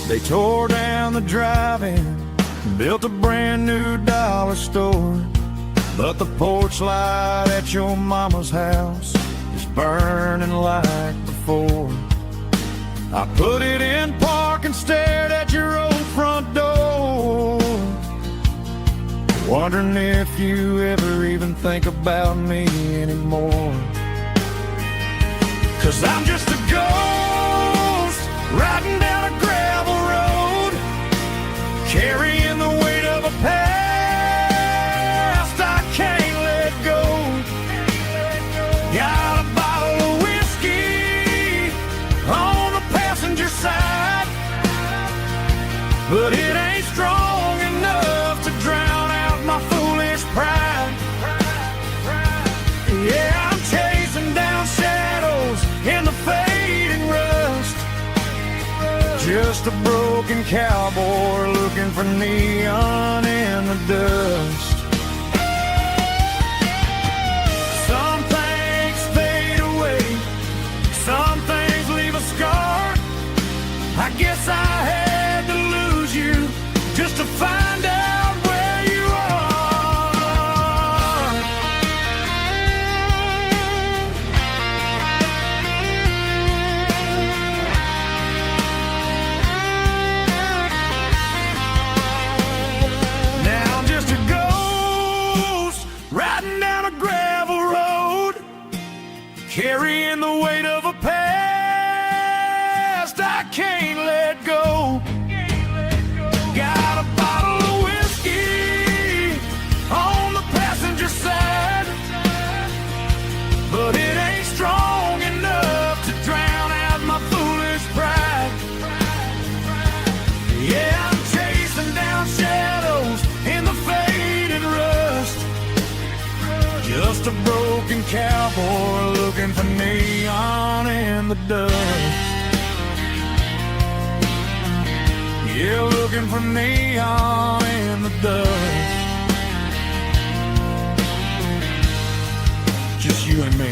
They tore down the drive-in, built a brand new dollar store. But the porch light at your mama's house is burning like before. I put it in park and stared at your old front door, wondering if you ever even think about me anymore. 'Cause I'm just a ghost riding down a gravel road, carrying the weight of a past I can't let go. Got a bottle of whiskey on the passenger side, but it ain't strong enough to drown out my foolish pride. Yeah, I'm chasing down shadows in the fading rust, just a broken cowboy looking for neon in the dust. Some things fade away, some things leave a scar. I guess I had to lose you just to find out where you are. Now I'm just a ghost riding down a gravel road, carrying the weight of a past I can't let go. Got a bottle of whiskey on the passenger side, but it ain't strong enough to drown out my foolish pride. Yeah, I'm chasing down shadows in the fading rust, just a broken cowboy looking for neon in the dust. Yeah, looking for neon in the dust. Just you and me.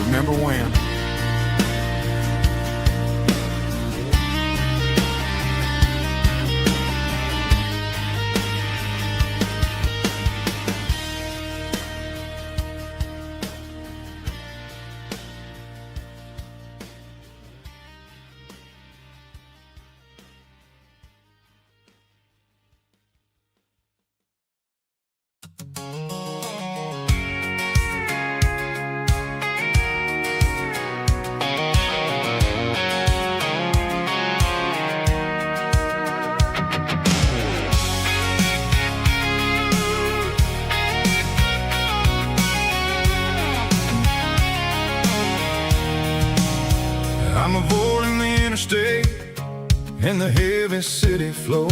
Remember when? I'm avoiding the interstate and the heavy city flow,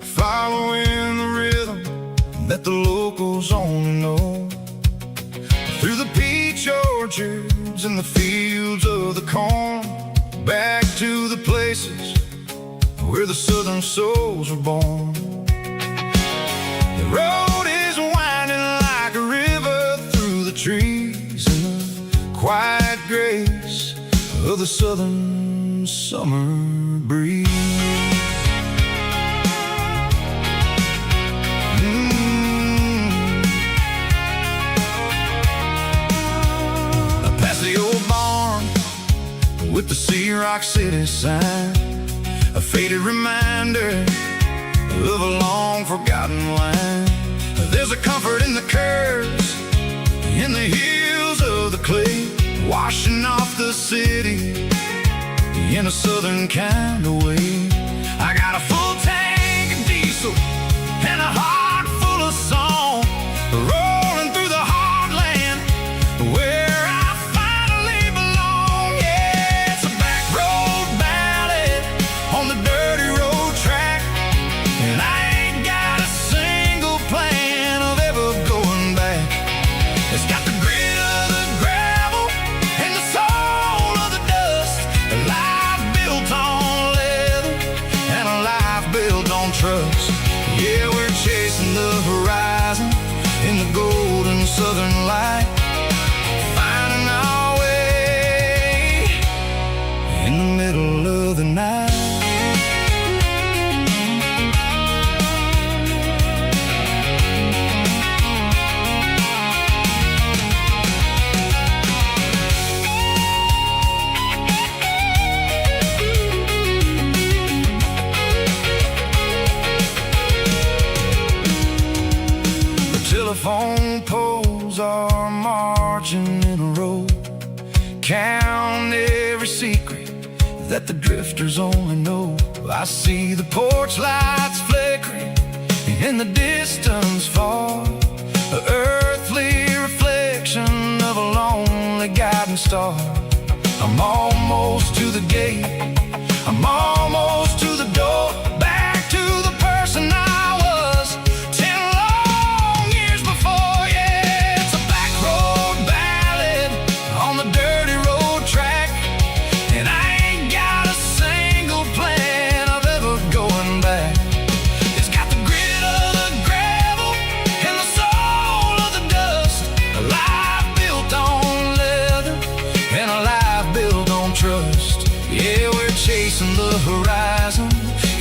following the rhythm that the locals only know. Through the peach orchards and the fields of the corn, back to the places where the southern souls were born. The road is winding like a river through the trees in the quiet grace of the southern summer breeze. Past the old barn with the Sea Rock City sign, a faded reminder of a long forgotten line. There's a comfort in the curves, in the hills of the clay, washing off the city in a southern kind of way. I got a full tank of diesel and a heart full of song, rolling through the heartland where I finally belong. Yeah, it's a back road ballad on the dirty road track, and I ain't got a single plan of ever going back. It's got the grit of the gravel and the soul of the dust, a life built on leather and a life built on trust. Yeah, we're chasing the horizon in the golden southern light, finding our way count every secret that the drifters only know. I see the porch lights flickering in the distance far, an earthly reflection of a lonely guiding star. I'm almost to the gate, I'm almost to the door, back to the person I was 10 long years before. Yeah, it's a back road ballad on the dirty road track, and I ain't got a single plan of ever going back. It's got the grit of the gravel and the soul of the dust, a life built on leather and a life built on trust. Yeah, we're chasing the horizon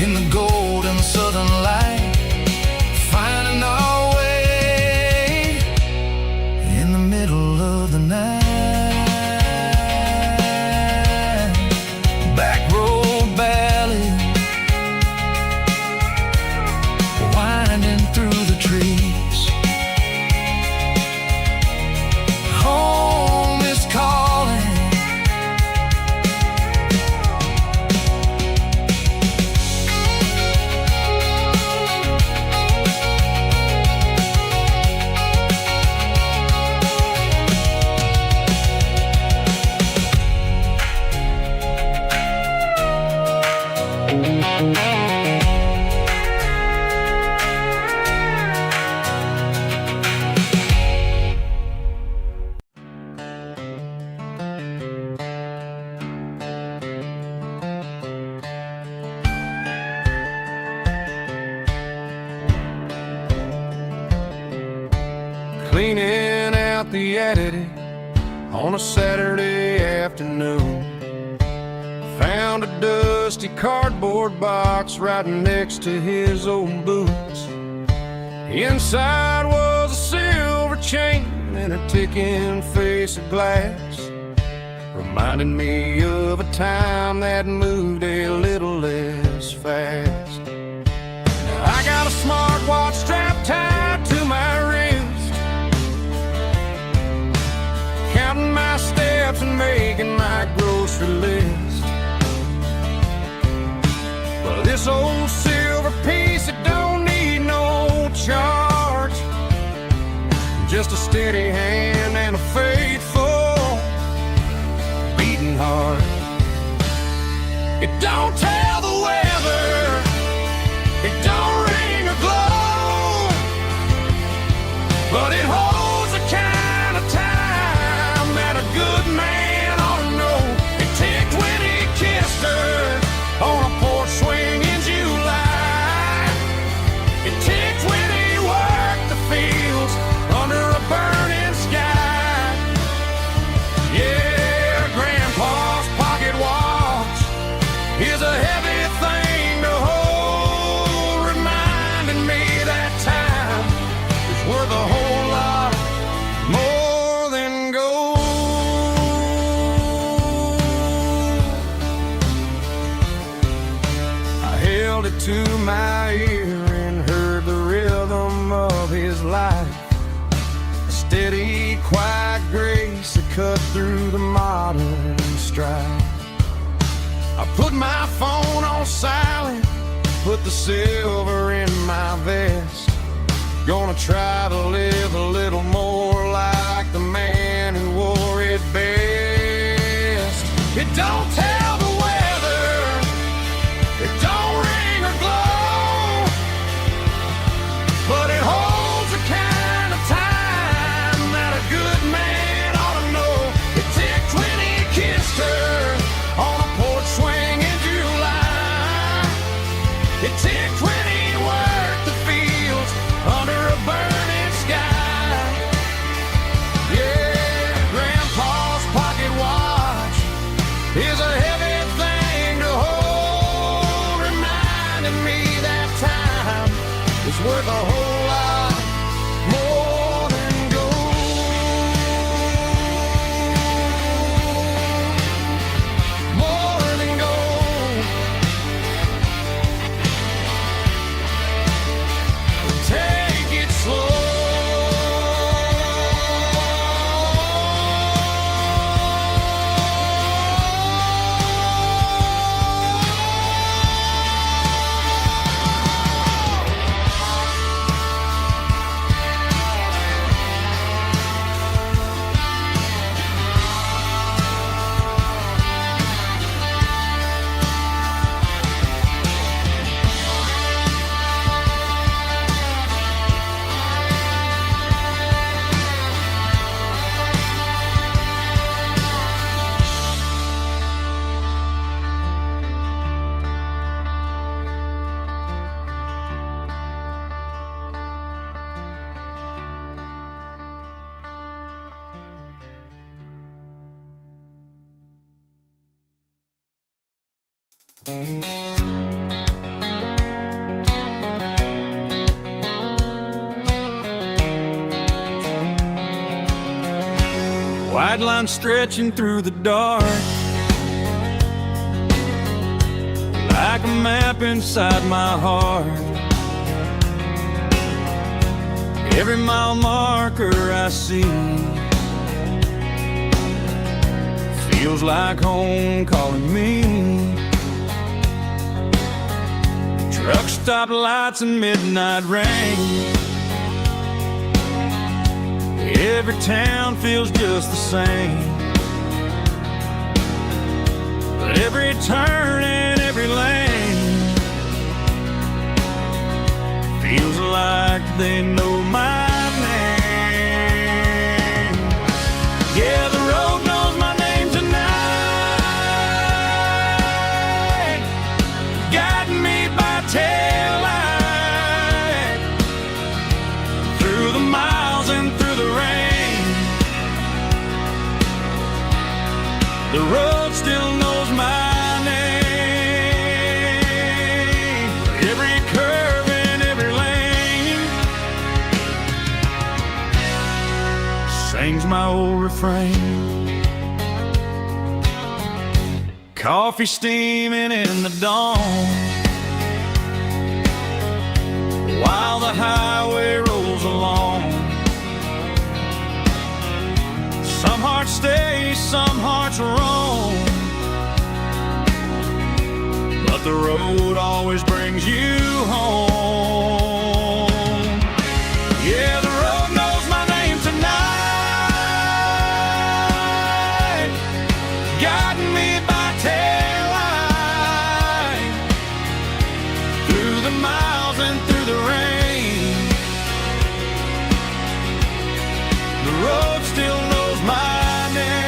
in the golden southern light, finding our way in the middle of the night. Back road ballad, winding through the trees. Home is calling. Cleaning out the attic on a Saturday afternoon, found a dusty cardboard box right next to his old boots. Inside was a silver chain and a ticking face of glass, reminding me of a time that moved a little less fast. Now I got a smartwatch strapped tied to my wrist, counting my steps and making my grocery list. Well, this old silver piece, it don't need no charge, just a steady hand and a faithful beating heart. It don't tell the weather, it don't ring or glow, but it holds the kind of time that a good man ought to know. It ticked when he kissed her on a porch swing in July. It ticked when he worked the fields under a burning sky. Yeah, Grandpa's pocket watch is a heavy thing to hold, reminding me that time is worth a whole lot more than gold. I held it to my ear and heard the rhythm of his life, a steady, quiet grace that cut through the modern strife. I put my phone on silent, put the silver in my vest, gonna try to live a little more like the man who wore it best. It don't tell the weather, it don't ring or glow, but it holds the kind of time that a good man ought to know. It ticked when he kissed her on a porch swing in July. It ticked when he worked the fields under a burning sky. Yeah, Grandpa's pocket watch is a White line stretching through the dark, like a map inside my heart. Every mile marker I see feels like home calling me. Truck stop lights and midnight rain. Every town feels just the same, but every turn and every lane feels like they know my name. Yeah, the road knows my name tonight, guiding me by taillight through the miles and through the rain. The road still knows my name. Every curve and every lane sings my old refrain. Coffee steaming in the dawn, while the highway rolls along. Some hearts stay, some hearts roam, but the road always brings you home. Yeah, the road knows my name tonight, guiding me by taillight through the miles and through the rain. The road still knows my name.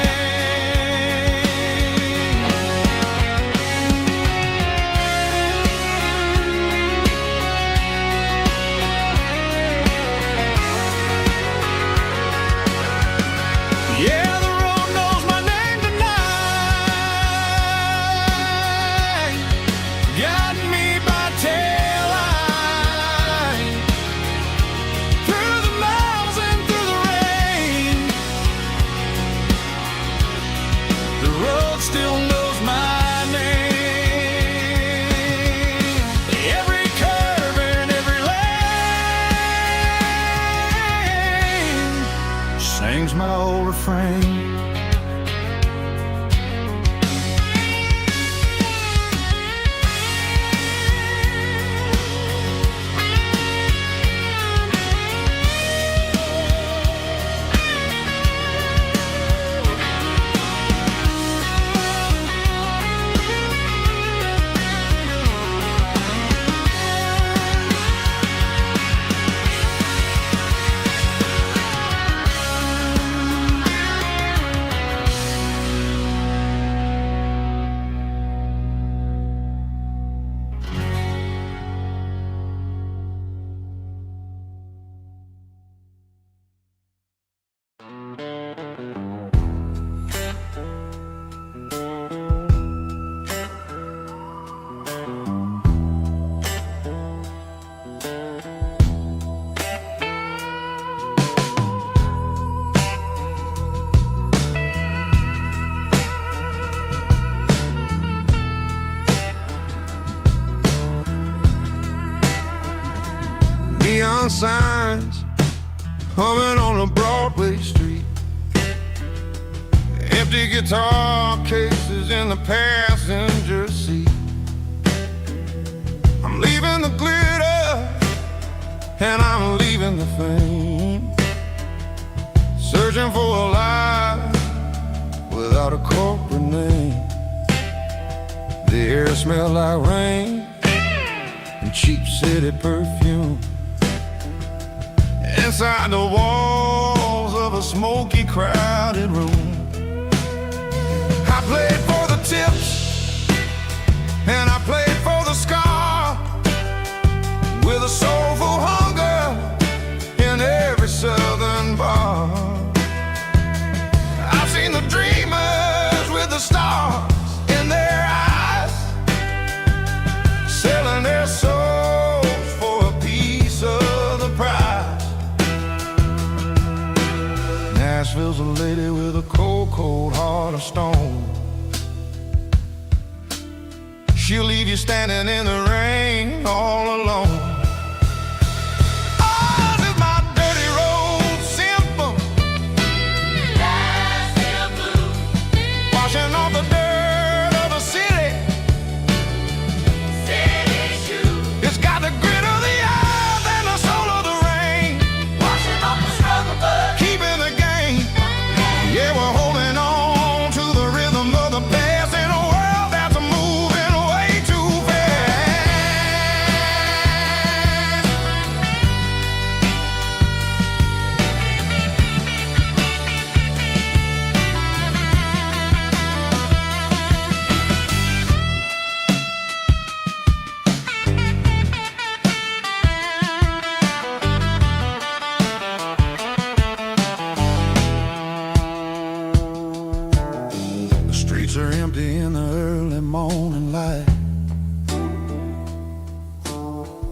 Yeah, the road knows my name tonight, guiding me by taillight through the miles and through the rain. The road still knows my name. Every curve and every lane sings my old refrain. Neon signs humming on a Broadway street, empty guitar cases in the passenger seat. I'm leaving the glitter and I'm leaving the fame, searching for a life without a corporate name. The air smelled like rain and cheap city perfume. Inside the walls of a smoky, crowded room, I played for the tips and I played for the scar, with a soulful hunger in every southern bar. I've seen the dreamers with the stars in their eyes, of stone. She'll leave you standing in the rain all alone. Oh, this is my dirty road symphony. Nashville blues. Washing off the dirt of the city. City shoes. It's got the grit of the earth and the soul of the rain. Washing off the struggle, but keeping the game. Yeah, we're holding on to the rhythm of the past in a world that's moving way too fast. The streets are empty in the early morning light.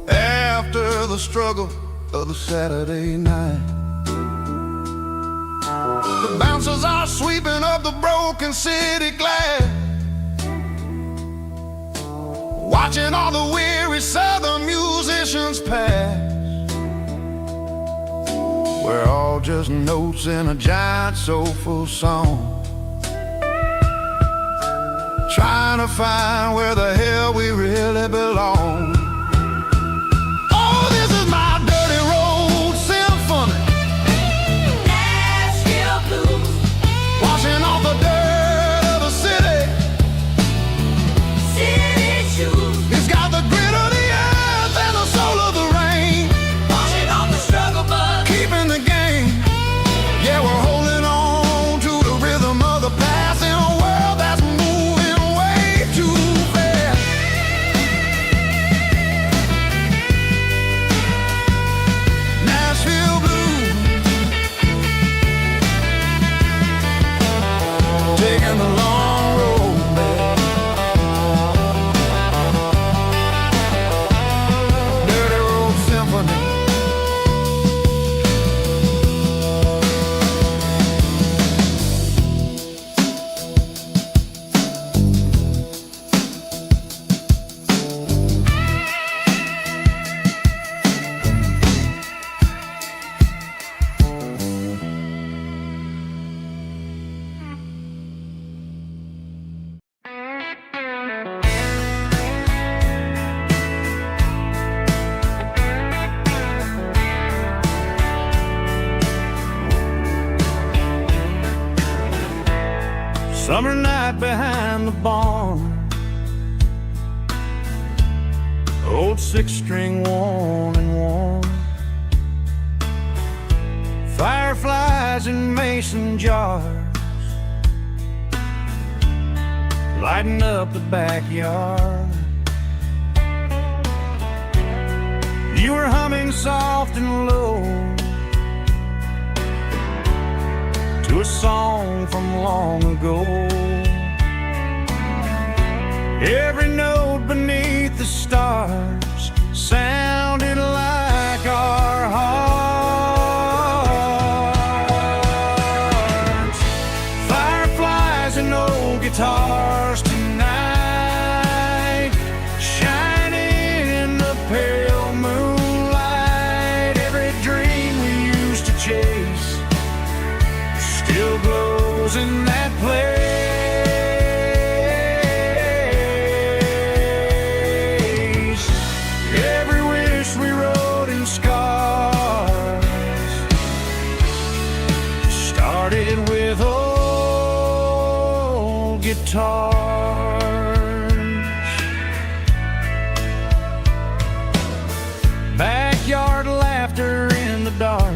After the struggle of the Saturday night, the bouncers are sweeping up the broken city glass, watching all the weary southern musicians pass. We're all just notes in a giant soulful song, trying to find where the hell we really belong. Oh, this is my dirty road symphony. Nashville blues. Washing off the dirt of the city. City shoes. It's got the grit of the earth and the soul of the rain. Washing off the struggle, but keeping the game. Yeah, we're holding on to the rhythm of the past in a world that's moving way too fast. Nashville blues, taking the long road back. Dirty road symphony. Summer night behind the barn, old six-string worn and worn, fireflies in mason jars, lighting up the backyard. You were humming soft and low to a song from long ago. Every note beneath the stars sounded like our hearts. Fireflies and old guitars tonight, shining in the pale moonlight. Every dream we used to chase still glows in that place. Every wish we wrote in scars started with old guitars. Backyard laughter in the dark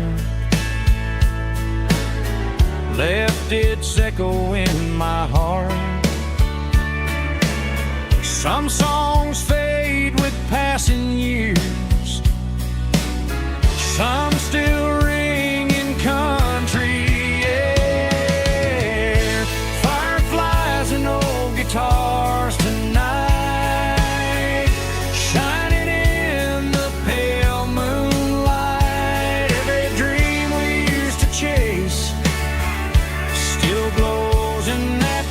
left its echo in my heart. Some songs fade with passing years, some still ring in country air. Fireflies and old guitars tonight, shining in the pale moonlight. Every dream we used to chase still glows in that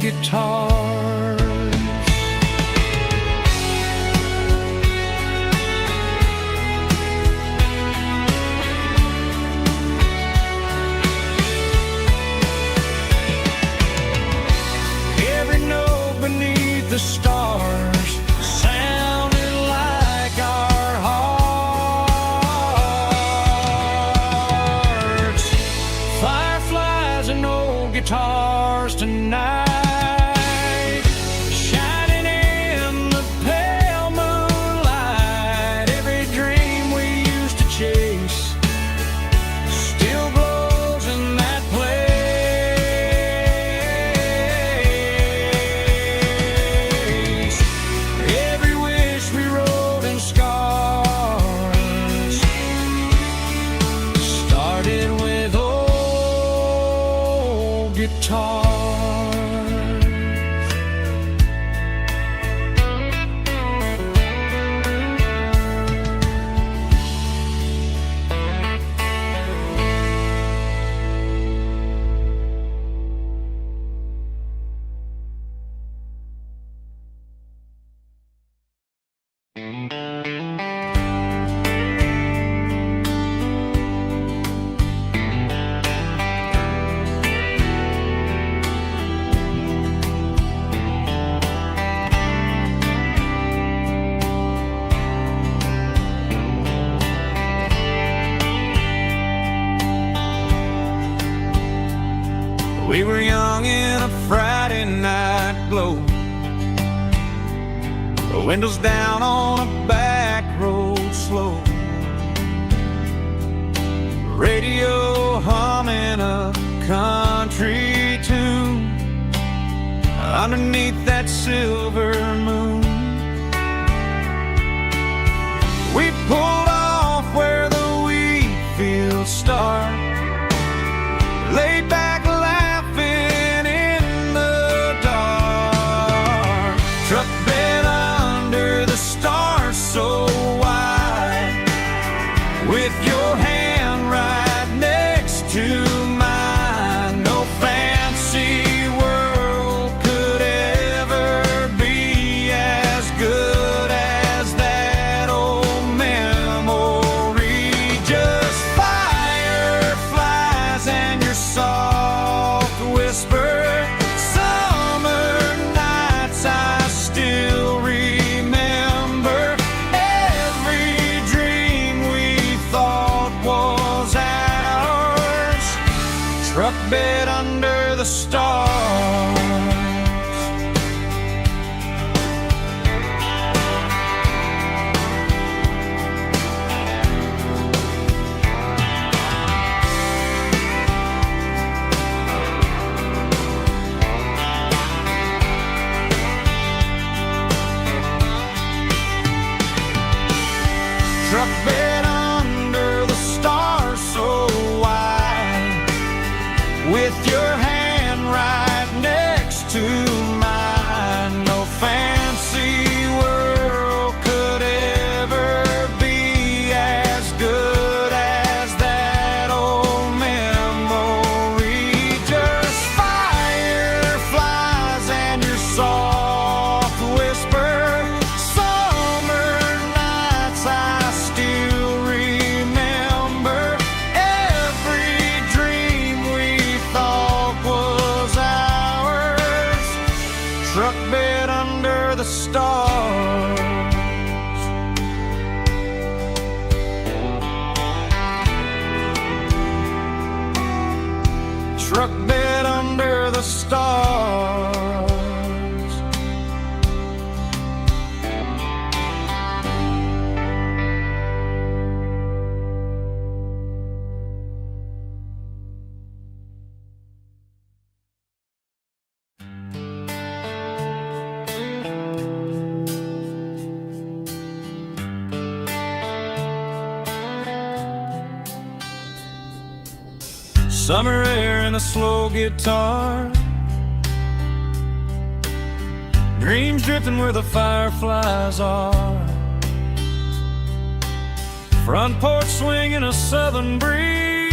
guitars. Every note beneath the stars sounded like our hearts. Fireflies and old guitars tonight, shining in the pale moonlight. Every dream we used to chase still glows in that place. Every wish we wrote in scars started with old guitars. We were young in a Friday night glow, the windows down on a back road slow, radio humming a country tune underneath that silver moon. We pulled off where the wheat fields start, laid back laughing in the dark. Truck bed under the stars so wide, with your hand right next to mine. No fancy world could ever be as good as that old memory. Just fireflies and your soft whisper. Summer nights I still remember. Every dream we thought was ours. Truck bed under the stars. Truck bed under the stars so wide, with your hand right next to mine. No fancy world could ever be as good as that old memory. Just fireflies and your soft whisper. Summer nights I still remember. Every dream we thought was ours. Truck bed under the stars. Truck bed under the stars. Summer air and a slow guitar, dreams drifting where the fireflies are. Front porch swinging a southern breeze,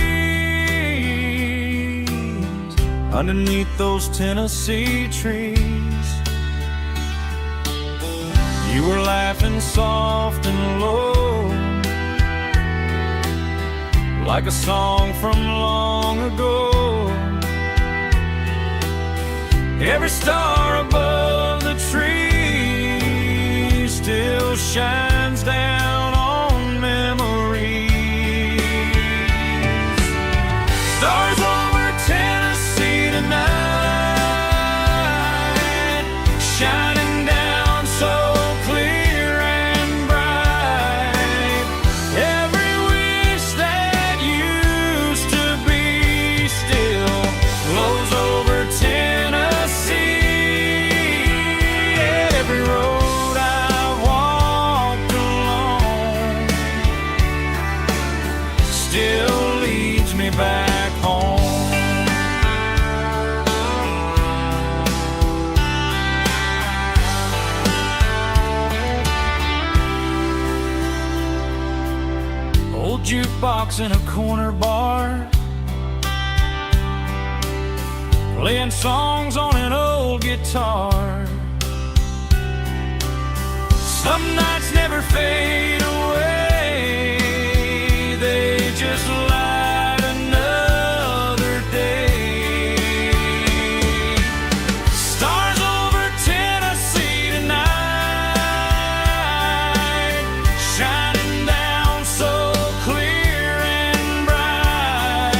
underneath those Tennessee trees. You were laughing soft and low, like a song from long ago. Every star above the tree still shines down on memories. Stars over Tennessee tonight, shining down so clear and bright. Every wish that used to be still glows over Tennessee. Every road I walked along still leads me back home. Old jukebox in a corner bar, playing songs on an old guitar. Some nights never fade away, they just light another day. Stars over Tennessee tonight, shining down so clear and bright.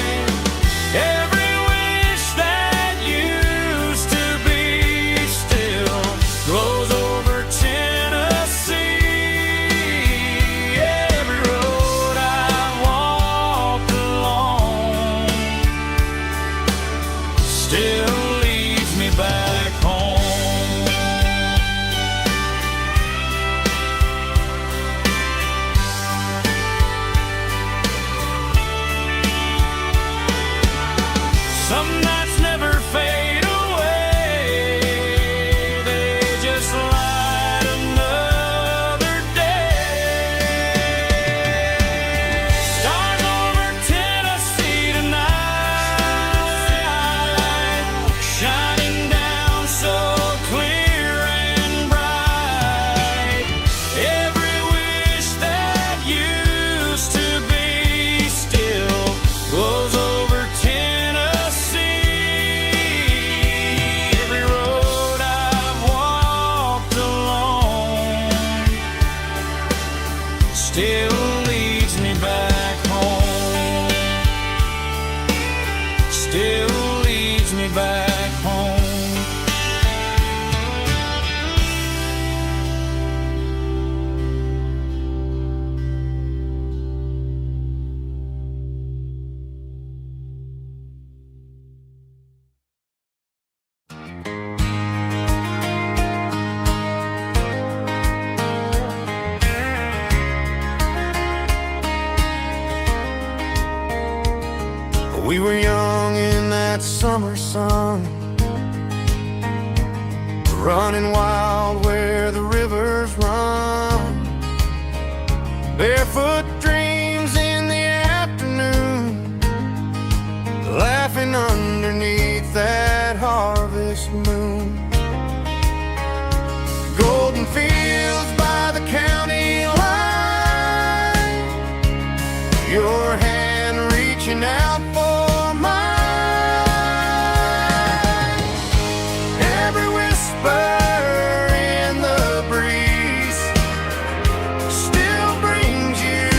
Every wish that used to be still glows over Tennessee. Every road I walked along still leads me back home. Some nights never fade away, they just light another day. Stars over Tennessee tonight, shining down so clear and bright. Every wish that used to be still glows over Tennessee. Every road I've walked along still leads me back home. Still leads me back home. We were young in that summer sun, running wild where the rivers run. Barefoot dreams in the afternoon, laughing underneath that harvest moon. Golden fields by the county line, your hand reaching out for mine. Every whisper in the breeze still brings you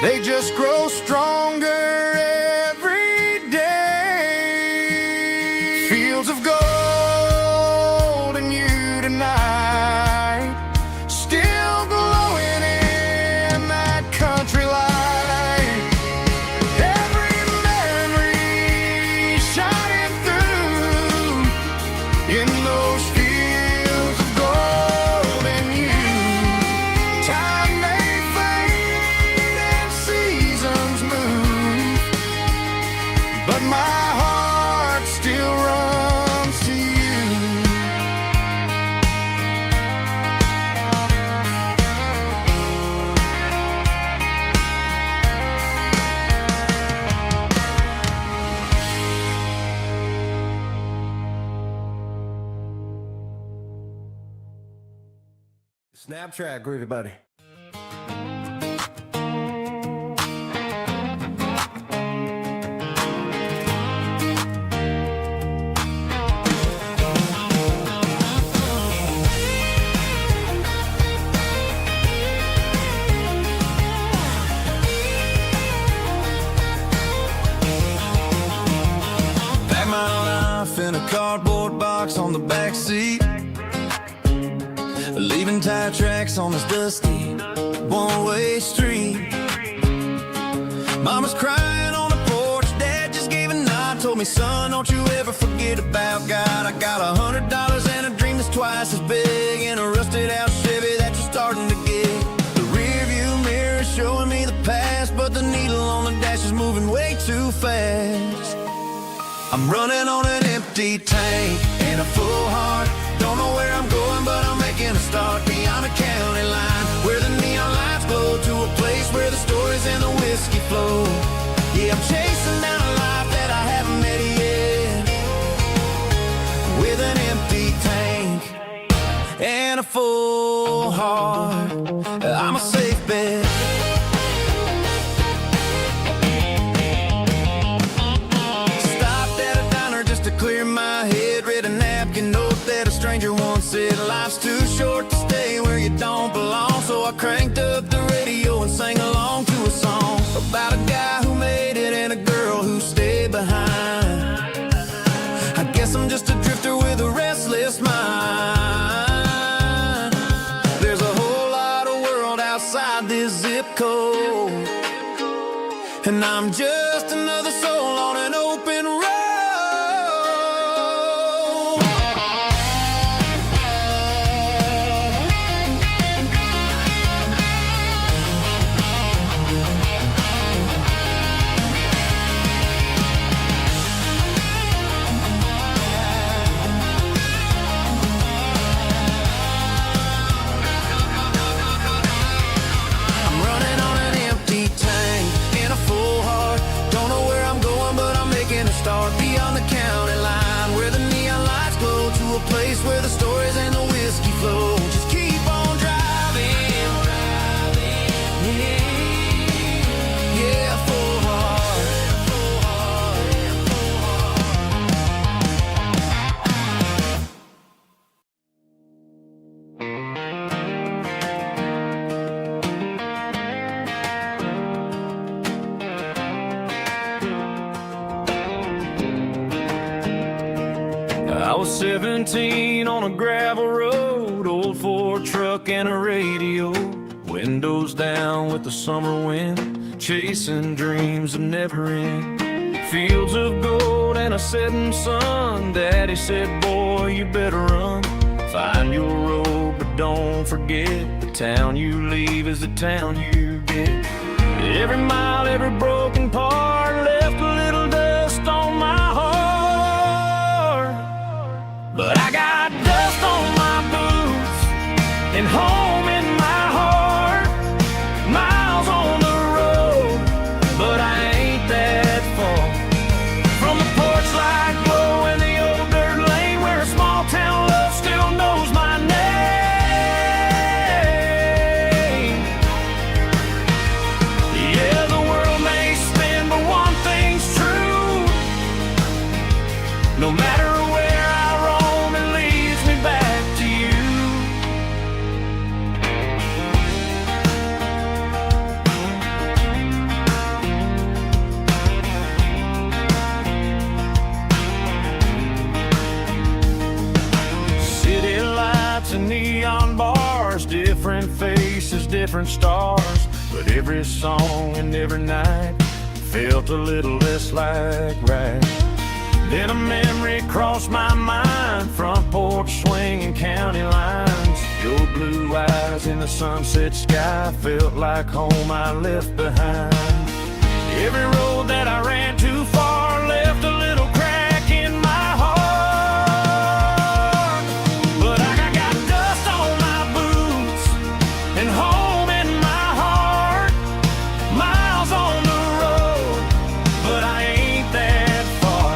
They just grow stronger every day. Fields of gold and you tonight, still glowing in that country light. Every memory shining through in those fields of gold and you. Time may fade and seasons move, but my heart still runs to you. Snap track, groovy buddy. Pack my life in a cardboard box on the back seat, leaving tire tracks on this dusty one-way street. Mama's crying on the porch, Dad just gave a nod, told me, son, don't you ever forget about God. I got $100 and a dream that's twice as big, and a rusted out Chevy that you're starting to get. The rear view mirror is showing me the past, but the needle on the dash is moving way too fast. I'm running on an empty tank and a full heart. Don't know where I'm going, but I'm making a start beyond a county line, where the neon lights glow, to a place where the stories and the whiskey flow. Yeah, I'm chasing down a life that I haven't met yet, with an empty tank and a full heart. I'm a safe bet. Clear my head, read a napkin note that a stranger once said, life's too short to stay where you don't belong. So I cranked up the radio and sang along to a song about a guy who made it and a girl who stayed behind. I guess I'm just a drifter with a restless mind. There's a whole lot of world outside this zip code, and I'm just another soul on an open road. Start beyond the county line, where the neon lights glow, to a place where the stories and the whiskey flow. Just keep on driving, yeah, full heart. I was 17 on a gravel road, old Ford truck and a radio, windows down with the summer wind, chasing dreams that never end. Fields of gold and a setting sun, Daddy said, boy, you better run. Find your road, but don't forget, the town you leave is the town you get. Every mile, every broken part left a little dust on my heart. But I got dust on my boots and home in my heart. Miles on the road, but I ain't that far from the porch light glow and the old dirt lane, where a small town love still knows my name. different stars, but every song and every night felt a little less like right. Then a memory crossed my mind, front porch swinging county lines. Your blue eyes in the sunset sky felt like home I left behind. Every road that I ran too far left a little crack in my heart. But I got dust on my boots and home in my heart. Miles on the road, but I ain't that far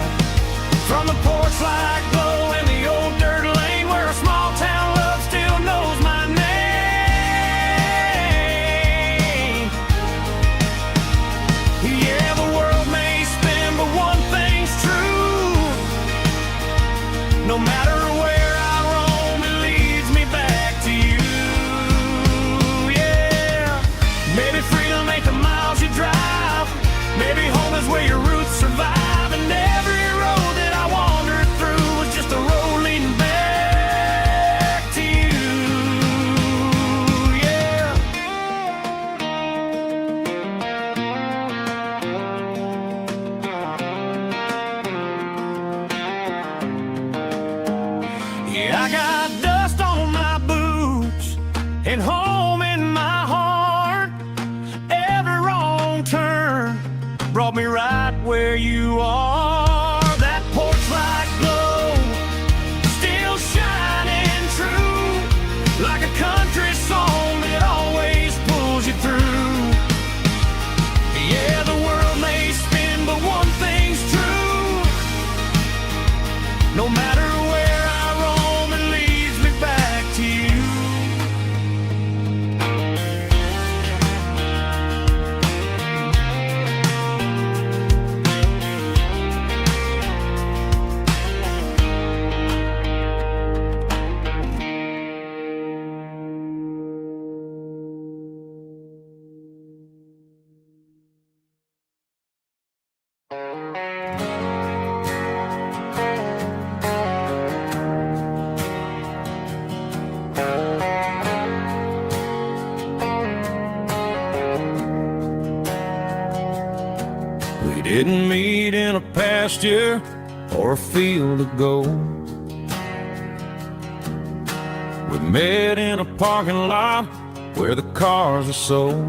from the porch light glow and the old dirt lane where a small town love still knows my name. Yeah, the world may spin, but one thing's true. No matter where I roam, it leads me back to you. Yeah, maybe freedom ain't the miles you drive. Maybe home is where your roots survive. And every road that I wandered through was just a road leading back to you. Yeah. Yeah, I got dust on my boots and home in my heart. Every wrong turn brought me right where you are. That porch light glow still shining true, like a country song that always pulls you through. Yeah, the world may spin, but one thing's true. No matter where I roam, it leads me back to you. We didn't meet in a pasture or a field of gold. We met in a parking lot where the cars are sold.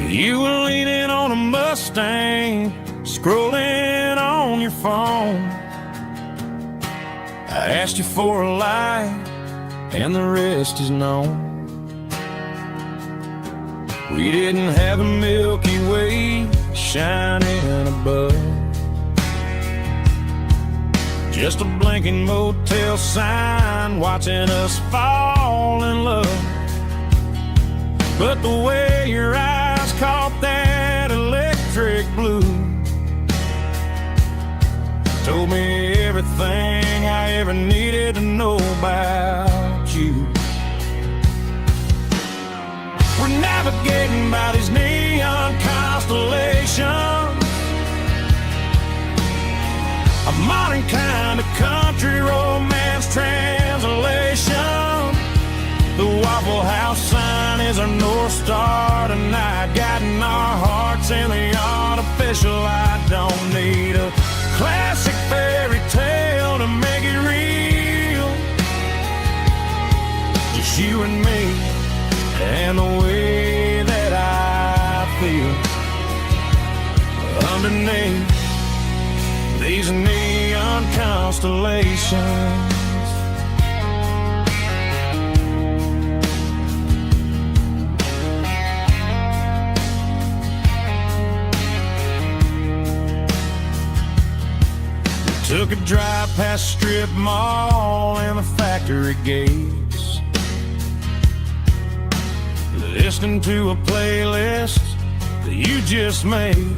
You were leaning on a Mustang, scrolling on your phone. I asked you for a light, and the rest is known. We didn't have a Milky Way shining above, just a blinking motel sign watching us fall in love. But the way your eyes caught that electric blue told me everything I ever needed to know about you. We're navigating by these neon constellations, a modern kind of country romance translation. The Waffle House sign is our North Star tonight, guiding our hearts in the artificial. I don't need a classic fairy tale to make it real. Just you and me and the way that I feel underneath these neon constellations. Took a drive past Strip Mall and the factory gates, listening to a playlist that you just made.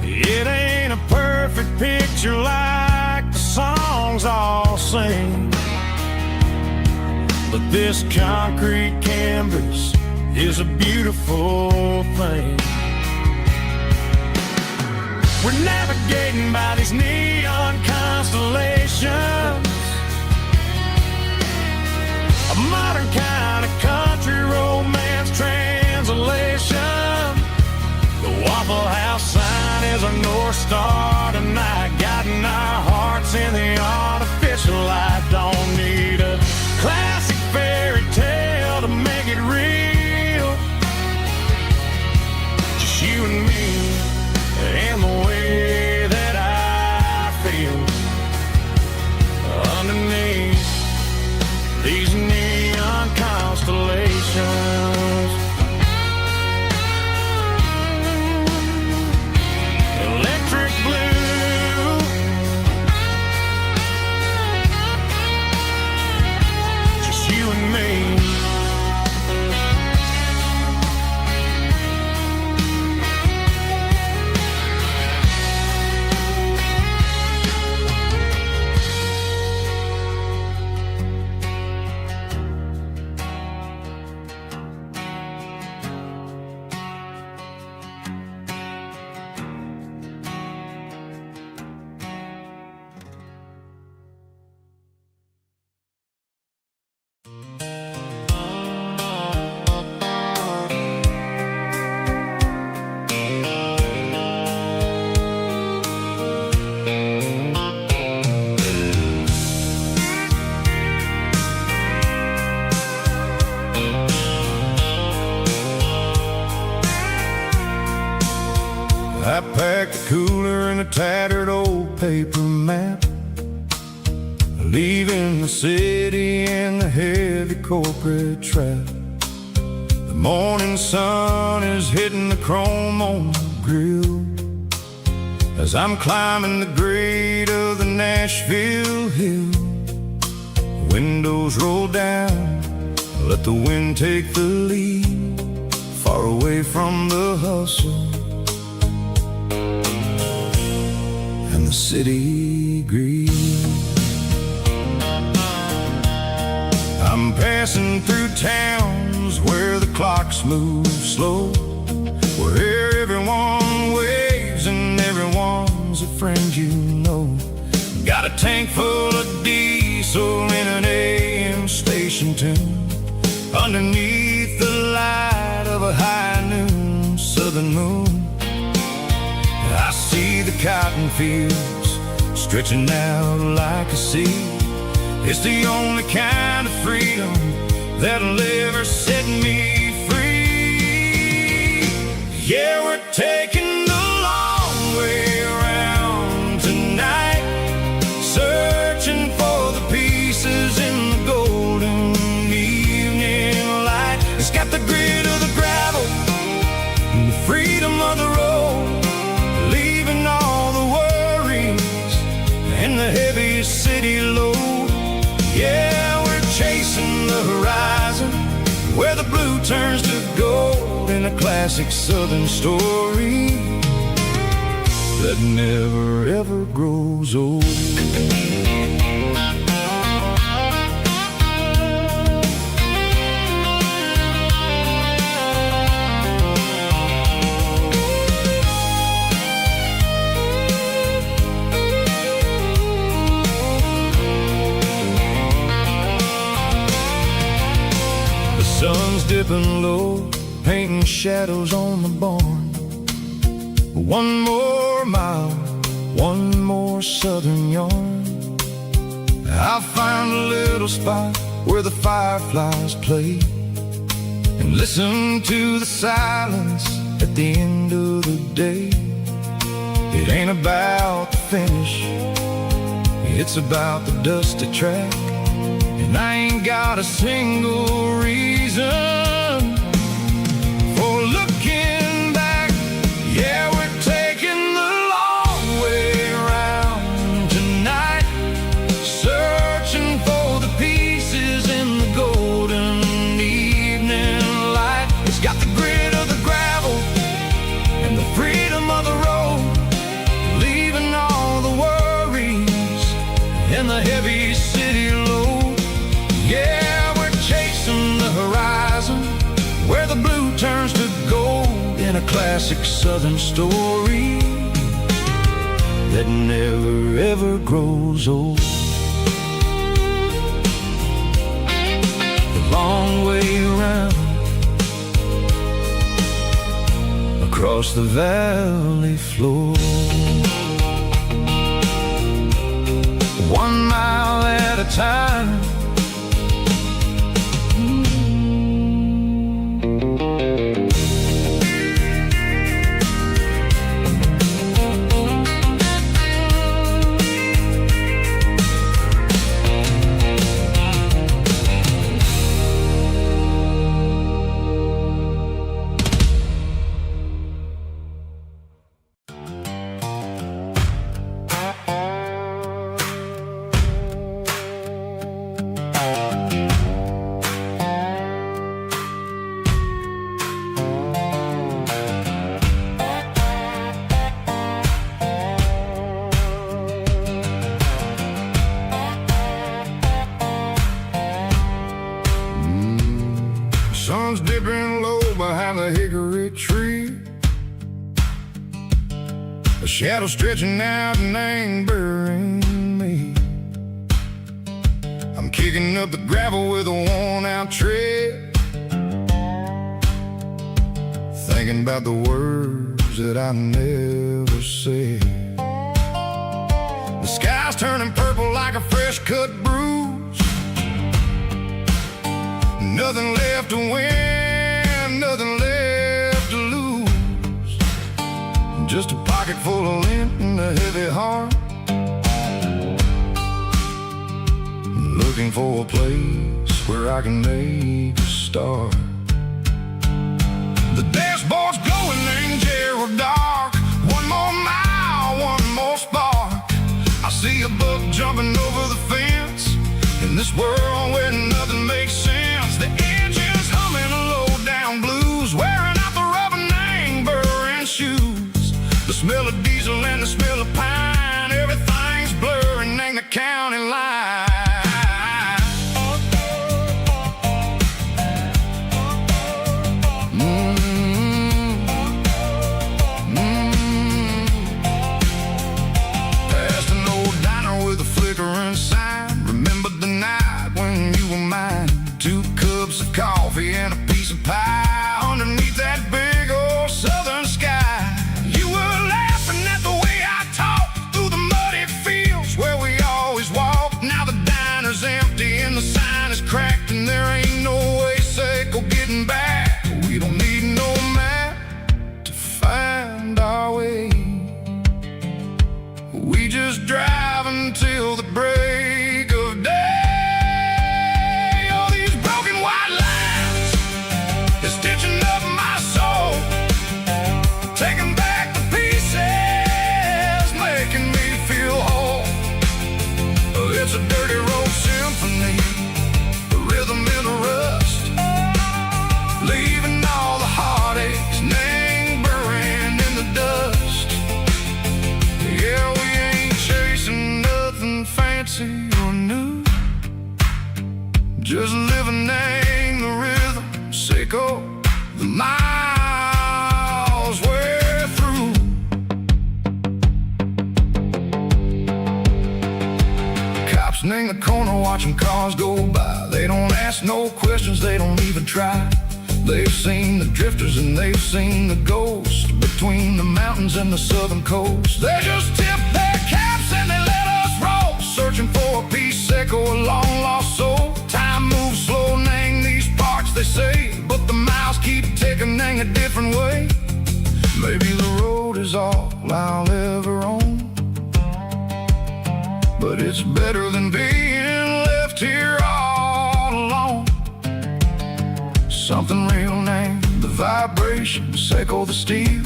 It ain't a perfect picture like the songs all sing, but this concrete canvas is a beautiful thing. We're navigating by these neon constellations, a modern kind of country romance translation. The Waffle House sign is a North Star tonight, guiding our hearts in the artificial light. Don't need a classic fairy tale to make it real. Just you and me and the way that I feel underneath these neon constellations. Electric blue, just you and me. I packed a cooler and a tattered old paper map, leaving the city in the heavy corporate trap. The morning sun is hitting the chrome on the grill as I'm climbing the grade of the Nashville hill. Windows roll down, let the wind take the lead, far away from the hustle and the city greed. I'm passing through towns where the clocks move slow, where everyone waves and everyone's a friend you know. Got a tank full of diesel in an AM station tune, underneath the light of a high noon southern moon. I see the cotton fields stretching out like a sea. It's the only kind of freedom that'll ever set me free. Yeah, we're taking the long way around tonight, searching for the pieces in the golden evening light. It's got the grit of the gravel and the freedom of the road, leaving all the worries and the heavy city load. Yeah, we're chasing the horizon where the blue turns to gold, in a classic southern story that never ever grows old. Sun's dipping low, painting shadows on the barn. One more mile, one more southern yarn. I'll find a little spot where the fireflies play and listen to the silence at the end of the day. It ain't about the finish, it's about the dusty track. And I ain't got a single reason for looking back. Yeah, we're taking the long way around tonight, searching for the pieces in the golden evening light. It's got the grit of the gravel and the freedom of the road, leaving all the worries and the heavy city load. Yeah, we're chasing the horizon where the blue turns to gold, in a classic southern story that never ever grows old. The long way around, across the valley floor. 1 mile at a time. Sun's dipping low behind the hickory tree. A shadow stretching out and angering me. I'm kicking up the gravel with a worn-out tread, thinking about the words that I never said. The sky's turning purple like a fresh-cut bruise. Nothing left to win, nothing left to lose. Just a pocket full of lint and a heavy heart, looking for a place where I can make a start. The dashboard's glowing in Gerald dark. 1 more mile, 1 more spark. I see a buck jumping over the fence in this world where nothing makes sense. The engine's humming a low-down blues, wearing out the rubber name burring shoes. The smell of diesel and the smell of pine, everything's blurring in the county line. Past an old diner with a flickering sign. Remember the night when you were mine. 2 cups of coffee and a piece of pie underneath that big old southern sky. You were laughing at the way I talked through the muddy fields where we always walked. Now the diner's empty and the sign is cracked, and there ain't no way safe or getting back. We don't need no map to find our way. We just drive until the break of day. It's a dirty road symphony, a rhythm in the rust, leaving all the heartaches lingering in the dust. Yeah, we ain't chasing nothing fancy or new, just living in the rhythm, sick of the miles we're through. In the corner watching cars go by. They don't ask no questions, they don't even try. They've seen the drifters and they've seen the ghosts between the mountains and the southern coast. They just tip their caps and they let us roll, searching for a piece or a long lost soul. Time moves slow in these parts, they say, but the miles keep ticking in a different way. Maybe the road is all I'll ever own, but it's better than being left here all alone. Something real named the vibration, echo the steel.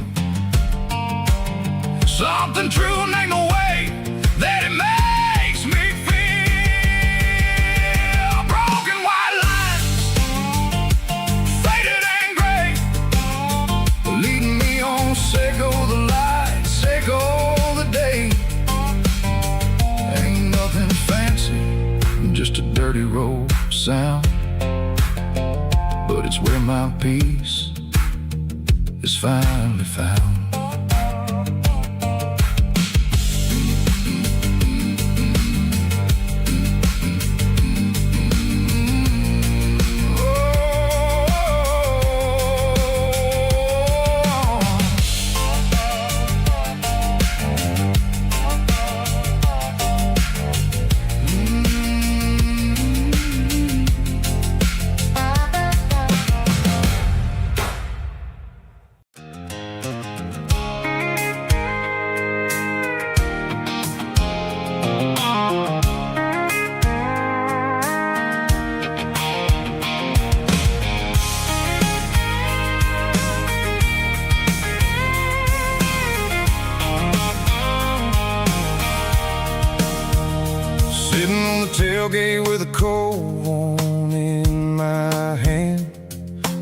Something true named the way that it makes me feel. Broken white lines, faded and gray, leading me on, echo the light, echo the day. Just a dirty road sound, but it's where my peace is finally found. Oh. tailgate with a cold one in my hand,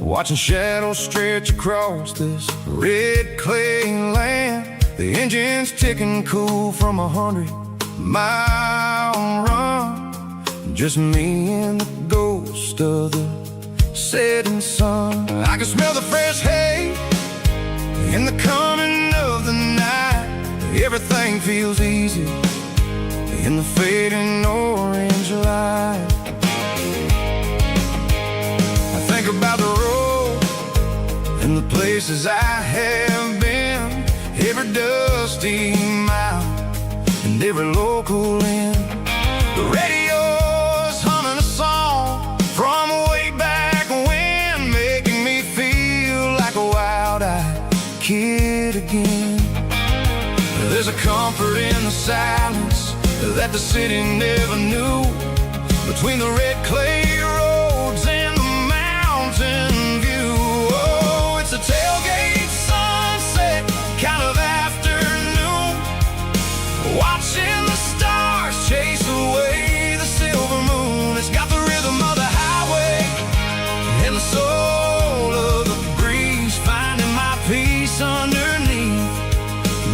watching shadows stretch across this red clay land. The engine's ticking cool from 100-mile run. Just me and the ghost of the setting sun. I can smell the fresh hay in the coming of the night. Everything feels easy in the fading orange light. I think about the road and the places I have been, every dusty mile and every local inn. The radio's humming a song from way back when, making me feel like a wild-eyed kid again. There's a comfort in the silence that the city never knew, between the red clay roads and the mountain view. Oh, it's a tailgate sunset kind of afternoon, watching the stars chase away the silver moon. It's got the rhythm of the highway and the soul of the breeze, finding my peace underneath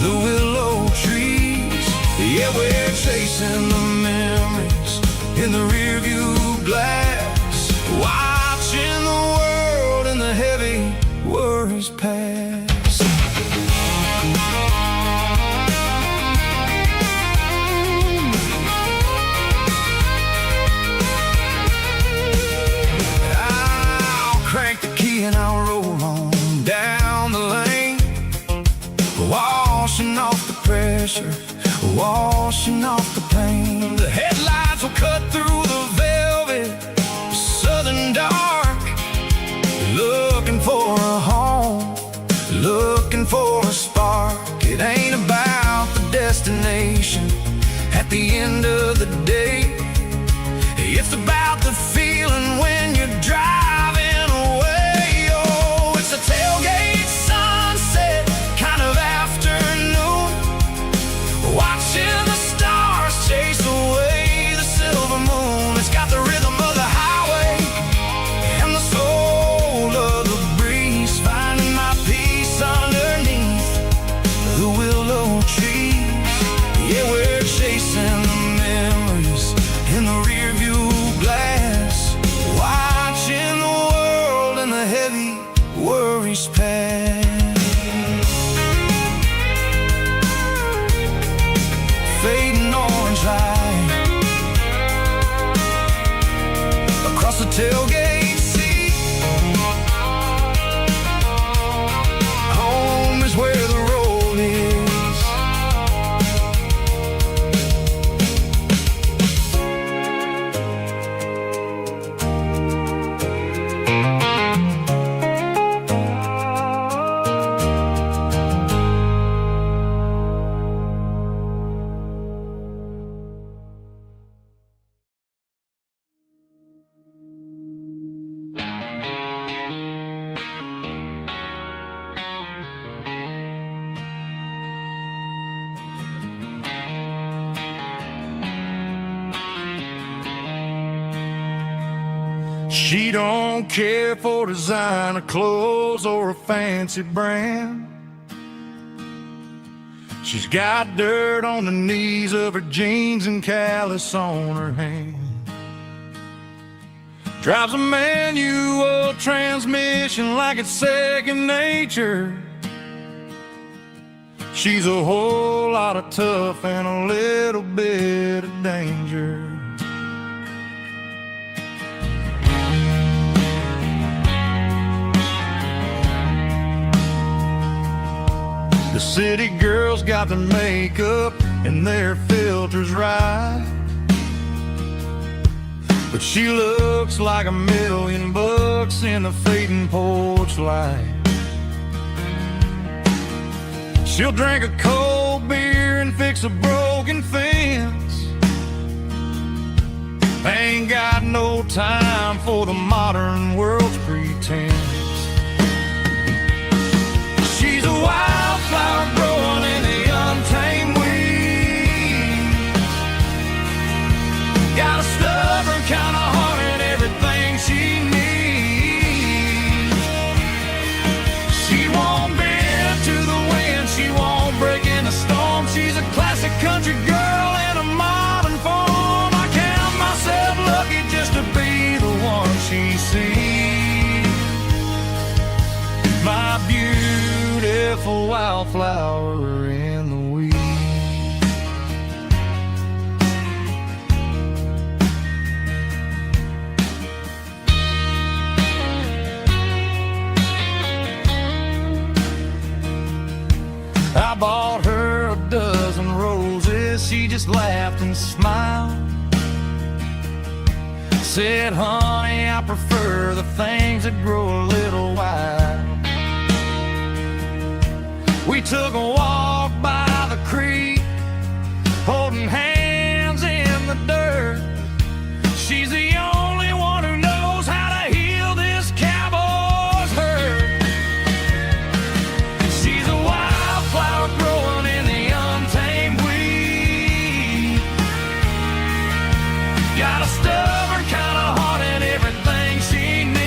the willow trees. Yeah, we're chasing the memories in the rearview glass, watching the world and the heavy worries pass. I'll crank the key and I'll roll on down the lane, washing off the pressure, washing off the pain. The headlights will cut through the velvet southern dark, looking for a home, looking for a spark. It ain't about the destination at the end of the day, it's about the feeling when you're driving away. Oh, it's a tailgate sunset kind of afternoon, watching the stars chase away the silver moon. It's got the rhythm of the highway and the soul of the breeze, finding my peace underneath the willow trees. Yeah, we're chasing the memories in the rearview glass, watching the world and the heavy worries pass. Fading orange light across the tailgate seat. Home is where the road is. She don't care for designer clothes or a fancy brand. She's got dirt on the knees of her jeans and callus on her hand. Drives a manual transmission like it's second nature. She's a whole lot of tough and a little bit of danger. The city girls got their makeup and their filters right, but she looks like $1,000,000 in the fading porch light. She'll drink a cold beer and fix a broken fence. Ain't got no time for the modern world's pretense. She's a wildflower growing in the untamed weeds. Got a stuff beautiful wildflower in the weeds. I bought her a dozen roses, she just laughed and smiled. Said, honey, I prefer the things that grow a little wild. We took a walk by the creek, holding hands in the dirt. She's the only one who knows how to heal this cowboy's hurt. She's a wildflower growing in the untamed weed. Got a stubborn kind of heart and everything she needs.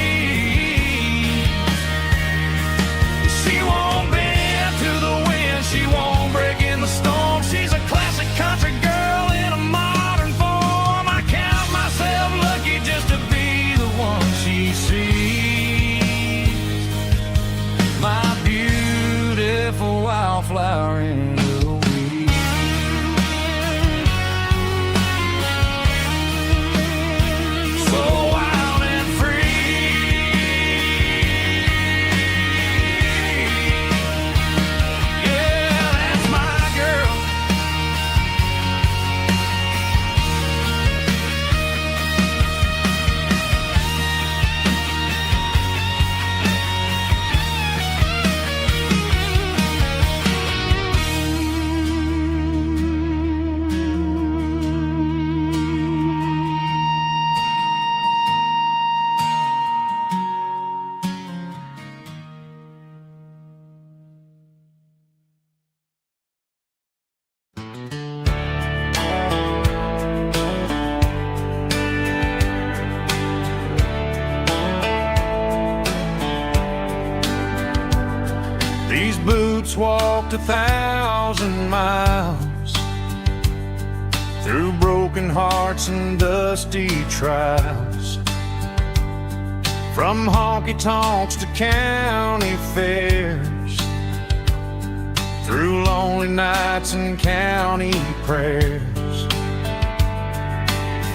She won't bend to the wind, she won't break in the storm. She's a classic country girl in a modern form. I count myself lucky just to be the one she sees. My beautiful wildflower in the weed. So wild and free. Yeah, that's my girl. These boots walked 1,000 miles through broken hearts and dusty trials, from honky-tonks to county fairs, through lonely nights and county prayers.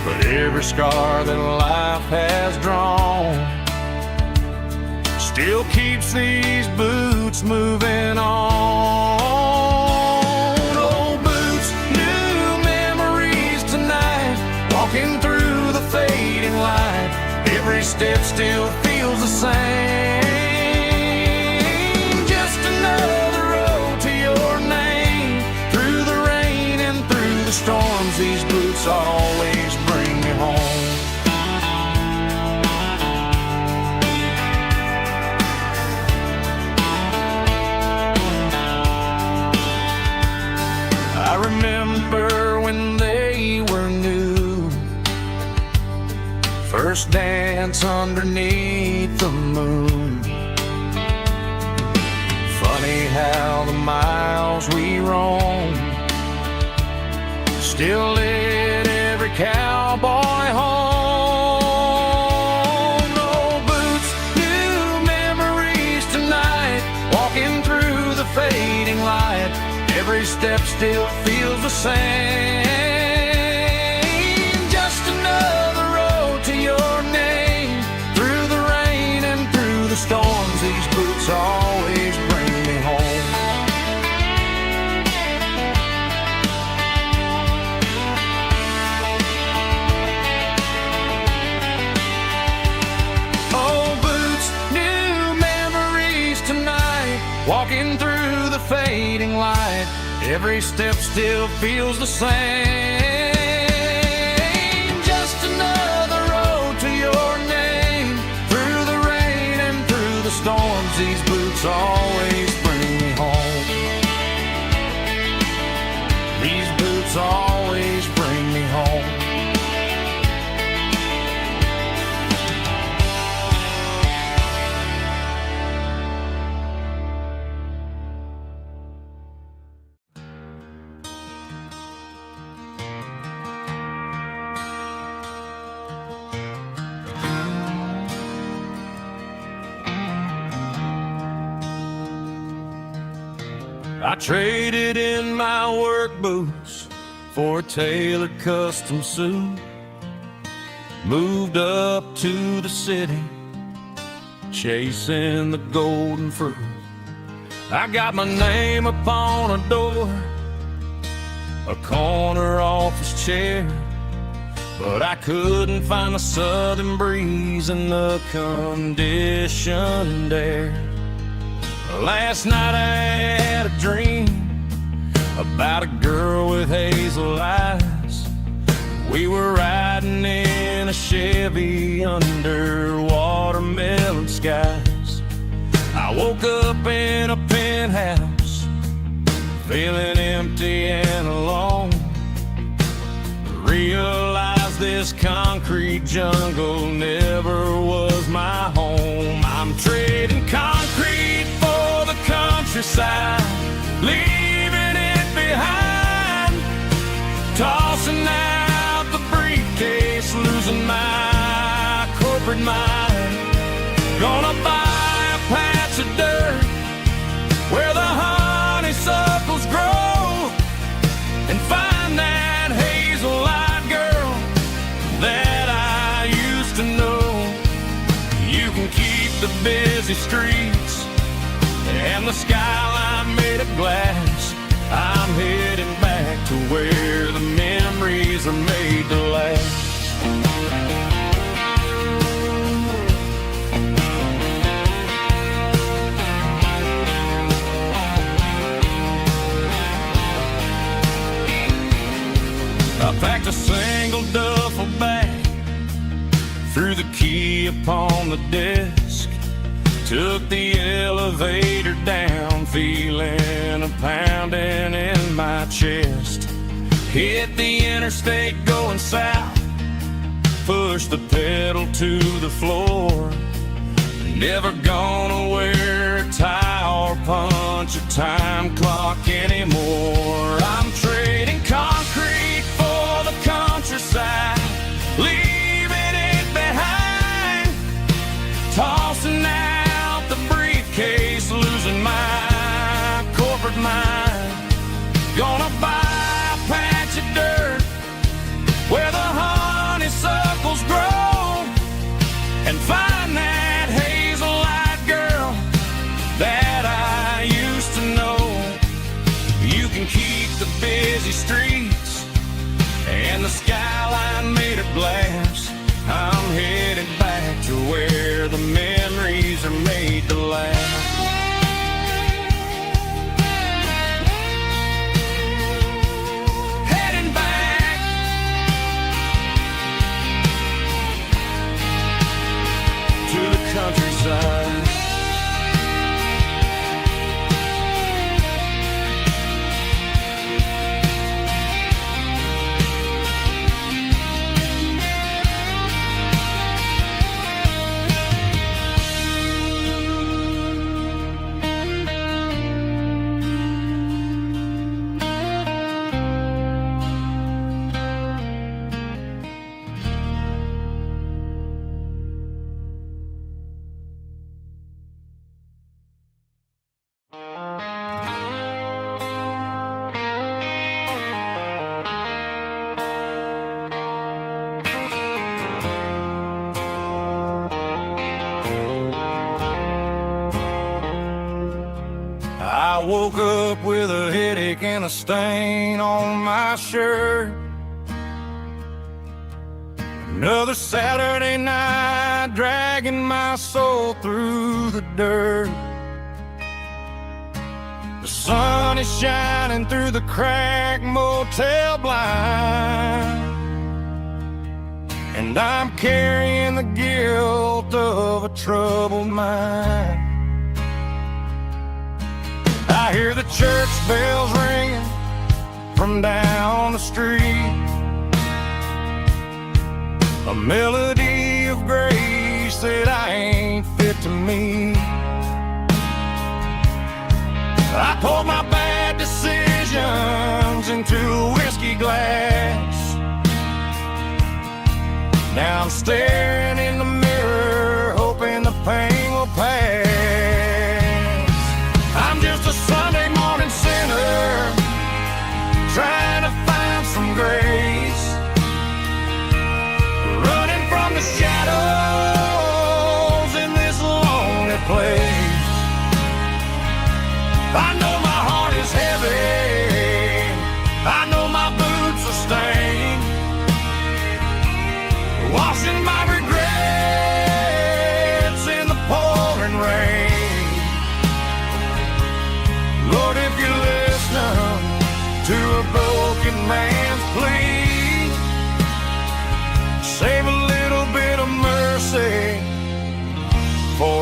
But every scar that life has drawn still keeps these boots moving on. Old boots, new memories tonight, walking through the fading light. Every step still feels the same. Just another road to your name. Through the rain and through the storms, these boots always bring me home. I remember when they were new, first dance underneath the moon. Funny how the miles we roam still lit every cowboy home. Old boots, new memories tonight, walking through the fading light. Every step still feels the same. Just another road to your name. Through the rain and through the storms, these boots always bring me home. Old boots, new memories tonight, walking through the fading light. Every step still feels the same. Just another road to your name. Through the rain and through the storms, these boots always bring me home. These boots always bring me home. I traded in my work boots for a tailored custom suit. Moved up to the city, chasing the golden fruit. I got my name upon a door, a corner office chair, but I couldn't find the southern breeze in the conditioned air. Last night I had a dream about a girl with hazel eyes. We were riding in a Chevy under watermelon skies. I woke up in a penthouse, feeling empty and alone. Realized this concrete jungle never was my home. I'm trading concrete for the countryside, leaving it behind, tossing out the briefcase, losing my corporate mind. Gonna buy a patch of dirt where the honeysuckles grow and find that hazel-eyed girl that I used to know. You can keep the busy streets and the skyline made of glass. I'm heading back to where the memories are made to last. I packed a single duffel bag, threw the key upon the desk, took the elevator down, feeling a pounding in my chest. Hit the interstate going south, pushed the pedal to the floor. Never gonna wear a tie or punch a time clock anymore. I'm trading concrete for the countryside, leaving it behind, tossing out the briefcase, losing my corporate mind. Gonna buy a patch of dirt where the honeysuckles grow and find that hazel-eyed girl that I used to know. You can keep the busy streets and the skyline made of glass. I'm headed back to where the memories are made to last. Heading back to the countryside. I woke up with a headache and a stain on my shirt. Another Saturday night, dragging my soul through the dirt. The sun is shining through the cracked motel blind, and I'm carrying the guilt of a troubled mind. I hear the church bells ringing from down the street, a melody of grace that I ain't fit to meet. I poured my bad decisions into a whiskey glass. Now I'm staring in the mirror, hoping the pain will pass. I'm just a Sunday morning sinner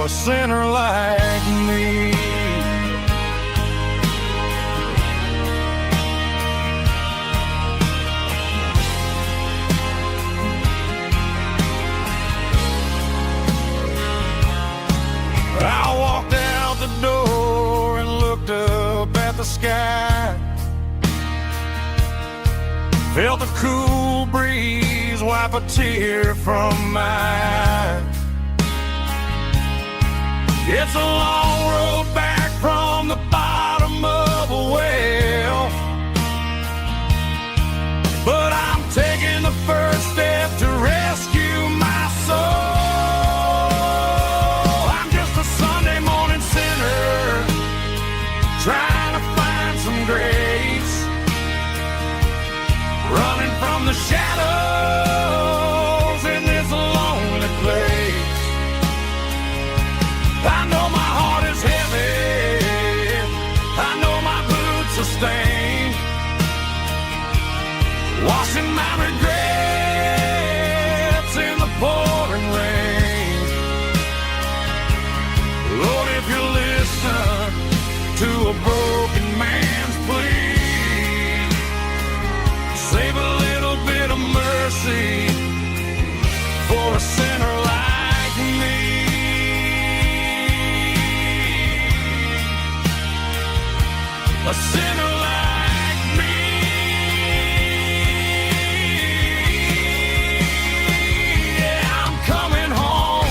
a sinner like me. I walked out the door and looked up at the sky. Felt the cool breeze wipe a tear from my eye. It's a long road back from the bottom of a well, but I'm taking the first step to rescue my soul. I'm just a Sunday morning sinner trying to find some grace, running from the shadows in this lonely place. I know my heart is heavy, I know my boots are stained, washing my regrets in the pouring rain. Lord, if you listen to a broken man's plea, save a little bit of mercy for a sinner like me. A sinner like me. Yeah, I'm coming home.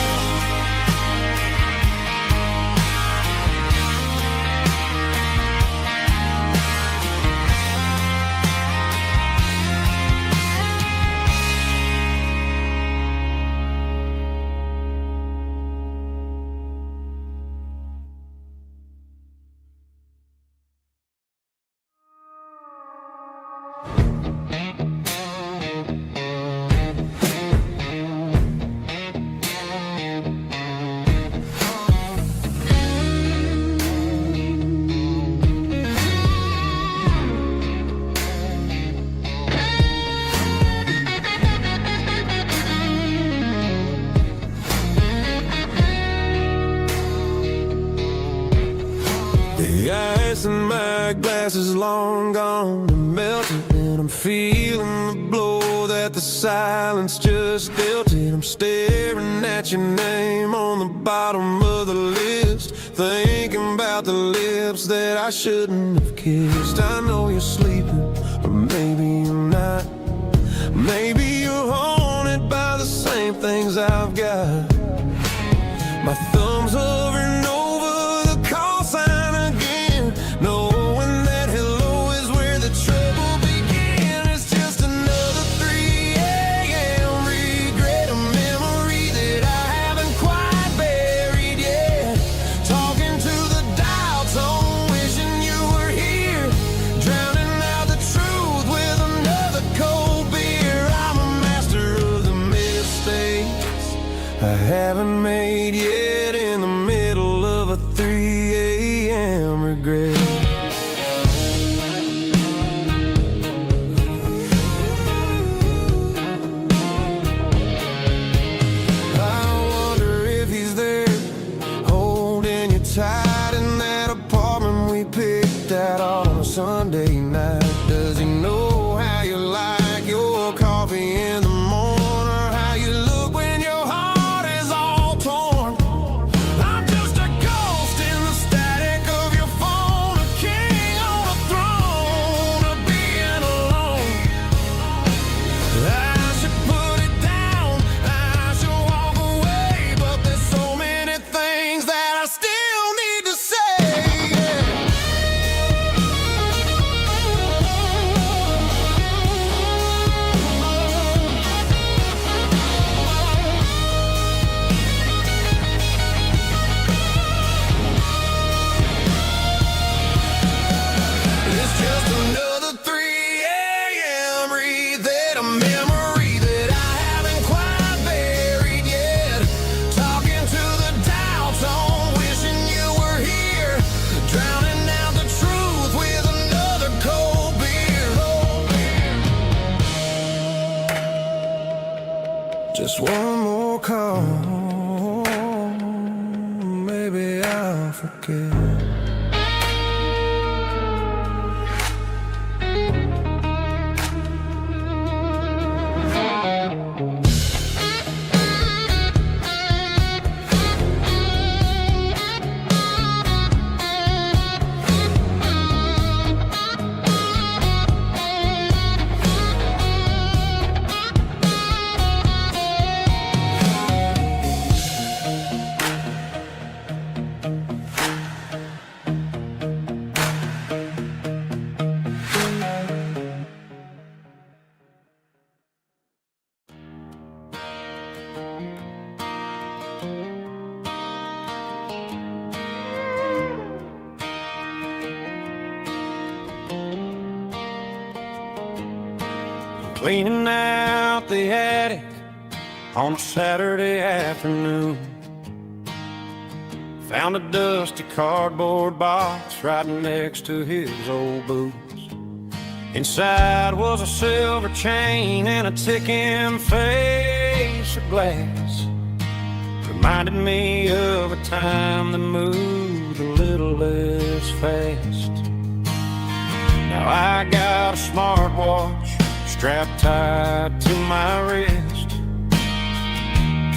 The ice in my glass is long gone and melted, and I'm feeling the blow that the silence just dealt it. I'm staring at your name on the bottom of the list, thinking about the lips that I shouldn't have kissed. I know you're sleeping, or maybe you're not. Maybe you're haunted by the same things I've got. My thumb's hovering over the call sign again, knowing that hello is where the trouble began. It's just another 3 a.m. regret, a memory that I haven't quite buried yet. Talking to the dial tone, wishing you were here, drowning out the truth with another cold beer. I'm a master of the mistakes I haven't made yet, in the middle of a 3 a.m. regret. I wonder if he's there, holding you tight in that apartment we picked out on a Sunday night. Does he know how you like your coffee in the morning, or how you look when your heart is all torn? I'm just a ghost in the static of your phone, a king on a throne of being alone. I should put it down, I should walk away, but there's so many things that I still need to say. It's just another 3 a.m. read, a memory that I haven't quite buried yet. Talking to the dial tone, wishing you were here, drowning out the truth with another cold beer. Just one more call, again. Cleaning out the attic on a Saturday afternoon. Found a dusty cardboard box right next to his old boots. Inside was a silver chain and a ticking face of glass. Reminded me of a time that moved a little less fast. Now I got a smartwatch strapped tight to my wrist,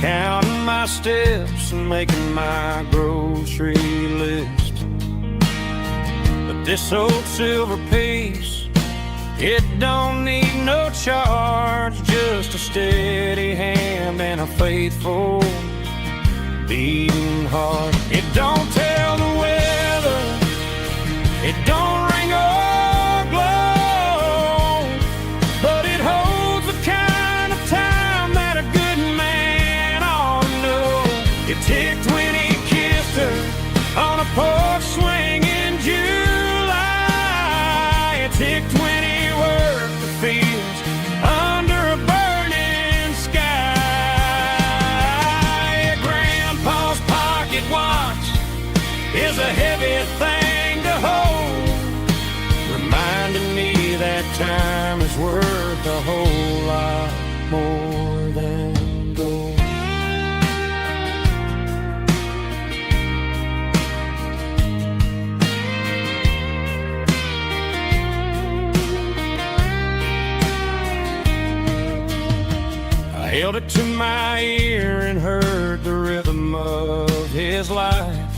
counting my steps and making my grocery list. But this old silver piece, it don't need no charge, just a steady hand and a faithful beating heart. It don't tell the weather, it don't ring or glow, but it holds the kind of time that a good man ought to know. It ticked when he kissed her on a porch swing in July. It ticked when he worked the fields under a burning sky. Grandpa's pocket watch is a heavy thing to hold, reminding me that time is worth a whole lot more than gold. I held it to my ear and heard the rhythm of his life,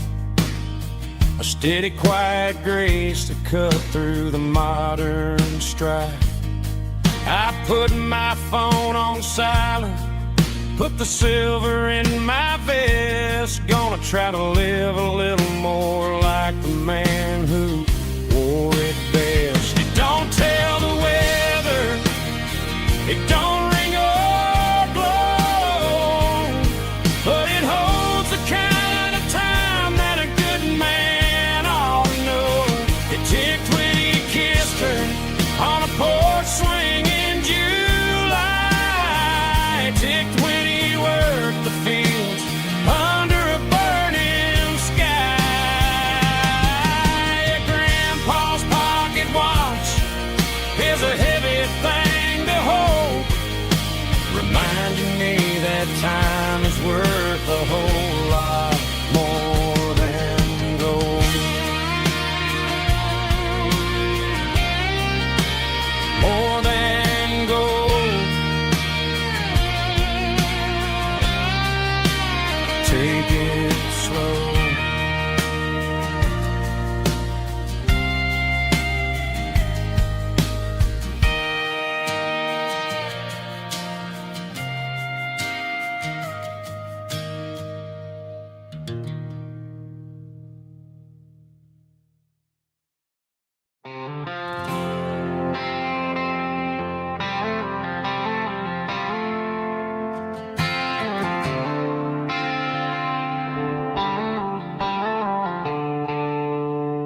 a steady, quiet grace that cut through the modern strife. I put my phone on silent, put the silver in my vest. Gonna try to live a little more like the man who wore it best. It don't tell the weather, it don't ring or glow, but it holds the kind of time that a good man ought to know. It ticked when he kissed her on a porch swing in July. It ticked when he worked the fields under a burning sky. Grandpa's pocket watch is a heavy thing to hold, reminding me that time is worth a whole lot more than gold. More than gold. Take it slow.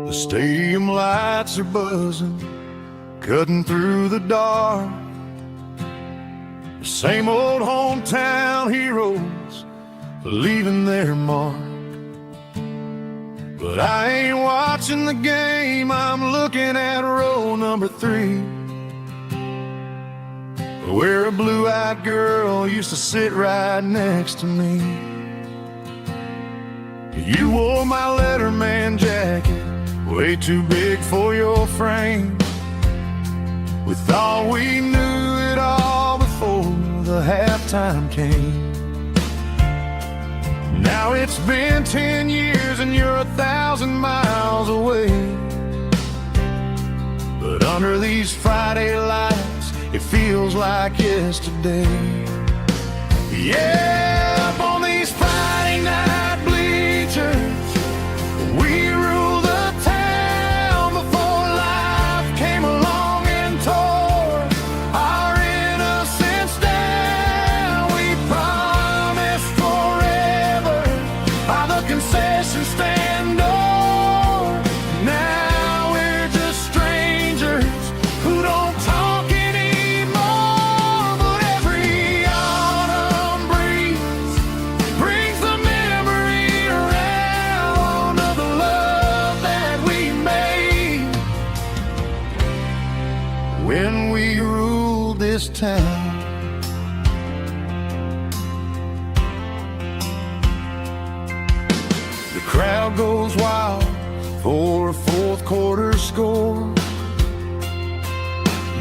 The stadium lights are buzzing, cutting through the dark. The same old hometown heroes leaving their mark. But I ain't watching the game, I'm looking at row number 3, where a blue-eyed girl used to sit right next to me. You wore my Letterman jacket, way too big for your frame. We thought we knew it all before the halftime came. Now it's been 10 years and you're 1,000 miles away. But under these Friday lights, it feels like yesterday. Yeah, up on these Friday night bleachers, we rule the town before life came along and tore our innocence down. We promised forever by the concession stand door. Now we're just strangers who don't talk anymore. But every autumn breeze brings the memory around of the love that we made when we ruled this town. The crowd goes wild for a fourth quarter score,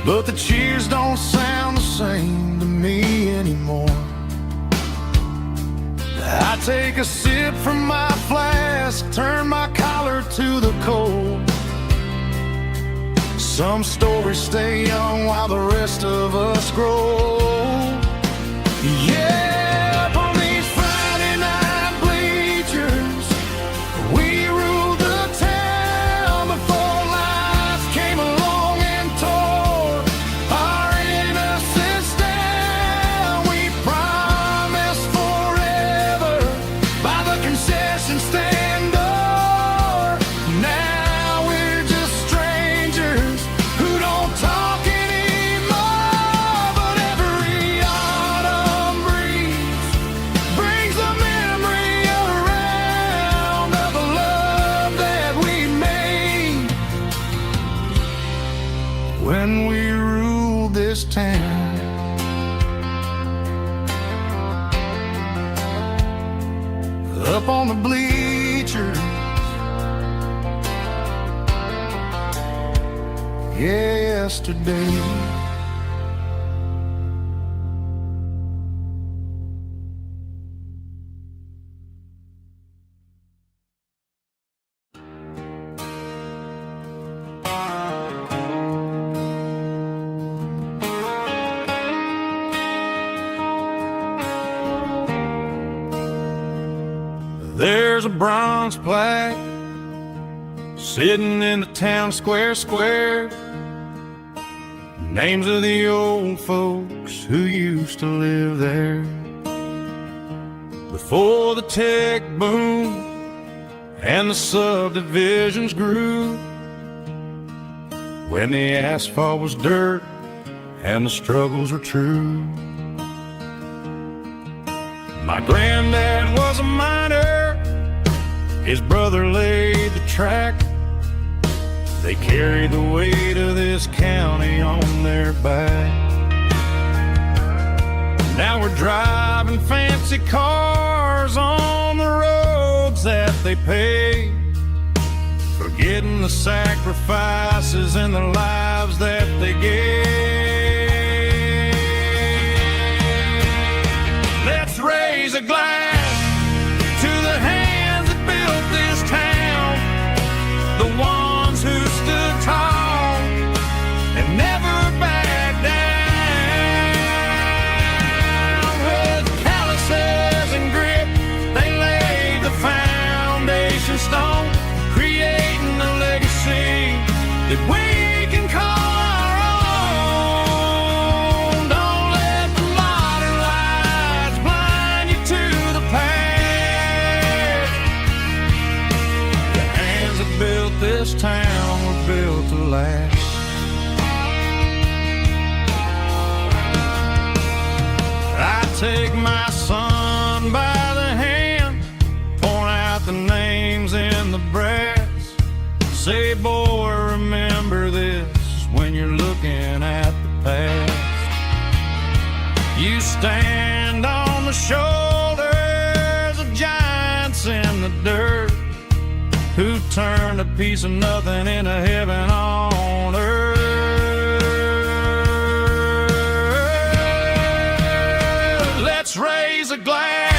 but the cheers don't sound the same to me anymore. I take a sip from my flask, turn my collar to the cold. Some stories stay young while the rest of us grow. Yeah, up on these Friday night bleachers, we ruled the town before life came along and tore our innocence down. We promised forever by the concession stand door. Now we're just strangers who don't talk anymore. But every autumn breeze brings the memory around of the love that we made when we ruled this town. Up on the bleachers, yesterday. There's a bronze plaque sitting in the town square. Names of the old folks who used to live there before the tech boom and the subdivisions grew, when the asphalt was dirt and the struggles were true. My granddad was a miner, his brother laid the track. They carried the weight of this county on their back. Now we're driving fancy cars on the roads that they paved, forgetting the sacrifices and the lives that they gave. Let's raise a glass to the hands that built this town, the ones who stood tall and never backed down. With calluses and grit, they laid the foundation stone, creating a legacy that we can call our own. Don't let the modern lights blind you to the past. The hands that built this town were built to last. I take my son by the hand, point out the names in the brass. Say, boy, remember this when you're looking at the past. You stand on the shoulders of giants in the dirt, who turned a piece of nothing into heaven on earth. Let's raise a glass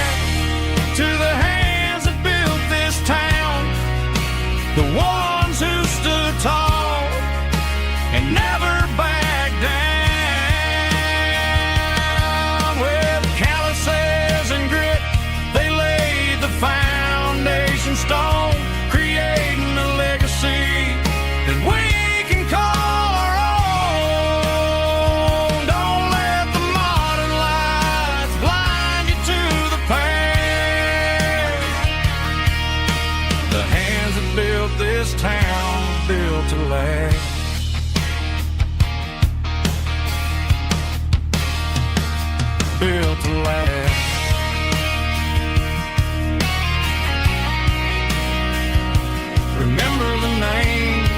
to the hands that built this town, the ones who stood tall and never backed down. With calluses and grit, they laid the foundation stone, creating a legacy that we can call our own. Don't let the modern lights blind you to the past. The hands that built this town built to last. Built to last. Remember the names.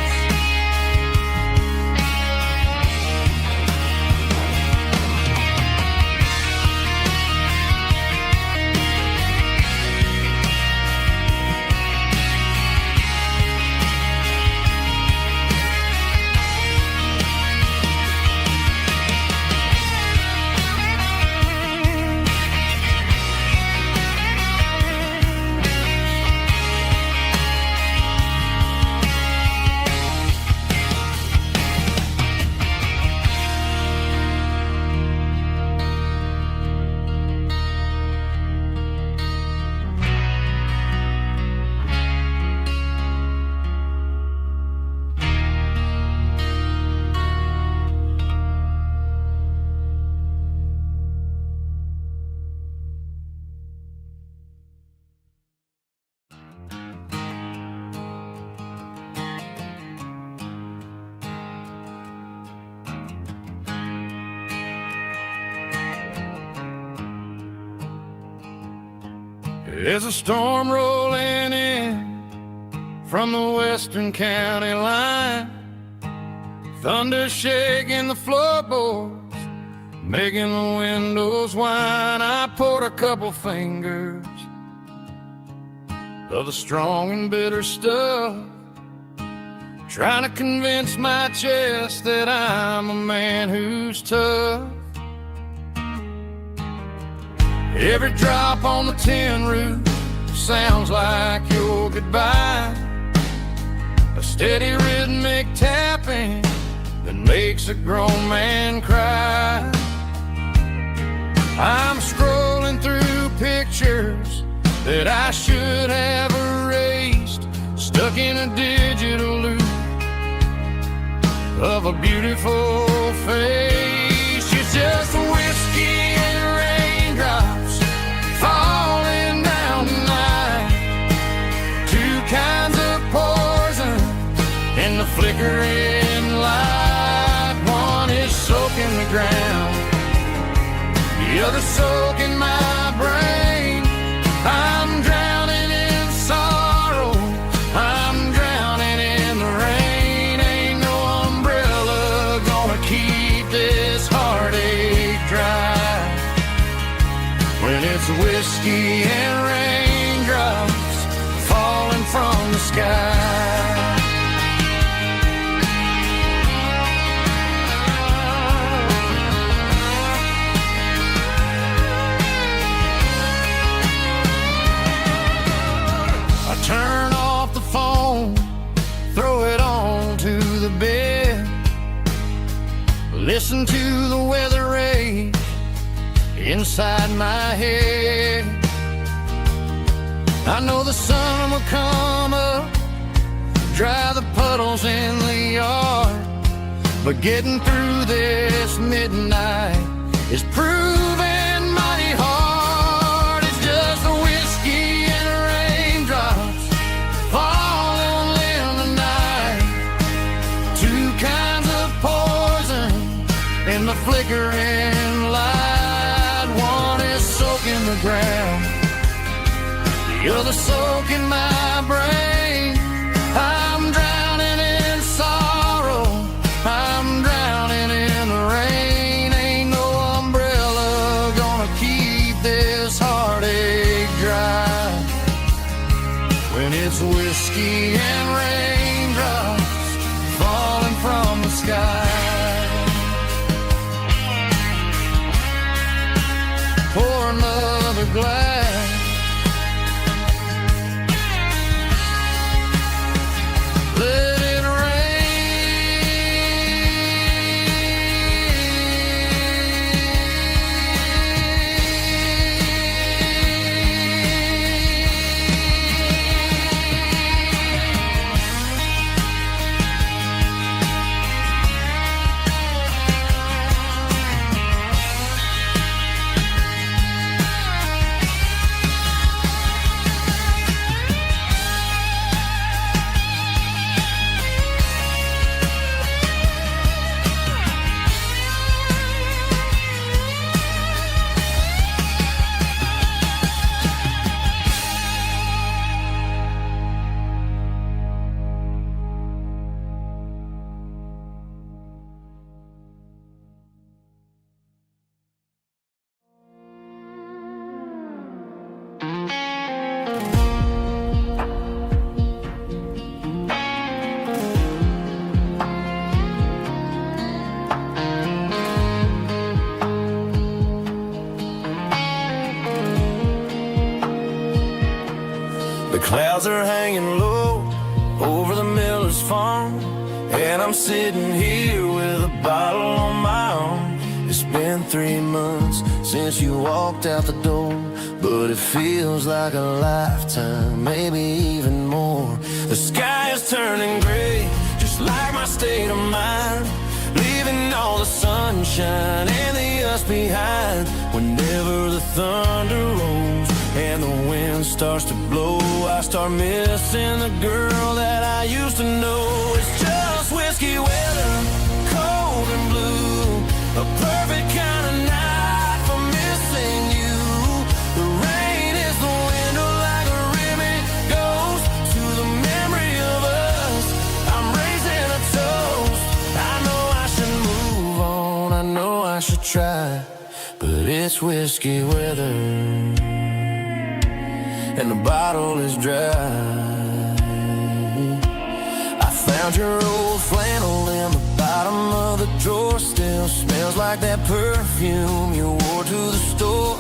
There's a storm rolling in from the western county line, thunder shaking the floorboards, making the windows whine. I poured a couple fingers of the strong and bitter stuff, trying to convince my chest that I'm a man who's tough. Every drop on the tin roof sounds like your goodbye, a steady rhythmic tapping that makes a grown man cry. I'm scrolling through pictures that I should have erased, stuck in a digital loop of a beautiful face. It's just whiskey and raindrops falling down tonight, two kinds of poison in the flickering light. One is soaking the ground, the other soaking my brain. I'm drowning in sorrow, I'm drowning in the rain. Ain't no umbrella gonna keep this heartache dry when it's whiskey and raindrops falling from the sky. Turn off the phone, throw it on to the bed, listen to the weather rage inside my head. I know the sun will come up, dry the puddles in the yard, but getting through this midnight is proving mighty hard. It's just a whiskey and raindrops falling in the night, two kinds of poison in the flickering light. One is soaking the ground, the other soaking my brain. I'm drowning in sorrow, I'm drowning in the rain. Ain't no umbrella gonna keep this heartache dry clouds are hanging low over the miller's farm, and I'm sitting here with a bottle on my arm. It's been 3 months since you walked out the door, but it feels like a lifetime, maybe even more. The sky is turning gray, just like my state of mind, leaving all the sunshine and the us behind. Whenever the thunder rolls and the wind starts to blow, I start missing the girl that I used to know. It's just whiskey weather, cold and blue, a perfect kind of night for missing you. The rain is the window like a ribbon goes to the memory of us. I'm raising a toast. I know I should move on, I know I should try, but it's whiskey weather and the bottle is dry. I found your old flannel in the bottom of the drawer, still smells like that perfume you wore to the store.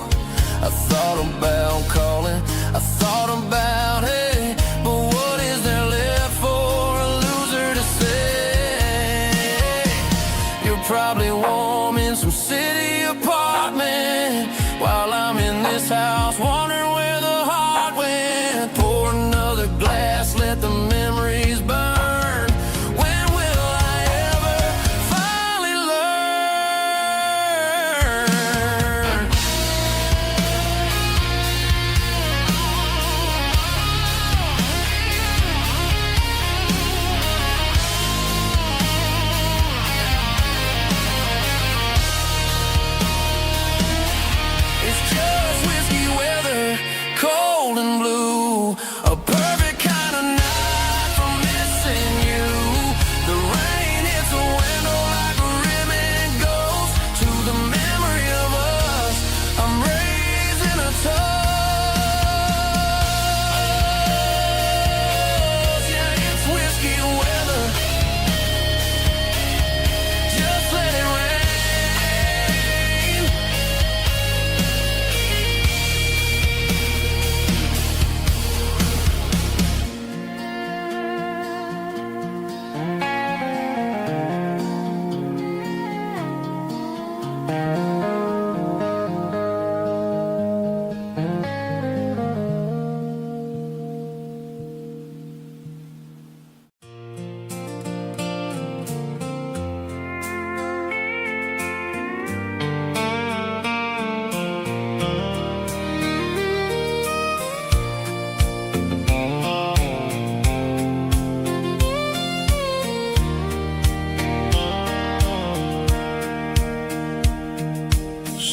I thought about calling, I thought about, hey, but what is there left for a loser to say? You're probably warm in some city apartment while I'm in this house wondering where the heart went. Pour another glass, let the memories burn. When will I ever finally learn? It's just whiskey weather, cold and blue, a perfect kind of night for missing you. The rain hits the window like a ribbon goes to the memory of us. I'm raising a toast. Yeah, it's whiskey weather. Just let it rain.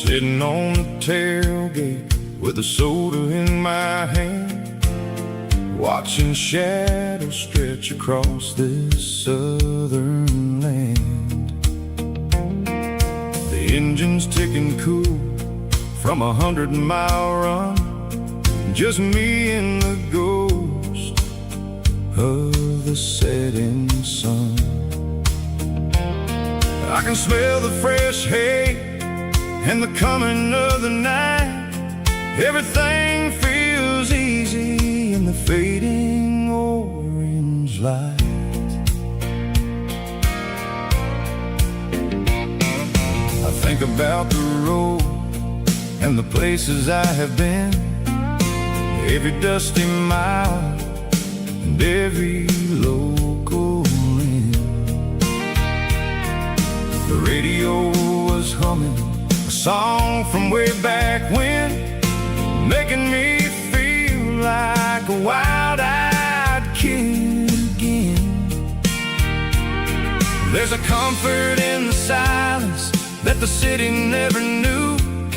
Sitting on the tailgate with a soda in my hand, watching shadows stretch across this southern land. The engine's ticking cool from 100-mile run, just me and the ghost of the setting sun. I can smell the fresh hay and the coming of the night. Everything feels easy in the fading orange light. I think about the road and the places I have been, every dusty mile and every local inn. The radio was humming a song from way back when, making me feel like a wild-eyed kid again. There's a comfort in the silence that the city never knew,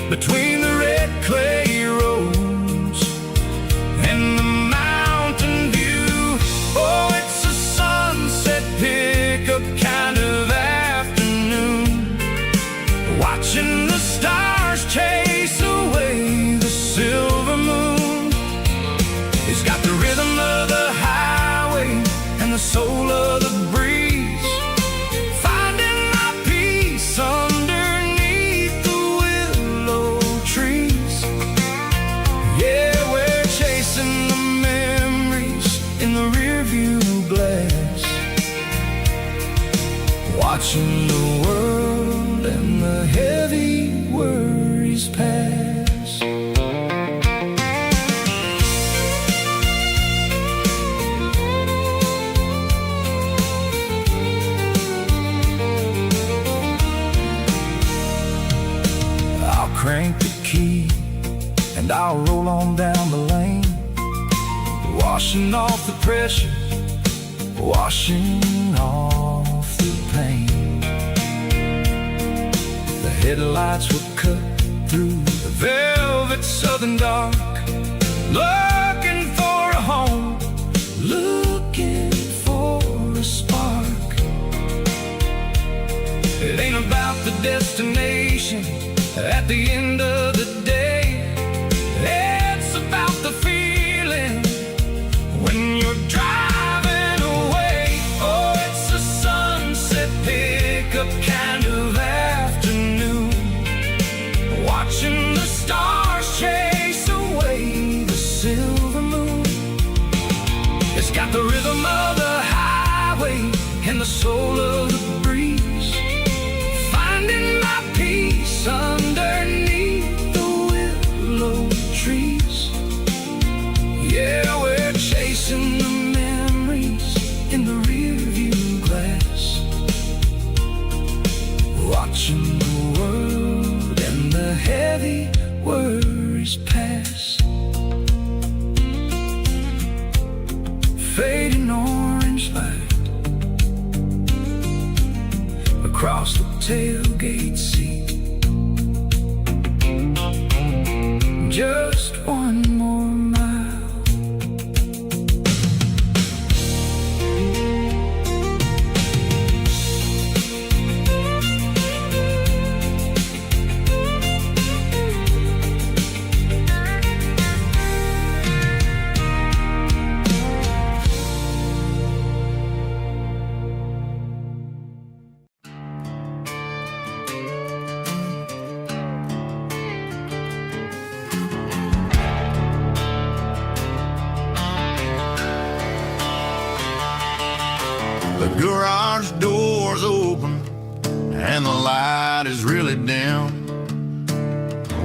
between the red clay roads and the mountain view. Oh, it's a sunset pickup kind of afternoon, watching the stars chase away the silver moon. It's got the rhythm of the highway and the soul of the breeze, finding my peace underneath the willow trees. Yeah, we're chasing the memories watching the world and the heavy worries pass. I'll crank the key and I'll roll on down the lane, washing off the pressure, washing off the pain. The headlights will cut through the velvet southern dark, looking for a home, looking for a spark. It ain't about the destination at the end of the day. It's about the feeling when you're driving away. Oh, it's a sunset pickup kind of afternoon, watching the stars chase away the silver moon. It's got the rhythm of the highway and the soul of the breeze, finding my peace underneath the willow trees. Yeah, we're chasing the memories in the rearview glass, watching the world and the heavy worries pass. Fading orange light across the tailgate seat. Just one more mile. The garage door's open and the light is really dim,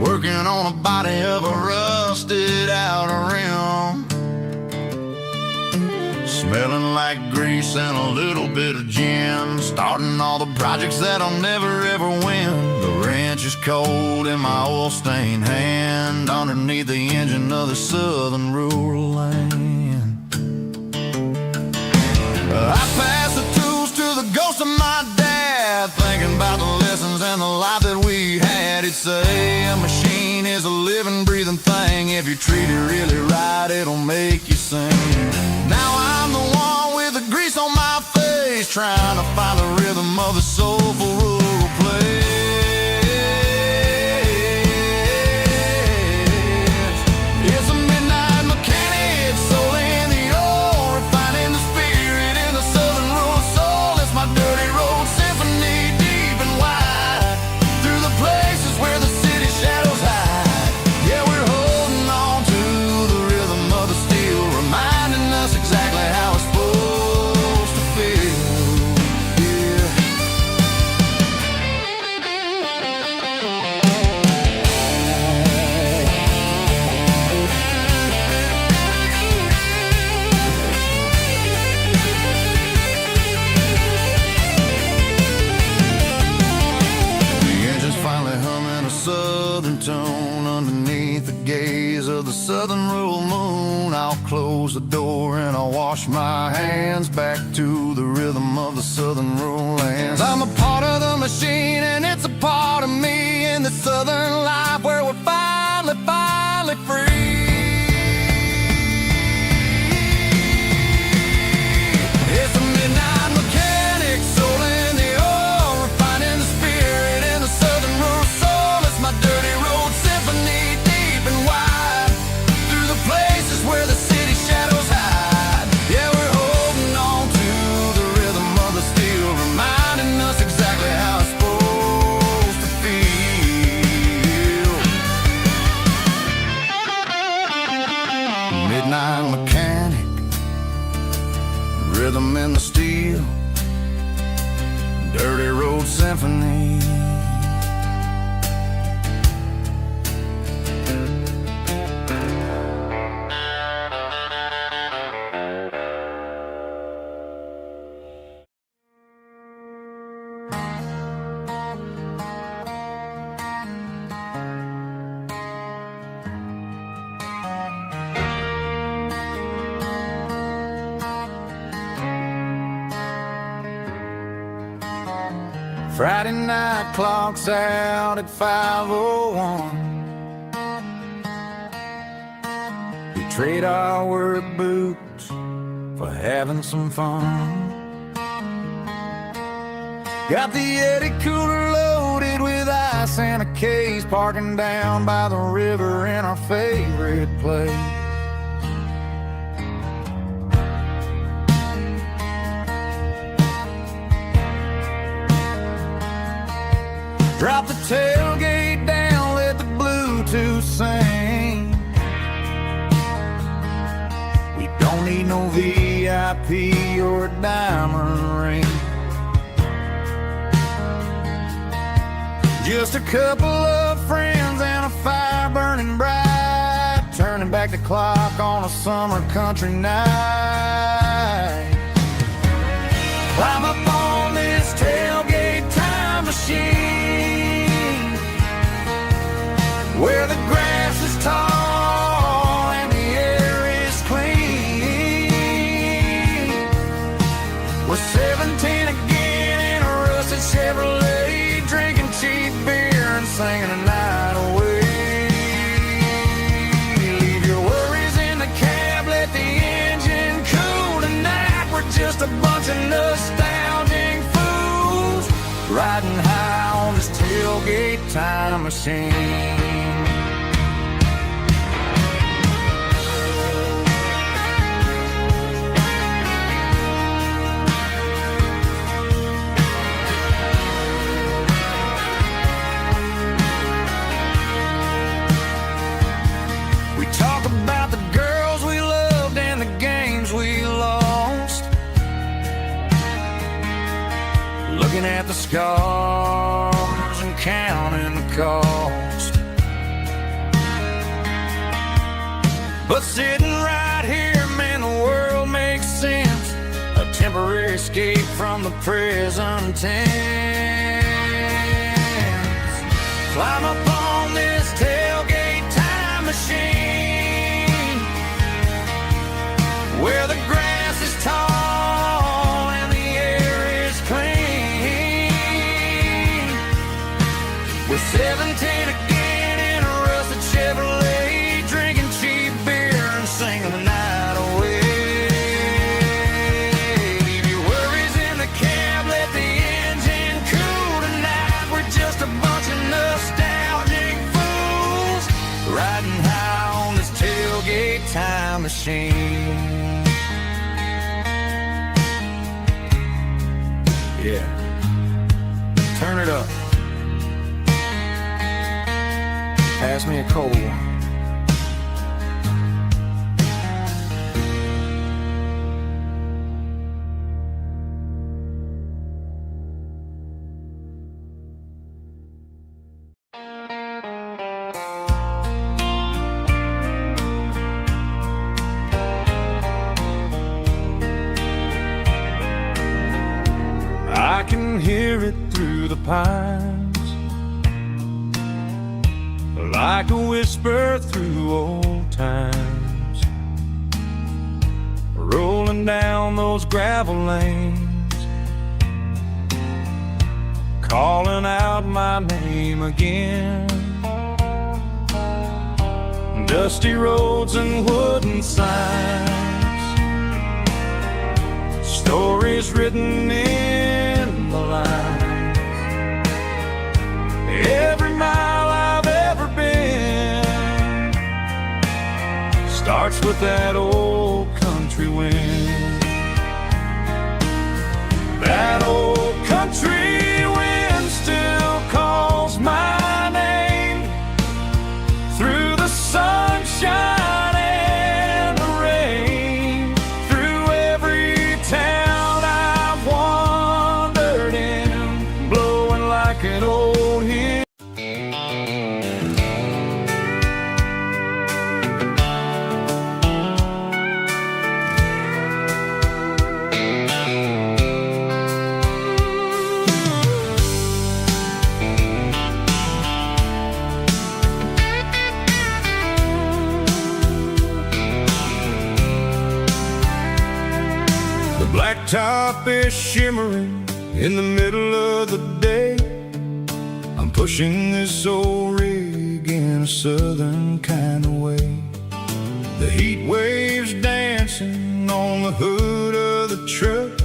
working on a body of a rusted out rim, smelling like grease and a little bit of gin, starting all the projects that I'll never ever win. The wrench is cold in my oil-stained hand, underneath the engine of the southern rural land. I pass the tools to the ghost of my dad, thinking about the lessons and the life that we had. He'd say a machine is a living, breathing thing. If you treat it really right, it'll make you sing. Now I'm the one with the grease on my face, trying to find the rhythm of the soulful rural place. It's a midnight mechanic, soul in the ore, refining the spirit in the southern rural soul. It's my dirty road symphony, deep and wide, through the places where the city shadows hide. Yeah, we're holding on to the rhythm of the steel, reminding us exactly how it's supposed to feel. Yeah. The engine's finally humming a southern tone underneath the gaze of the southern rural moon. I'll close the door and I'll wash my hands, back to the rhythm of the southern rural lands. I'm a part of the machine and it's a part of me, in the southern life where we're finally free. It's a midnight mechanic, soul in the ore, refining the spirit in the southern rural soul. It's my dirty road symphony, deep and wide, through the places where the city shadows hide. Yeah, we're holding on to the rhythm of the steel, reminding us exactly how it's supposed to symphony. Friday night clocks out at 5:01. We trade our work boots for having some fun. Got the Yeti cooler loaded with ice and a case, parking down by the river in our favorite place. Drop the tailgate down, let the Bluetooth sing. We don't need no VIP or a diamond ring. Just a couple of friends and a fire burning bright, turning back the clock on a summer country night. Climb up on this tailgate time machine, where the grass is tall and the air is clean. We're 17 again in a rusted Chevrolet, drinking cheap beer and singing the night away. Leave your worries in the cab, let the engine cool tonight. We're just a bunch of nostalgic fools, riding high on this tailgate time machine. We talk about the girls we loved and the games we lost, looking at the scars and counting the cost. But sitting right here, man, the world makes sense, a temporary escape from the present tense. Climb up on this tailgate time machine, where the grass is tall and the air is clean. We're 17 again in a rusted Chevrolet, drinking cheap beer and singing the night away. Leave your worries in the cab, let the engine cool tonight. We're just a bunch of nostalgic fools, riding high on this tailgate time machine. Yeah, turn it up. Pass me a cold one. I can hear it through the pines, like a whisper through old times, rolling down those gravel lanes, calling out my name again. Dusty roads and wooden signs, stories written in the lines. Every mile I've ever been starts with that old country wind. That old country wind still calls my name through the sunshine and the rain, through every town I've wandered in, blowing top is shimmering in the middle of the day. I'm pushing this old rig in a southern kind of way. The heat waves dancing on the hood of the truck,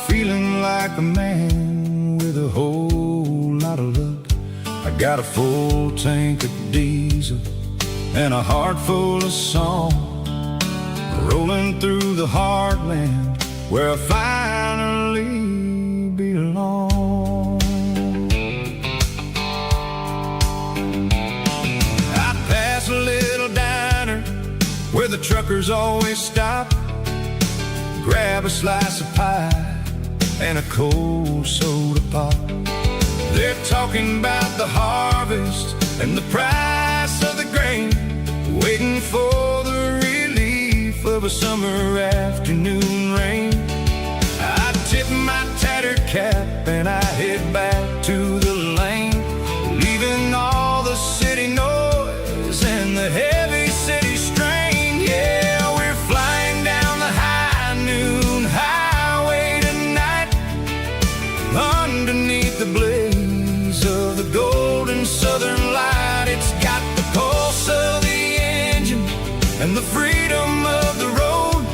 feeling like a man with a whole lot of luck. I got a full tank of diesel and a heart full of song, rolling through the heartland where I finally belong. I pass a little diner where the truckers always stop, grab a slice of pie and a cold soda pop. They're talking about the harvest and the price of the grain, waiting for the relief of a summer afternoon rain. I tip my tattered cap and I head back to the lane, leaving all the city noise and the heavy city strain. Yeah, we're flying down the high noon highway tonight, underneath the blaze of the golden southern light. It's got the pulse of the engine and the freedom of the road,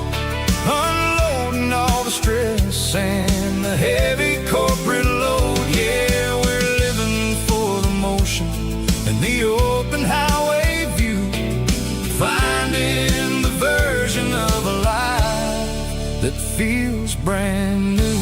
unloading all the stress and the heavy corporate load. Yeah, we're living for the motion and the open highway view, finding the version of a life that feels brand new.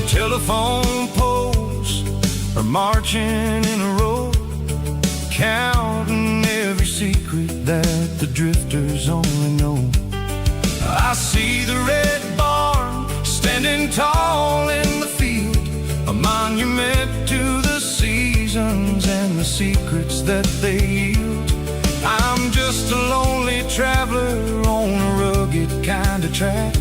Telephone poles are marching in a row, counting every secret that the drifters only know. I see the red barn standing tall in the field, a monument to the seasons and the secrets that they yield. I'm just a lonely traveler on a rugged kind of track,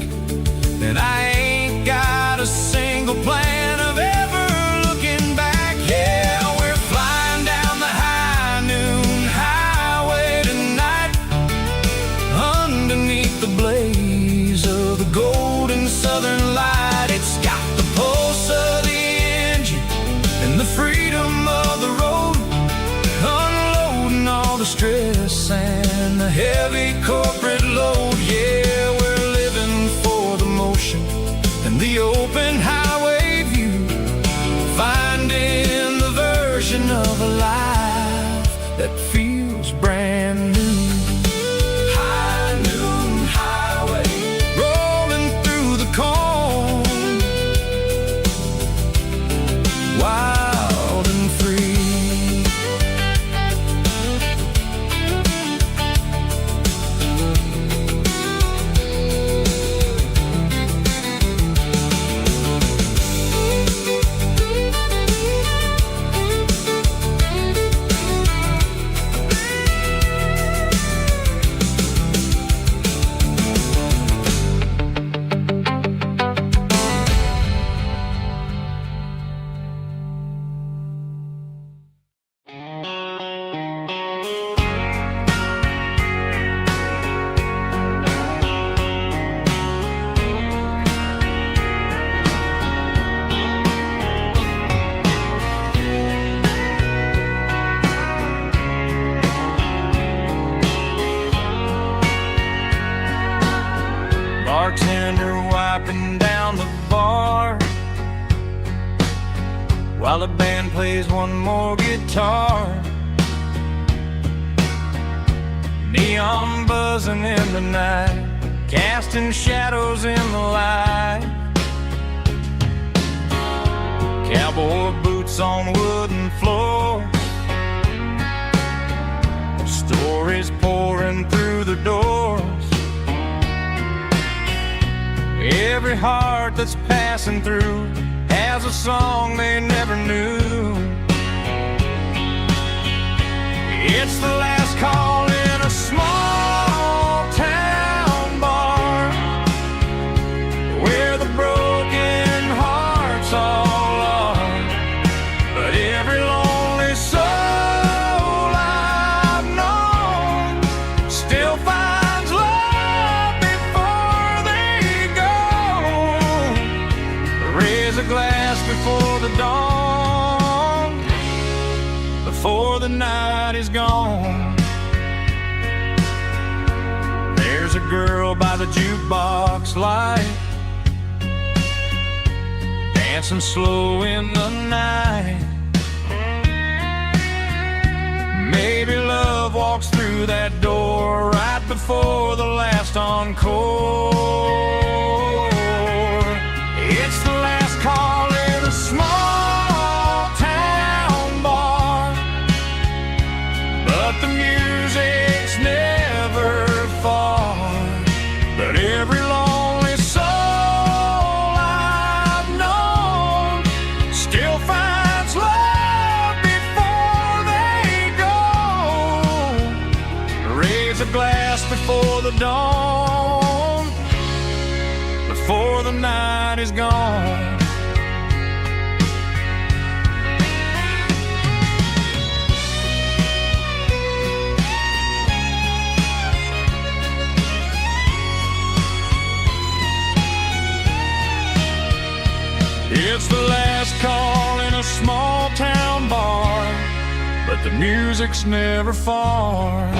and I ain't got a single plan of ever looking back. Yeah, we're flying down the high noon highway tonight, underneath the blaze of the golden southern light. It's got the pulse of the engine and the freedom of the road, unloading all the stress and the heavy corporate load. Yeah, we're living for the motion and the open highway view, finding the version of a life that feels brand new. High noon highway, rolling through the corn, wild and free. Bartender wiping down the bar while the band plays one more guitar. Neon buzzing in the night, casting shadows in the light. Cowboy boots on wooden floors, stories pouring through the doors. Every heart that's passing through has a song they never knew. It's the last call in a small town bar where the broken hearts all are. But every lonely soul I've known still finds love before they go. Raise a glass before the dawn, before the night is gone. There's a girl by the jukebox light, dancing slow in the night. Maybe love walks through that door right before the last encore. It's the last call in a small town bar, but the music's never far. But every lonely soul I've known still finds love before they go. Raise a glass before the dawn, before the night is gone. It's the last call in a small town bar, but the music's never far.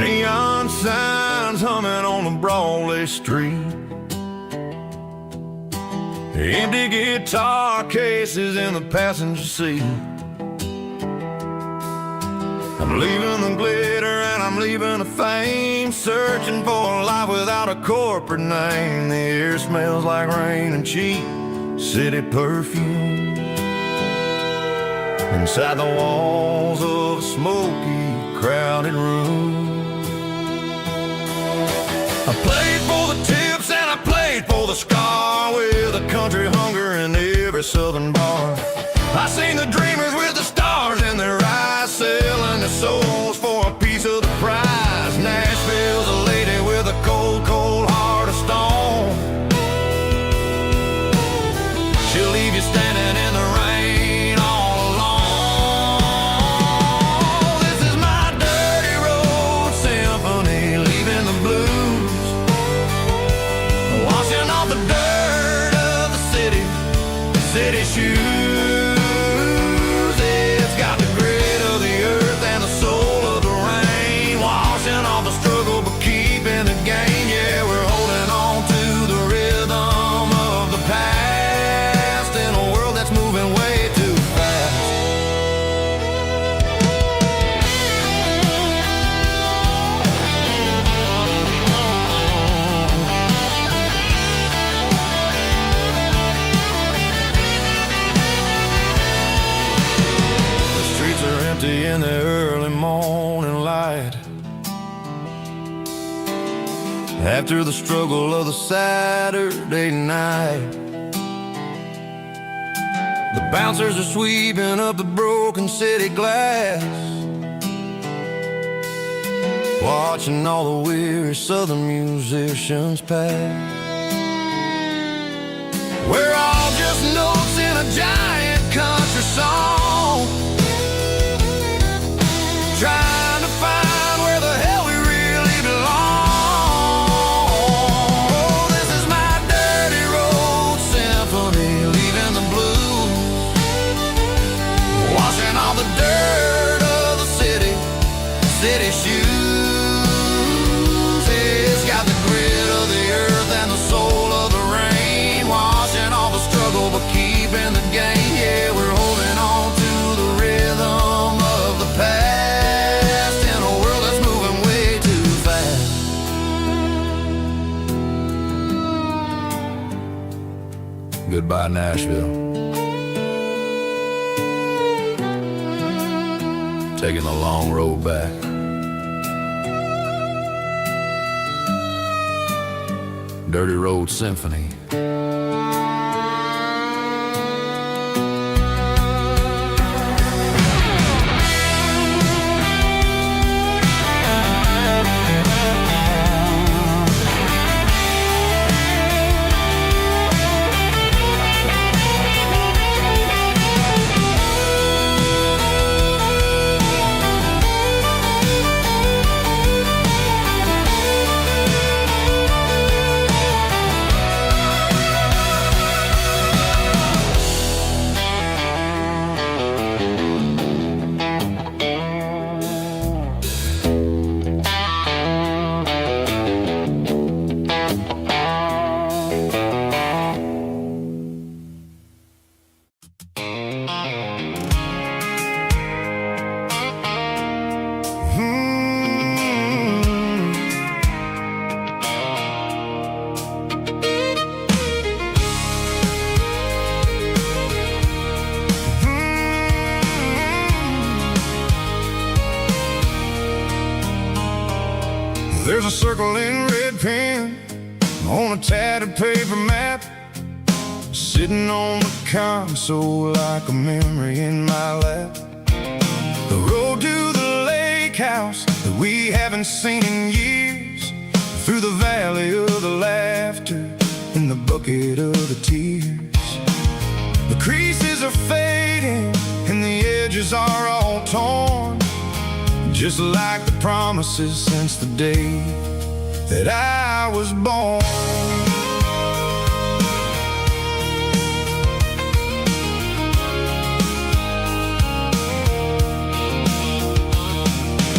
Neon signs humming on the Broadway street, empty guitar cases in the passenger seat. I'm leaving the glitter and I'm leaving the fame, searching for a life without a corporate name. The air smells like rain and cheap city perfume inside the walls of a smoky, crowded room. I played for the tips and I played for the scar, with a country hunger in every southern bar. I seen the dreamers with the stars in their eyes, selling their souls for a piece of the prize. Nashville's a lady with a cold, cold heart of stone. She'll leave you standing in the rain all alone. This is my dirty road symphony, leaving the blues, washing off the dirt of the city shoes. It's got the grit of the earth and the soul of the rain, washing off the struggle but keeping the gain. Yeah, we're holding on to the rhythm of the past in a world that's moving way too fast. In the early morning light, after the struggle of the Saturday night, the bouncers are sweeping up the broken city glass, watching all the weary southern musicians pass. We're all just notes in a giant country song, trying to find where the hell we really belong. Oh, this is my dirty road symphony, leaving the blues, washing all the dirt of the city shoes. It's got the grit Goodbye, Nashville. Taking the long road back. Dirty Road Symphony. There's a circle in red pen on a tattered paper map, sitting on the console like a memory in my lap. The road to the lake house that we haven't seen in years, through the valley of the laughter in the bucket of the tears. The creases are fading and the edges are all torn, just like the promises since the day that I was born.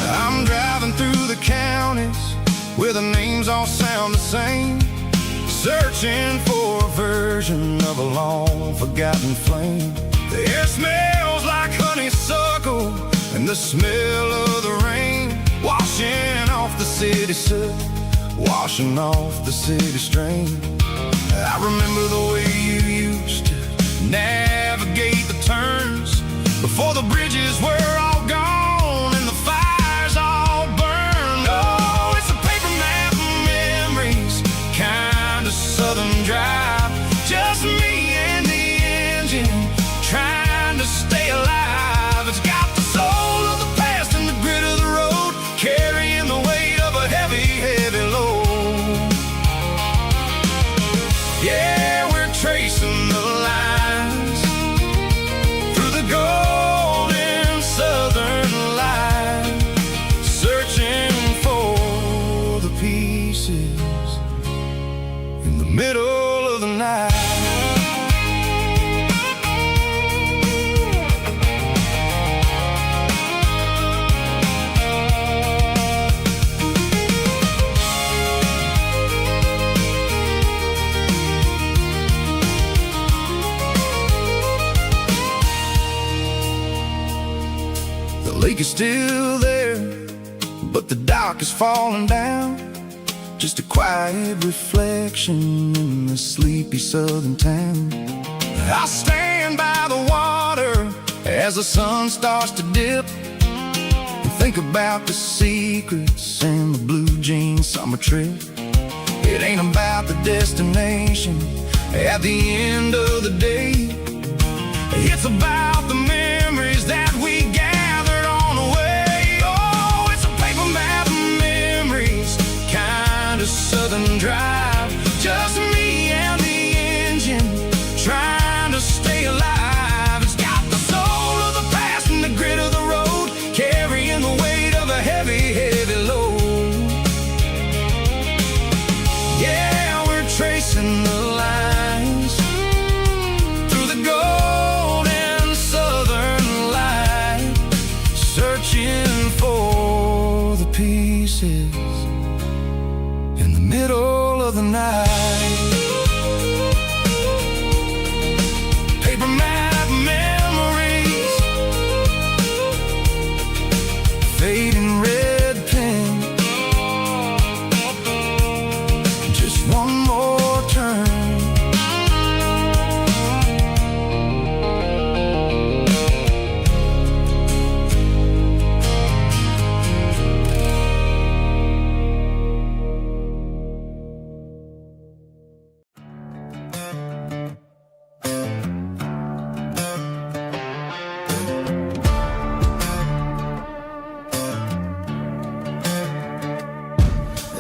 I'm driving through the counties where the names all sound the same, searching for a version of a long forgotten flame. The air smells like honeysuckle and the smell of the rain, washing off the city soot, washing off the city strain. I remember the way you used to navigate the turns before the bridges were all gone and the fires all burned. Oh, it's a paper map of memories, kind of southern drive, just me and the engine trying to stay alive. It's got the soul of the past and the grit of the road, carrying the weight of a heavy, heavy load. Yeah, we're tracing the lines through the golden southern light, searching for the pieces in the middle of the night. The lake is still there, but the dock is falling down, just a quiet reflection in the sleepy southern town. I stand by the water as the sun starts to dip, and think about the secrets and the blue jean summer trip. It ain't about the destination at the end of the day, it's about the memories that we gathered on the way. Oh, it's a paper map of memories, kind of southern drive, just me and the engine trying to stay alive. It's got the soul of the past and the grit of the road, carrying the weight of a heavy, heavy load. Yeah, we're tracing the lines through the golden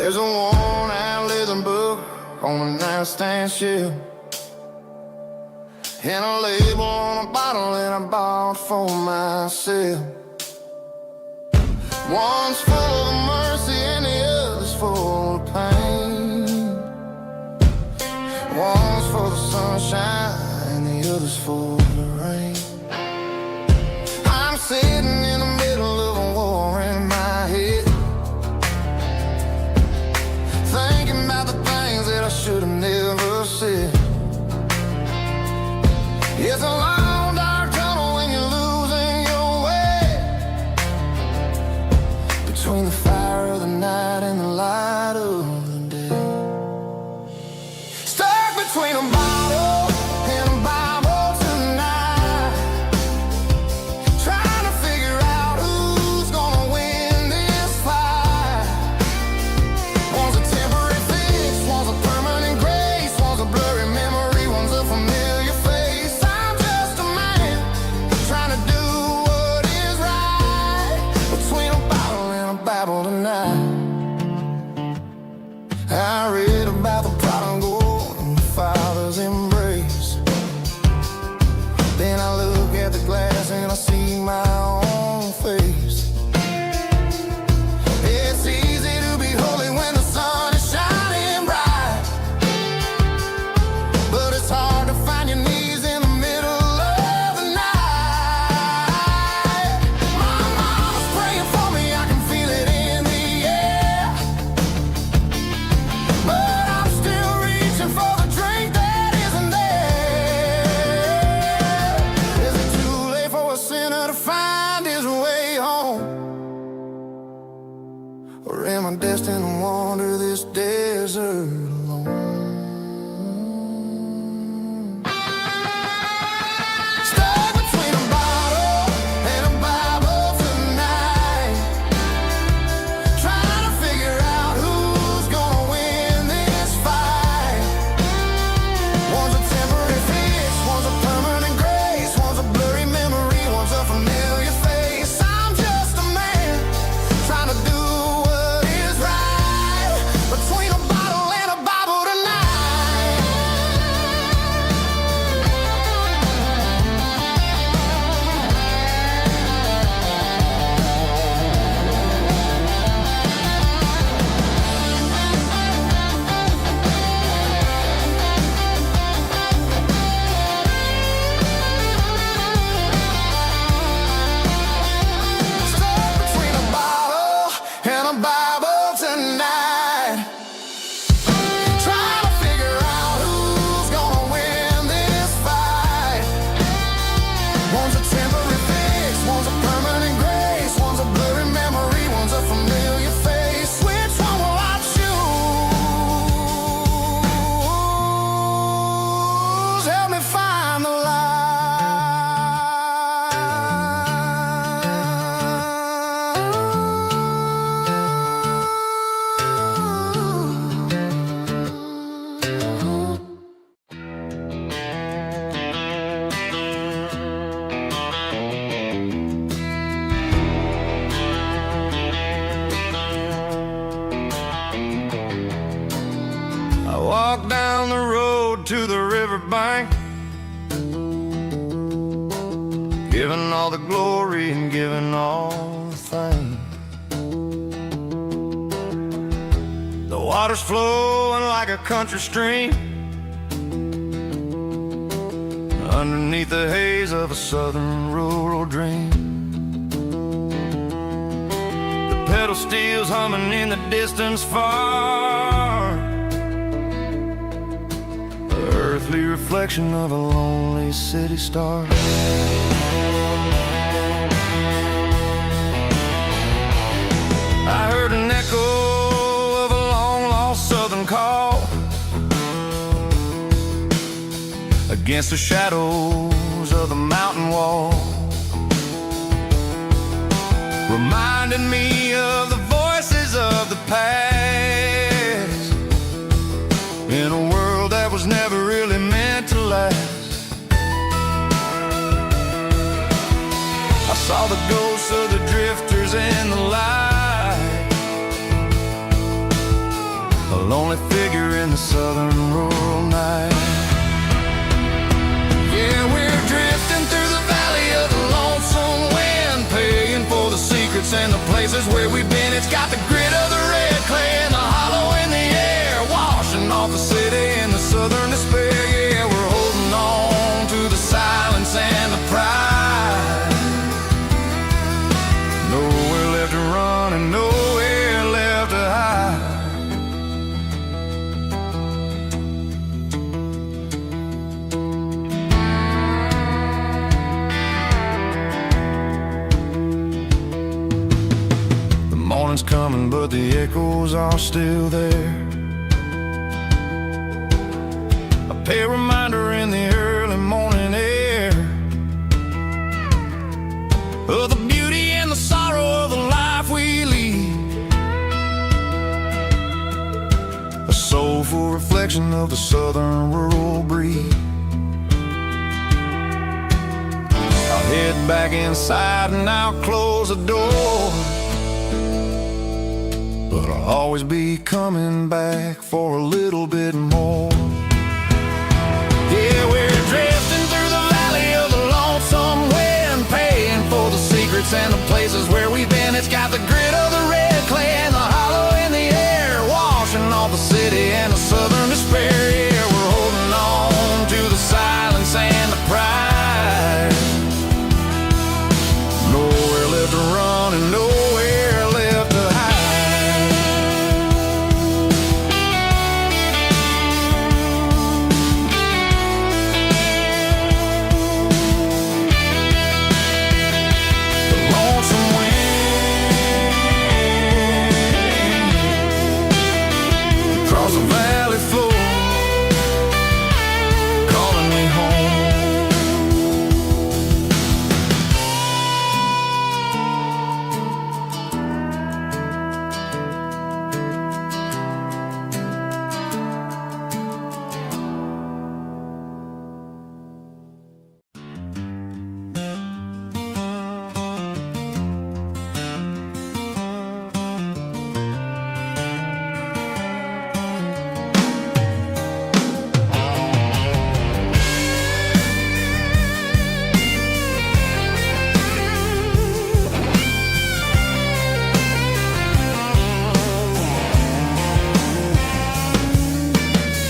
There's a worn-out leather book on a nightstand shelf, and a label on a bottle that I bought for myself. One's full of mercy and the other's full of pain. One's for the sunshine and the other's for the rain. I'm sitting in the middle of a war in my head, thinking about the things that I should have never said. It's a long dark tunnel when you're losing your way, between the fire of the night and the light of the day. Stuck between a bottle and a Bible tonight, trying to figure out who's gonna win this fight. One's a temporary fix, one's a permanent grace, one's a blurry memory, one's a familiar face. I'm just a man trying to do what is right, between a bottle and a Bible tonight. I read about the prodigal and the father's embrace. Then I look at the glass and I see my own face. It's easy to be holy when the sun is shining bright, but it's hard to find your knees in the middle of the night. My mom's praying for me, I can feel it in the air, but I'm still reaching for the drink that isn't there. Is it too late for a sinner to find his way home? Or am I destined to wander this desert alone? Stuck between a bottle and a Bible tonight, trying to figure out who's gonna win this fight. One's a temporary fix, one's a permanent grace, one's a blurry memory, one's a familiar face. I'm just a man trying to do what is right, between a bottle and a Bible tonight. Stuck between a bottle and a Bible tonight, trying to figure out who's gonna win this fight. One's a temporary fix, one's a permanent grace, one's a blurry memory, one's a familiar face. Which one will I choose? Help me find the light. I walk down the road to the riverbank, giving all the glory and giving all the thanks. The water's flowing like a country stream, underneath the haze of a southern rural dream. The pedal steel's humming in the distance far, the earthly reflection of a lonely city star. I heard an echo of a long-lost southern call against the shadows of the mountain wall, reminding me of the voices of the past, in a world that was never really meant to last. I saw the ghosts of the drifters in the light, lonely figure in the southern rural night. Yeah, we're drifting through the valley of the lonesome wind, paying for the secrets and the places where we've been. It's got the grit of the red clay and the hollow in the air, washing off the city and the southern despair. Yeah, we're holding on to the silence and the pride. Nowhere left to run and nowhere left to hide. The morning's coming, but the echoes are still there. A pale reminder in the early morning air of the beauty and the sorrow of the life we lead. A soulful reflection of the southern rural breed. I'll head back inside and I'll close the door, but I'll always be coming back for a little bit more. Yeah, we're drifting through the valley of the lonesome wind, paying for the secrets and the places where we've been. It's got the grit of the red clay and the hollow in the air, washing off the city and the southern despair. Yeah, we're holding on to the silence and the pride. Nowhere left to run and nowhere left to hide. The lonesome wind across the valley floor, calling me home.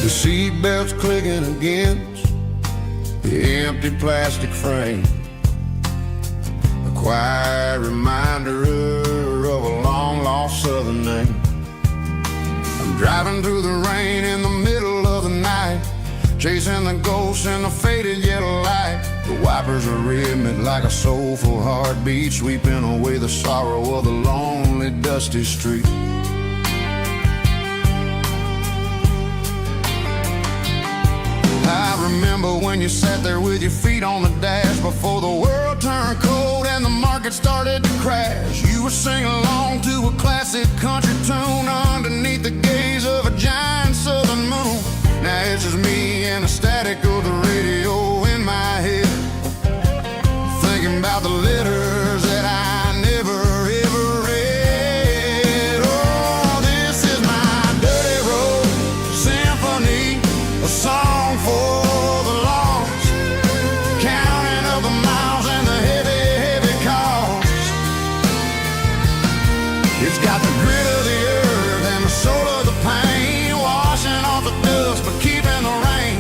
The seatbelt's clicking against the empty plastic frame, a quiet reminder of a long-lost southern name. I'm driving through the rain in the middle of the night, chasing the ghosts in the faded yellow light. The wipers are rhythmic like a soulful heartbeat, sweeping away the sorrow of the lonely, dusty street. I remember when you sat there with your feet on the dash, before the world turned cold and the market started to crash. You were singing along to a classic country tune underneath the gaze of a giant southern moon. Now it's just me and the static of the radio in my head, thinking about the letters that I never ever read. Oh, this is my dirty road symphony, a song for the lost, counting up the miles and the heavy, heavy cost. It's got the grit of the earth and the soul of the pain, washing off the dust but keeping the rain.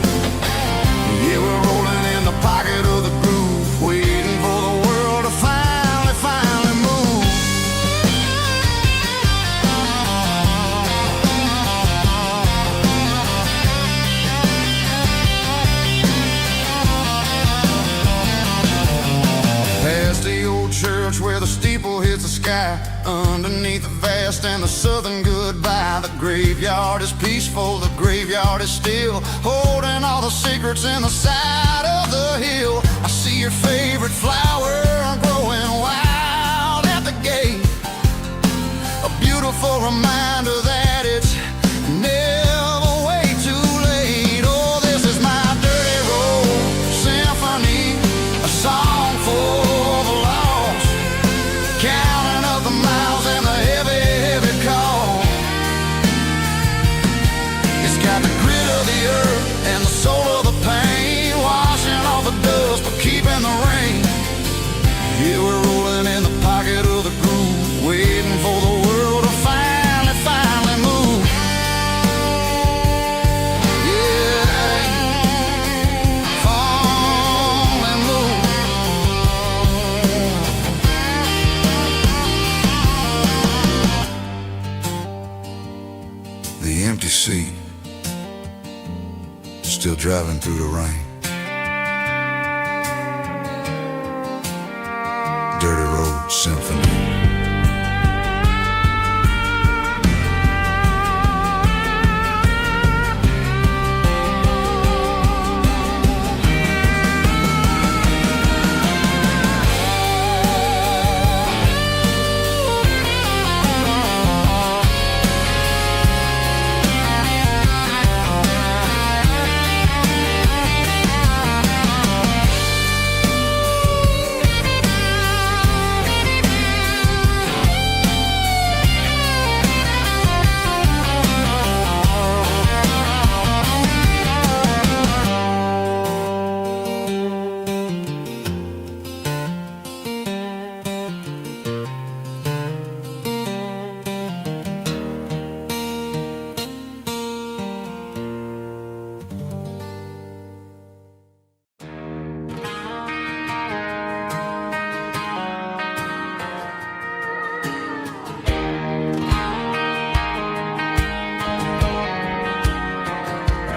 Yeah, we're rolling in the pocket of the groove, waiting for the world to finally move. Past the old church where the steeple hits the sky, underneath the vast and the southern goodbye. The graveyard is peaceful, the graveyard is still, holding all the secrets in the side of the hill. I see your favorite flower growing wild at the gate, a beautiful reminder that it's never way too late. Oh, this is my dirty road symphony, a song for the lost, counting up the miles and the heavy, heavy call. driving through the rain. Dirty Road Symphony.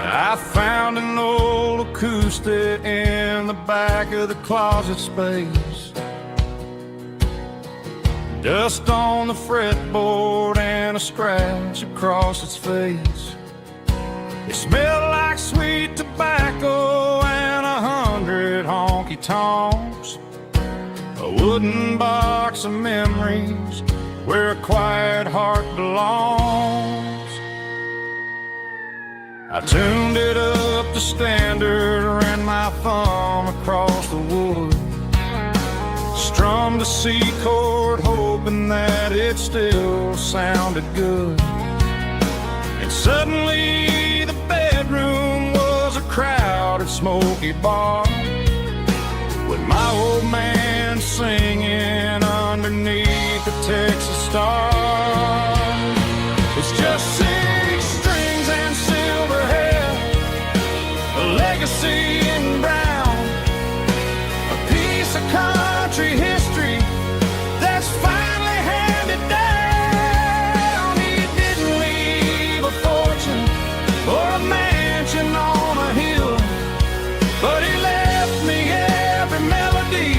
I found an old acoustic in the back of the closet space. Dust on the fretboard and a scratch across its face. It smelled like sweet tobacco and 100 honky-tonks. A wooden box of memories where a quiet heart belongs. I tuned it up to standard, ran my thumb across the wood, strummed a C chord hoping that it still sounded good. And suddenly the bedroom was a crowded smoky bar, with my old man singing underneath the Texas star. It's just 6 strings and silver hair, a legacy in brown, a piece of country history that's finally handed down. He didn't leave a fortune or a mansion on a hill, but he left me every melody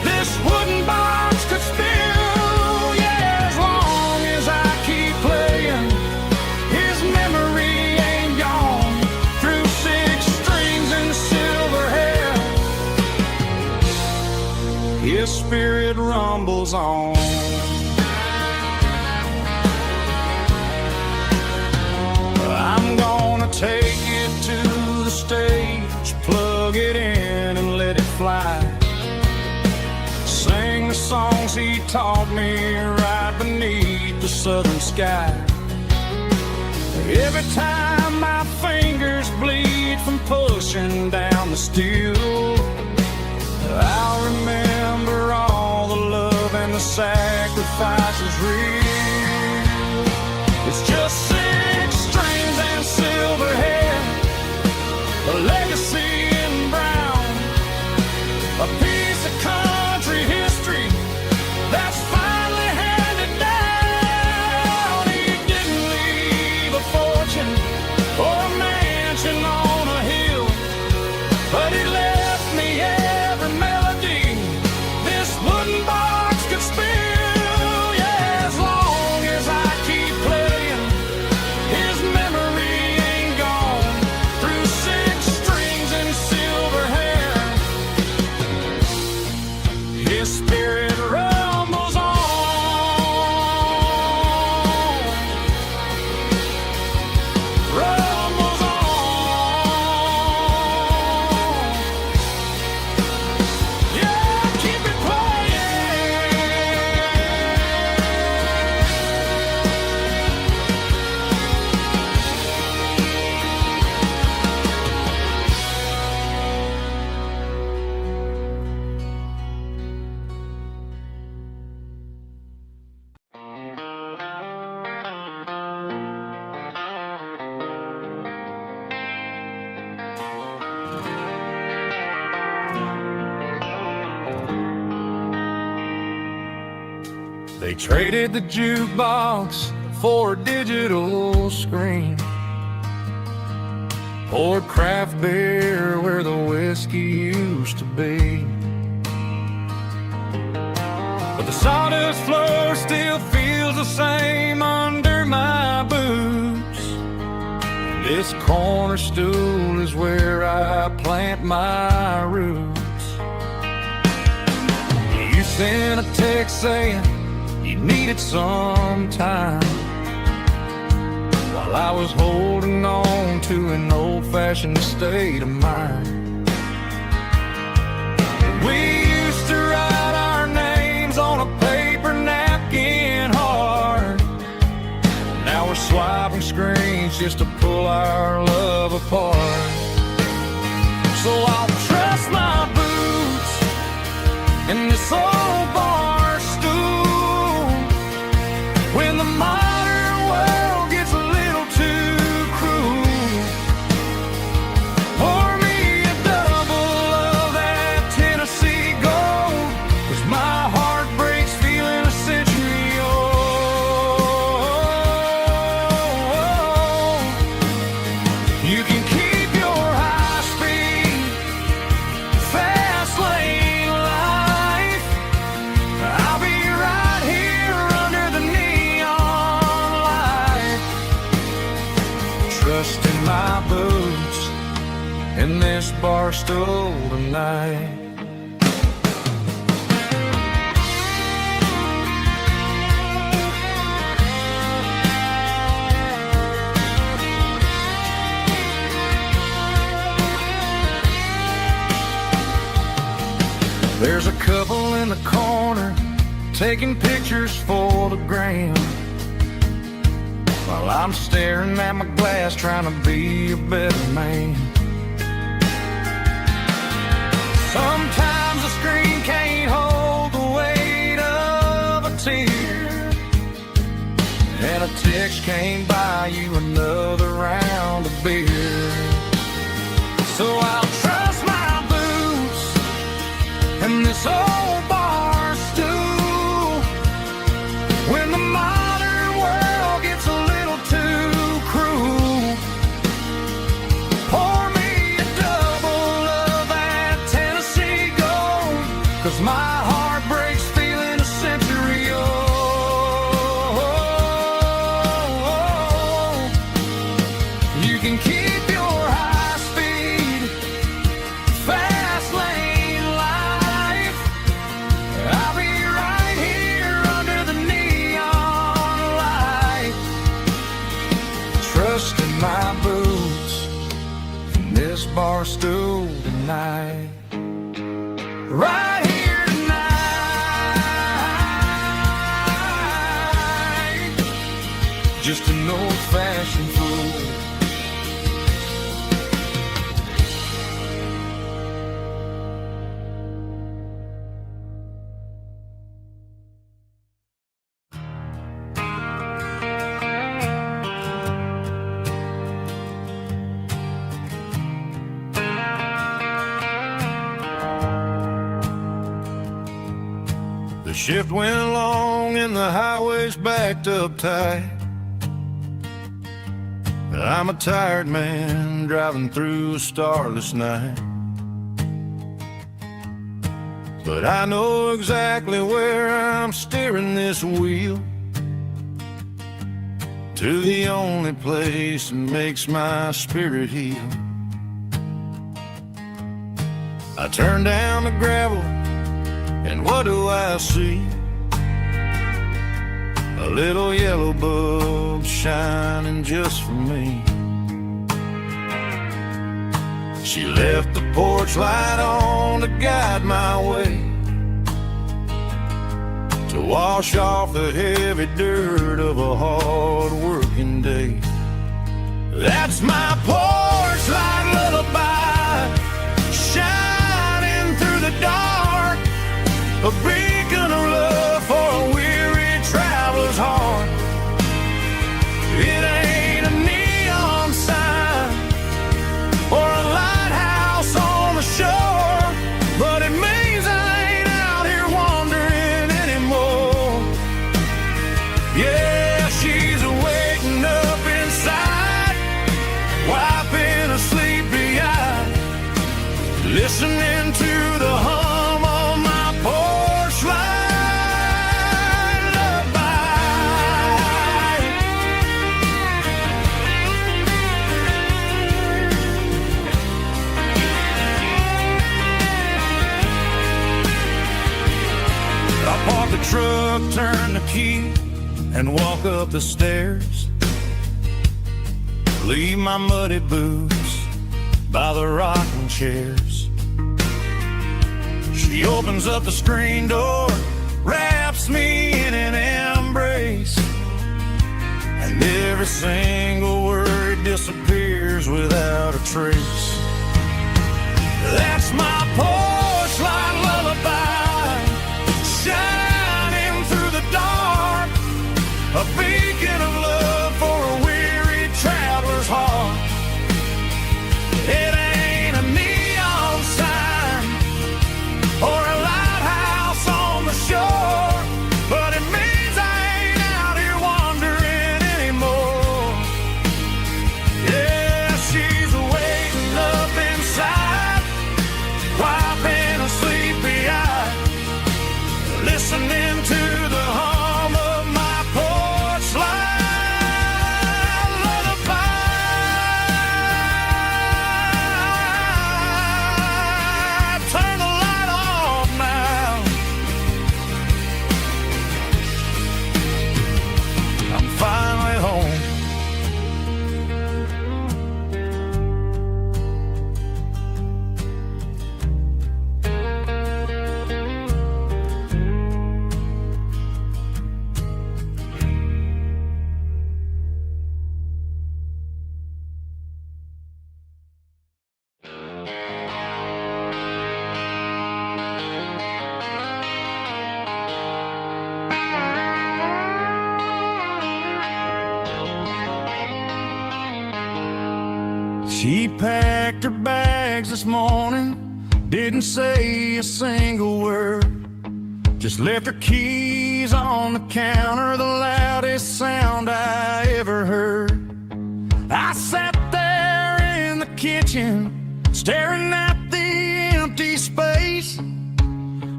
this wooden box could spill. Yeah, as long as I keep playing, his memory ain't gone. Through 6 strings and silver hair, his spirit rumbles on. I'm gonna take it to the stage, plug it in and let it fly. Sing the songs he taught me right beneath the southern sky. Every time my fingers bleed from pushing down the steel, I'll remember all the love and the sacrifices real. It's just 6 strings and silver hair, a legacy in brown, a piece of country history that's finally handed down. He didn't leave a fortune or a mansion on a hill, but he left me every melody this wooden box could spill. Yeah, as long as I keep playing, his memory ain't gone. Through 6 strings and silver hair, his spirit rumbles on. Rumbles on. Yeah, keep it playing. They traded the jukebox for a digital screen. poured craft beer where the whiskey used to be. But the sawdust floor still feels the same under my boots. This corner stool is where I plant my roots. You sent a text saying you needed some time, while I was holding on to an old-fashioned state of mind. We used to write our names on a paper napkin hard. Now we're swiping screens just to pull our love apart. So I'll trust my boots in this old bar stool when the modern world gets a little too cruel. Pour me a double of that Tennessee gold, 'cause my heart breaks feeling a century old. You can keep your high-speed, fast lane life. I'll be right here under the neon light, trusting my boots in this bar stool tonight. There's a couple in the corner taking pictures for the gram, while I'm staring at my glass trying to be a better man. Sometimes the screen can't hold the weight of a tear, and a text can't buy you another round of beer. So I'll trust my boots in this old bar stool when the modern world gets a little too cruel. Pour me a double of that Tennessee gold, 'cause my heart breaks feeling a century old. You can keep your high-speed, fast lane life. I'll be right here under the neon light, trusting my boots in this bar stool tonight. Right here tonight, just an old-fashioned fool. The shift went long and the highway's backed up tight. I'm a tired man driving through a starless night, but I know exactly where I'm steering this wheel, to the only place that makes my spirit heal. I turn down the gravel, and what do I see? A little yellow bulb shining just for me. She left the porch light on to guide my way, to wash off the heavy dirt of a hard-working day. That's my porch light lullaby, shining through the dark, a beacon of love for a weary traveler's heart. It ain't a neon sign or a lighthouse on the shore, but it means I ain't out here wandering anymore. Yeah, she's waiting up inside, wiping her sleep listening to the hum of my porch light lullaby. I park the truck, turn the key, and walk up the stairs. Leave my muddy boots by the rocking chairs. She opens up the screen door, wraps me in an embrace, and every single word disappears without a trace. That's my porch light lullaby, shining through the dark, a beacon of love for a weary traveler's heart. It ain't a neon sign or a lighthouse on the shore, but it means I ain't out here wandering anymore. Yeah, she's waiting up inside, wiping a sleepy eye, listening to the hum of my porch light lullaby. Turn the light off now. I'm finally home. She packed her bags this morning, didn't say a single word, just left her keys on the counter, the loudest sound I ever heard. I sat there in the kitchen, staring at the empty space,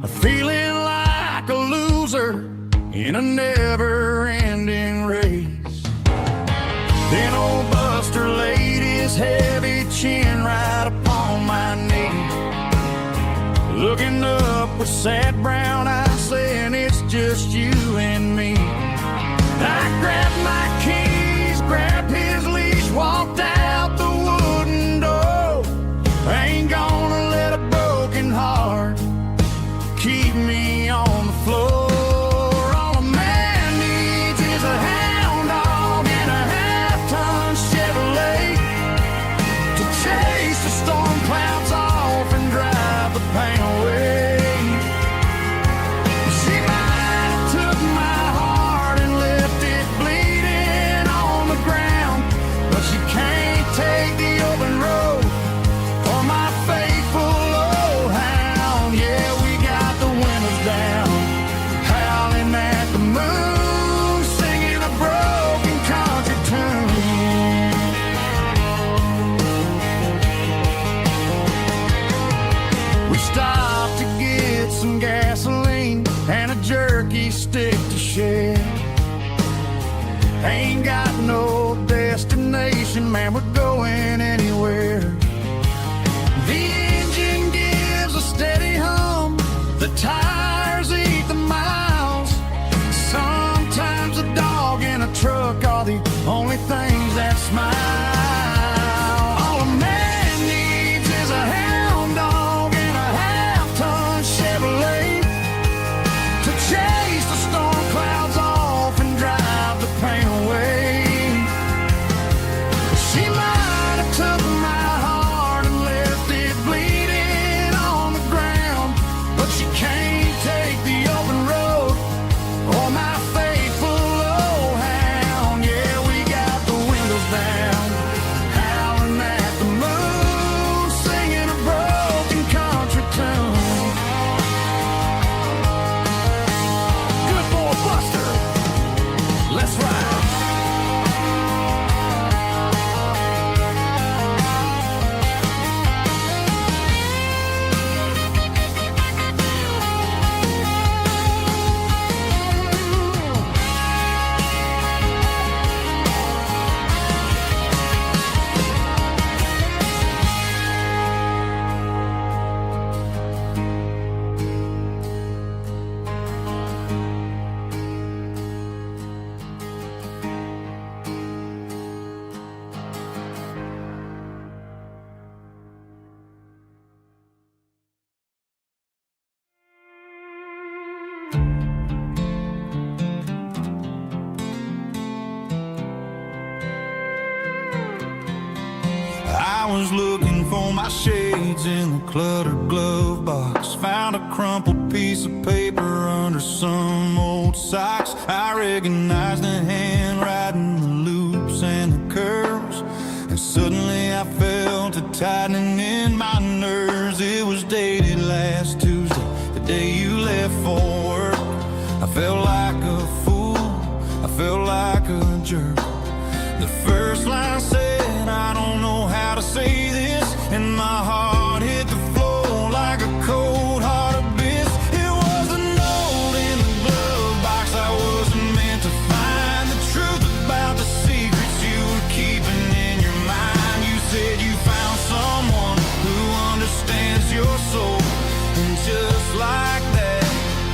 feeling like a loser in a never-ending race. Then old Buster laid his heavy chin right upon my knee, looking up with sad brown eyes, saying it's just you and me. I grabbed my keys, grabbed his leash, walked out the wooden door. I ain't gonna let a broken heart keep me on the floor. All a man needs is a hound dog and a half-ton Chevrolet to chase the storm clouds off and drive the pain away. She might have took my heart and left it bleeding on the ground, but she can't take the open road for my faithful old hound. Yeah, we got the windows down, howling at the moon, singing a broken country tune. We stopped to get some gasoline and a jerky stick to share. Ain't got no destination, man, we're going anywhere. The engine gives a steady hum, the tires eat the miles. Sometimes a dog and a truck are the only things that smile. All a man needs is a hound dog and a half-ton Chevrolet to chase the storm clouds off and drive the pain away. She might have took was looking for my shades in the cluttered glove box. Found a crumpled piece of paper under some old socks. I recognized the handwriting, the loops and the curves, and suddenly I felt a tightening in my nerves. It was dated last Tuesday, the day you left for work. I felt like a fool, I felt like a jerk. The first line said, I don't know how to say this, and my heart hit the floor like a cold heart abyss. It was a note in the glove box I wasn't meant to find. The truth about the secrets you were keeping in your mind. You said you found someone who understands your soul, and just like that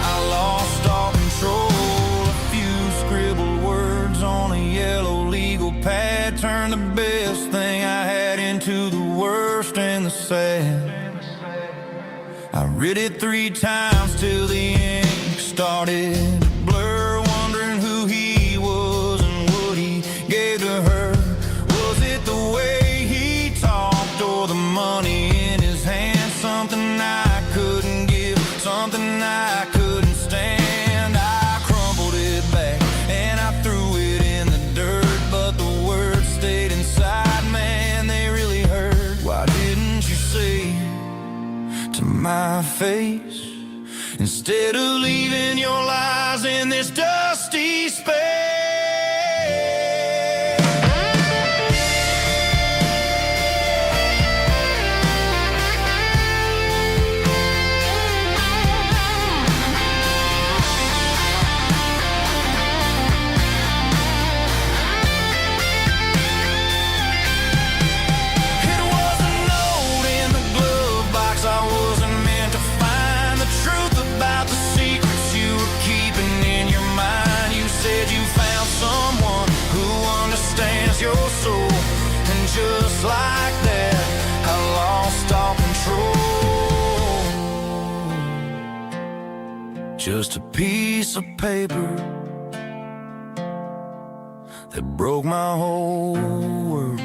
I lost all control. A few scribbled words on a yellow legal pad turned the best thing I had into the worst and the sad. I read it 3 times till the ink started to blur, wondering who he was and what he gave to her. Was it the way he talked or the money in his hand? Something I couldn't give, something I couldn't stand. I crumpled it back and I threw it in the dirt, but the words stayed inside, man, they really hurt. Why didn't you say to my face, instead of leaving your lies in this dusty space? Your soul, and just like that I lost all control. Just a piece of paper that broke my whole world.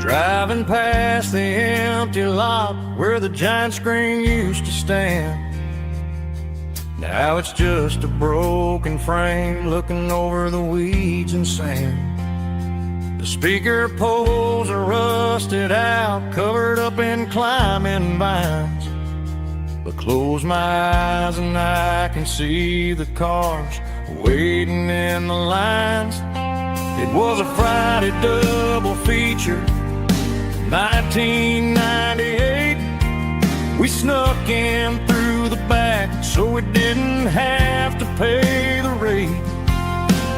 Driving past the empty lot where the giant screen used to stand. Now it's just a broken frame looking over the weeds and sand. The speaker poles are rusted out, covered up in climbing vines. But close my eyes and I can see the cars waiting in the lines. It was a Friday double feature, 1998. We snuck in through the back so we didn't have to pay the rate.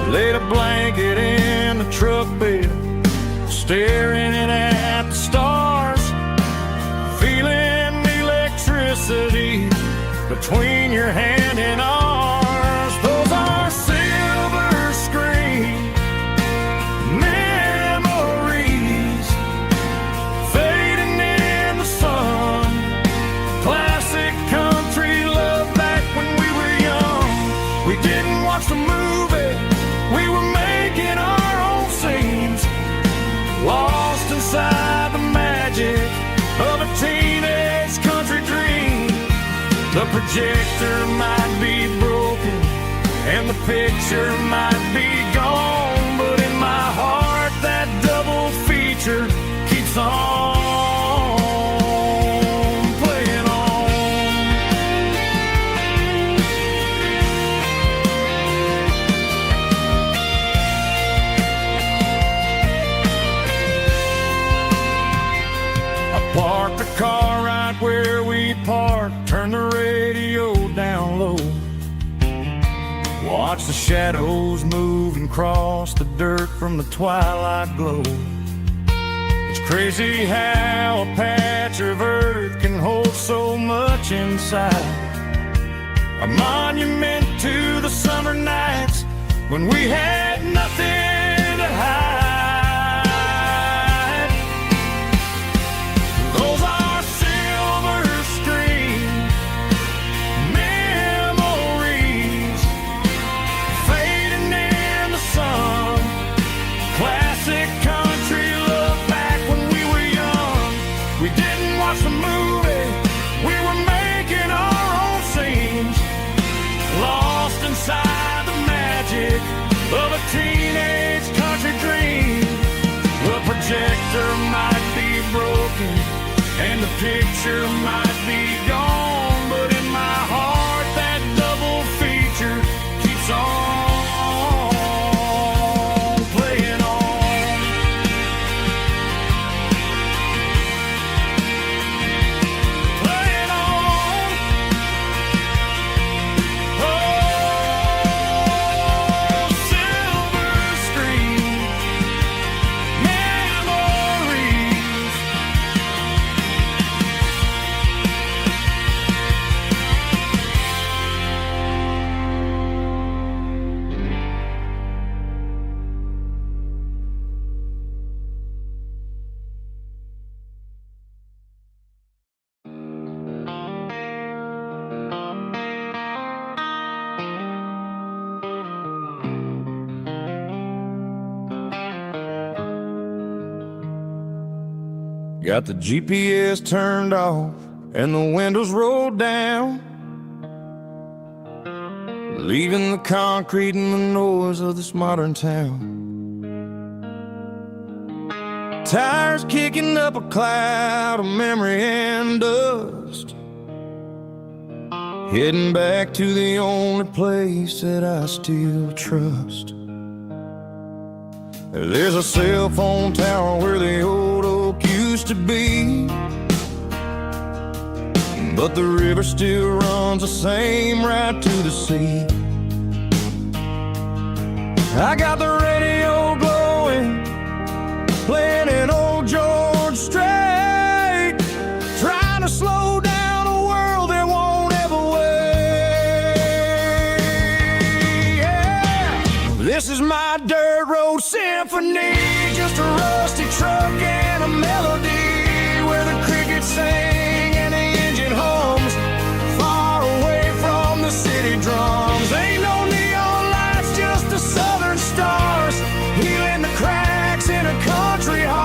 Laid a blanket in the truck bed, staring at the stars, feeling the electricity between your hand and ours. Those are silver screen memories fading in the sun. Classic country love back when we were young. We didn't watch the movie, we were making our own scenes, lost inside the magic of a teenage country dream. The projector might be broken and the picture might be gone, but in my heart that double feature keeps on playing on. I parked the car right where we parked, turned the radio down low, watch the shadows move and cross the dirt from the twilight glow. It's crazy how a patch of earth can hold so much inside, a monument to the summer nights when we had nothing to hide. picture might be gone, but in my heart that double feature keeps on playing on. Playing on. Oh, silver screen memories. Got the GPS turned off and the windows rolled down, leaving the concrete and the noise of this modern town. Tires kicking up a cloud of memory and dust, heading back to the only place that I still trust. There's a cell phone tower where the old oak used to be, but the river still runs the same right to the sea. I got the radio glowing, playing an old George Strait, trying to slow down a world that won't ever wait. Yeah. This is my dirt road symphony, just a rusty truck and a melody where the crickets sing and the engine hums, far away from the city drums. Ain't no neon lights, just the southern stars, healing the cracks in a country heart.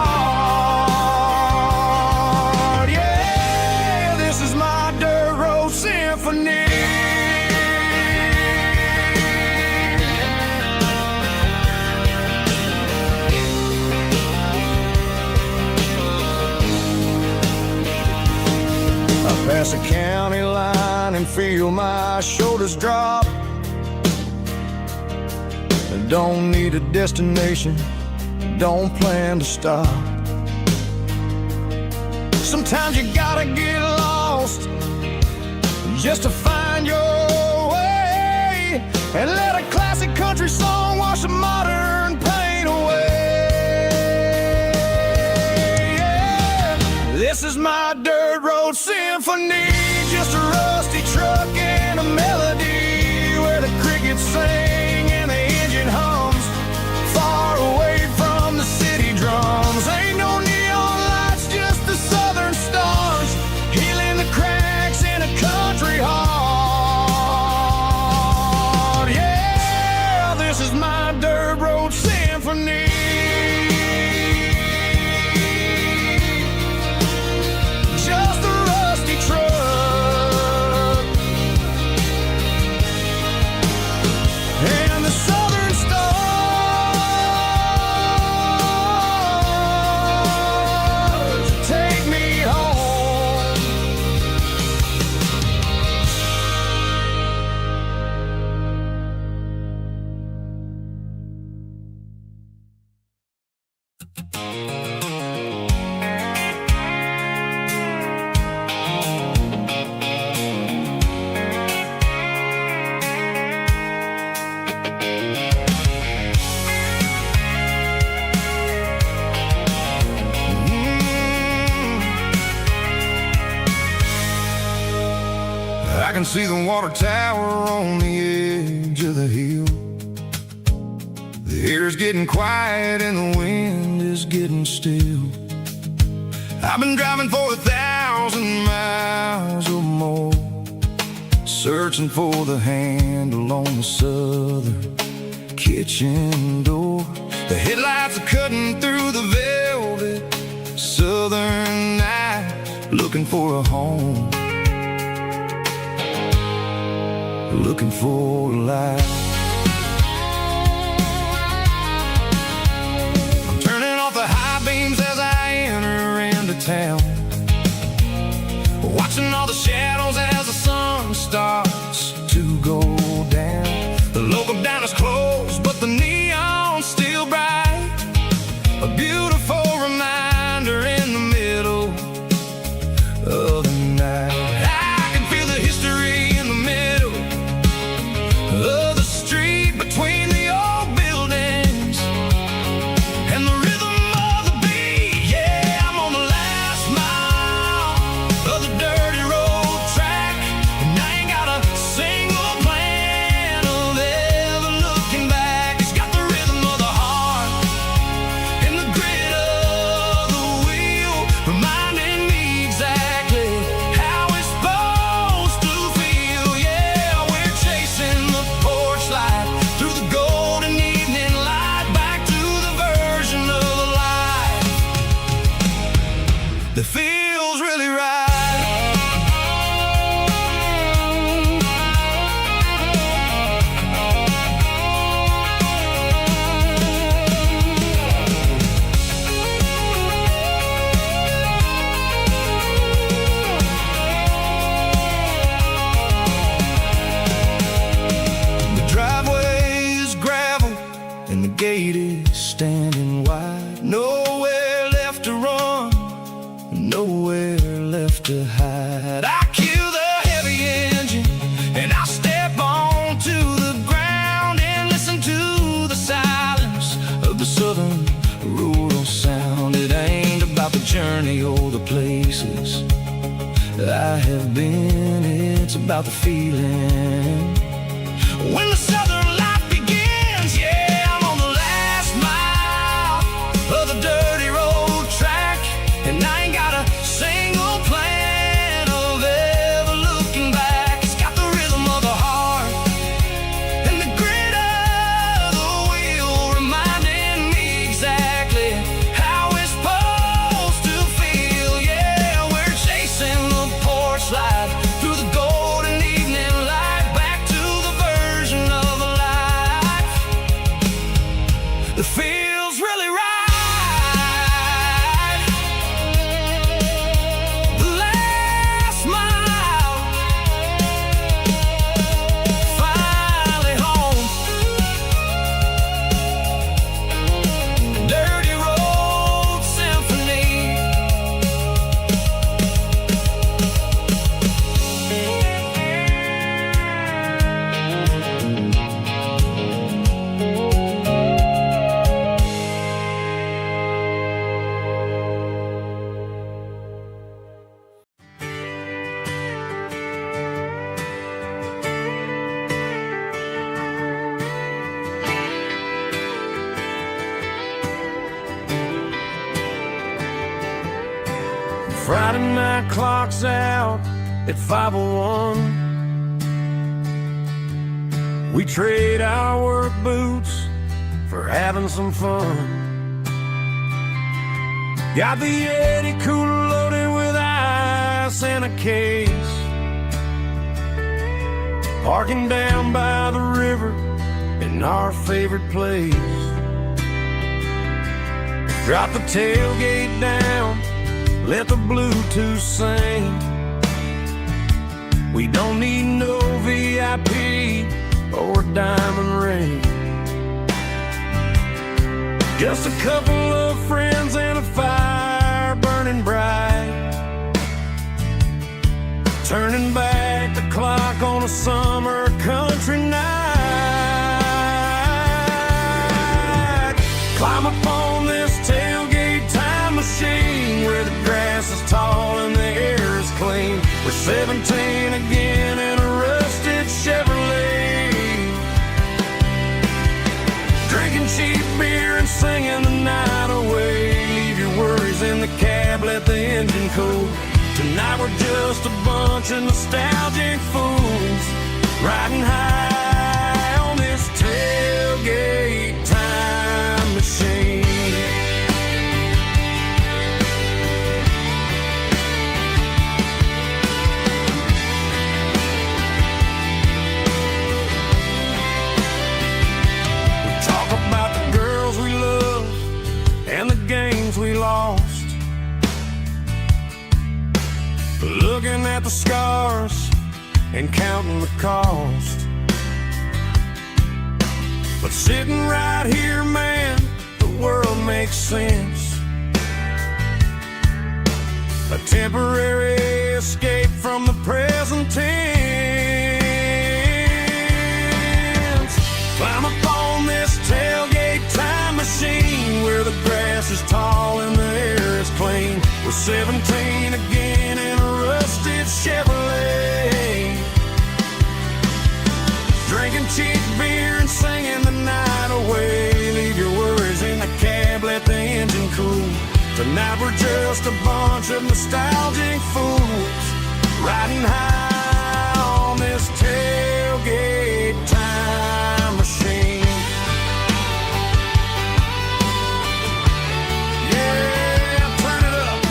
Yeah, this is my dirt road symphony. Pass a county line and feel my shoulders drop. Don't need a destination, don't plan to stop. Sometimes you gotta get lost just to find your way, and let a classic country song wash the modern pain away. Yeah. This is my dirt road symphony, just a rusty truck and a melody where the crickets sing and the engine hums, far away from the city drums. Ain't no neon lights, just the southern stars, healing the cracks in a country heart. Yeah, this is my dirt road symphony. Just a rusty truck and the southern stars take me home. I can see the water tower on the edge of the hill. The air's getting quiet and the wind is getting still. I've been driving for 1,000 miles or more, searching for the handle on the southern kitchen door. The headlights are cutting through the velvet southern night, looking for a home, looking for a life. I'm turning off the high beams as I enter into town. all the shadows as the sun starts to go down. The local diner's closed, but the neon's still bright. A beautiful reminder in the middle of the night. I can feel the history in the middle of the street between the old buildings and the rhythm of the beat. Yeah, I'm on the last mile of the dirty road track, and I ain't got a single plan of ever looking back. It's got the rhythm of the heart and the grit of the wheel, reminding me exactly how it's supposed to feel. Yeah, we're chasing the porch light through the golden evening light, back to the version of a life that feels really right. The driveway is gravel and the gate is standing wide. Nowhere left to run, nowhere left to hide. I kill the heavy engine and I step onto the ground and listen to the silence of the southern rural sound. It ain't about the journey or the places I have been, it's about the feeling when the southern life begins. Yeah, I'm on the last mile of the dirty road track, and I ain't got a single plan of ever looking back. It's got the rhythm of the heart and the grit of the wheel, reminding me exactly how it's supposed to feel. Yeah, we're chasing the porch light through the golden evening light, back to the version of a life that feels really right. The last mile, finally home. Dirty Road Symphony. Friday night clock's out at 5:01. We trade our work boots for having some fun. Got the Yeti cooler loaded with ice and a case, parking down by the river in our favorite place. Drop the tailgate down, let the Bluetooth sing. We don't need no VIP or a diamond ring. Just a couple of friends and a fire burning bright, turning back the clock on a summer country night. Climb up on this tailgate time machine where the grass is tall and the air is clean. We're 17 again in a rusted Chevrolet, drinking cheap beer and singing the night away. Leave your worries in the cab, let the engine cool. Tonight we're just a bunch of nostalgic fools riding high on this tailgate time machine. We talk about the girls we love and the games we lost, looking at the scars and counting the cost. But sitting right here, man, the world makes sense. A temporary escape from the present tense. Climb up on this tailgate time machine where the grass is tall and the air is clean. We're 17 again in a rusted Chevrolet, drinking cheap beer and singing the night away. Leave your worries in the cab, let the engine cool. Tonight we're just a bunch of nostalgic fools riding high on this tailgate time machine. Yeah, turn it up.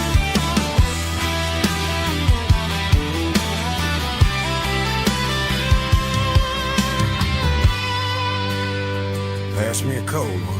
Pass me a cold one.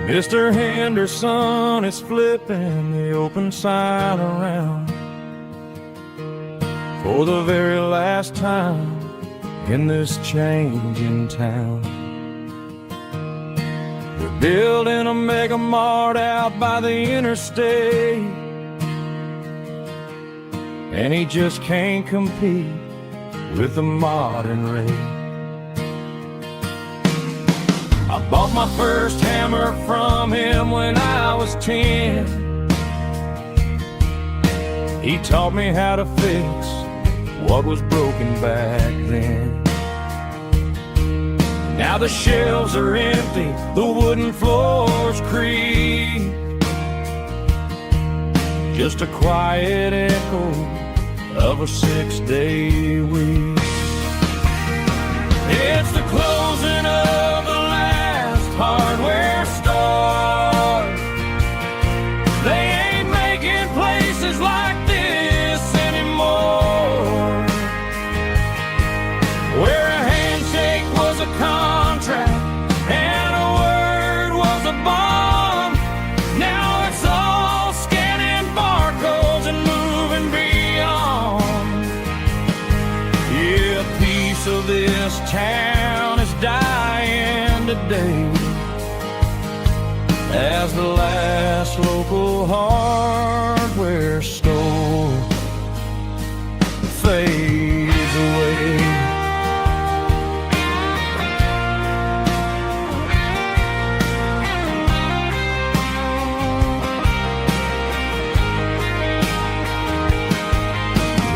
Mr. Henderson is flipping the open sign around for the very last time in this changing town. They're building a mega mart out by the interstate, and he just can't compete with the modern rate. I bought my first hammer from him when I was 10. He taught me how to fix what was broken back then. Now the shelves are empty, the wooden floors creak, just a quiet echo of a 6-day week. It's the closing of the hardware store. They ain't making places like this anymore, where a handshake was a contract and a word was a bond. Now it's all scanning barcodes and moving beyond. Yeah, a piece of this town is dying today as the last local hardware store fades away.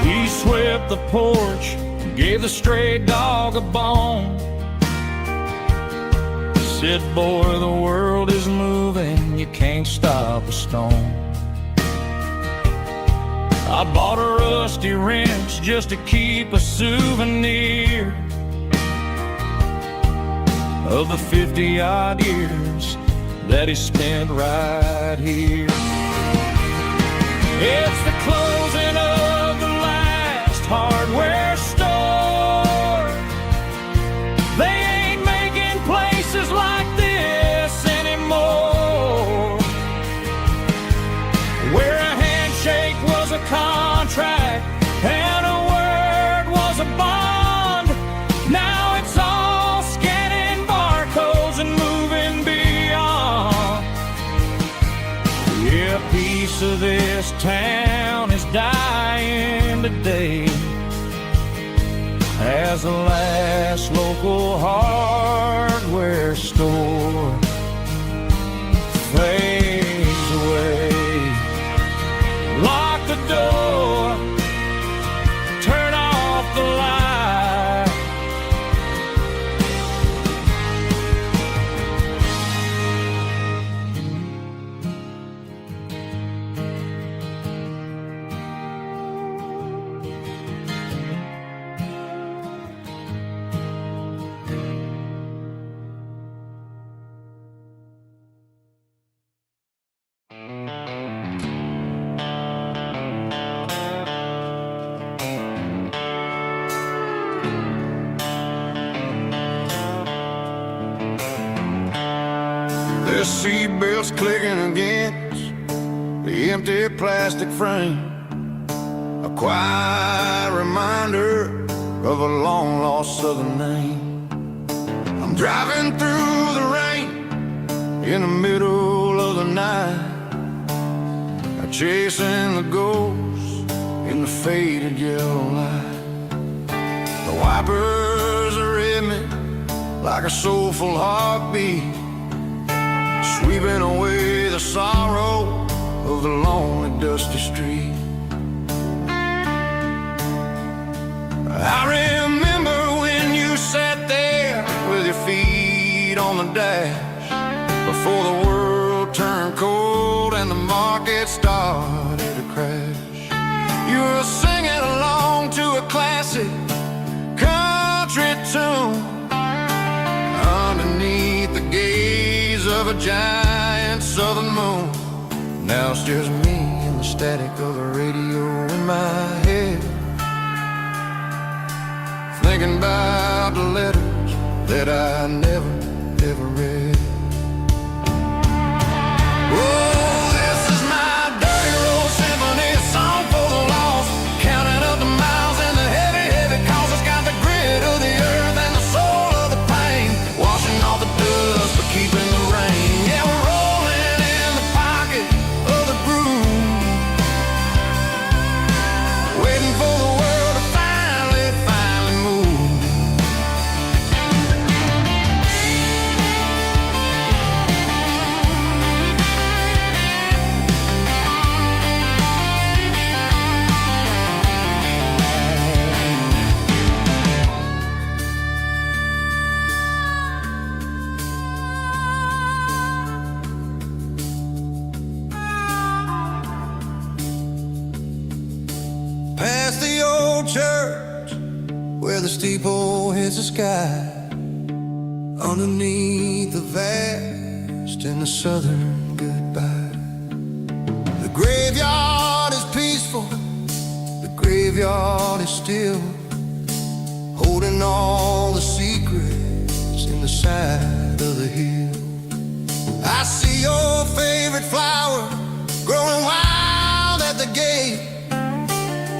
He swept the porch, gave the stray dog a bone, said, boy, the world is moving, you can't stop a stone. I bought a rusty wrench just to keep a souvenir of the 50-odd years that he spent right here. It's the closing of the last hardware store. They ain't making places like this anymore, where a handshake was a contract and a word was a bond. Now it's all scanning barcodes and moving beyond. Yeah, a piece of this town is dying today as the last local hardware store fades away. Lock the door, turn off the light. the seatbelts clicking against the empty plastic frame. A quiet reminder of a long-lost southern name. I'm driving through the rain in the middle of the night, chasing the ghosts in the faded yellow light. The wipers are in me like a soulful heartbeat, sweeping away the sorrow of the lonely dusty street. I remember when you sat there with your feet on the dash, before the world turned cold and the market started to crash. You were singing along to a classic country tune underneath the gaze of a giant southern moon. Now it's just me and the static of the radio in my head, thinking about the letters that I never, ever read. Oh, this is my dirty road symphony, a song for the lost, counting up the miles and the heavy, heavy calls. It's got the grit of the earth and the soul of the pain, washing off the dust but keeping the rain. Yeah, we're rolling in the pocket of the groove, waiting for the world to finally move. Past the old church where the steeple hits the sky, underneath the vast and the southern goodbye. The graveyard is peaceful, the graveyard is still, holding all the secrets in the side of the hill. I see your favorite flower growing wild at the gate,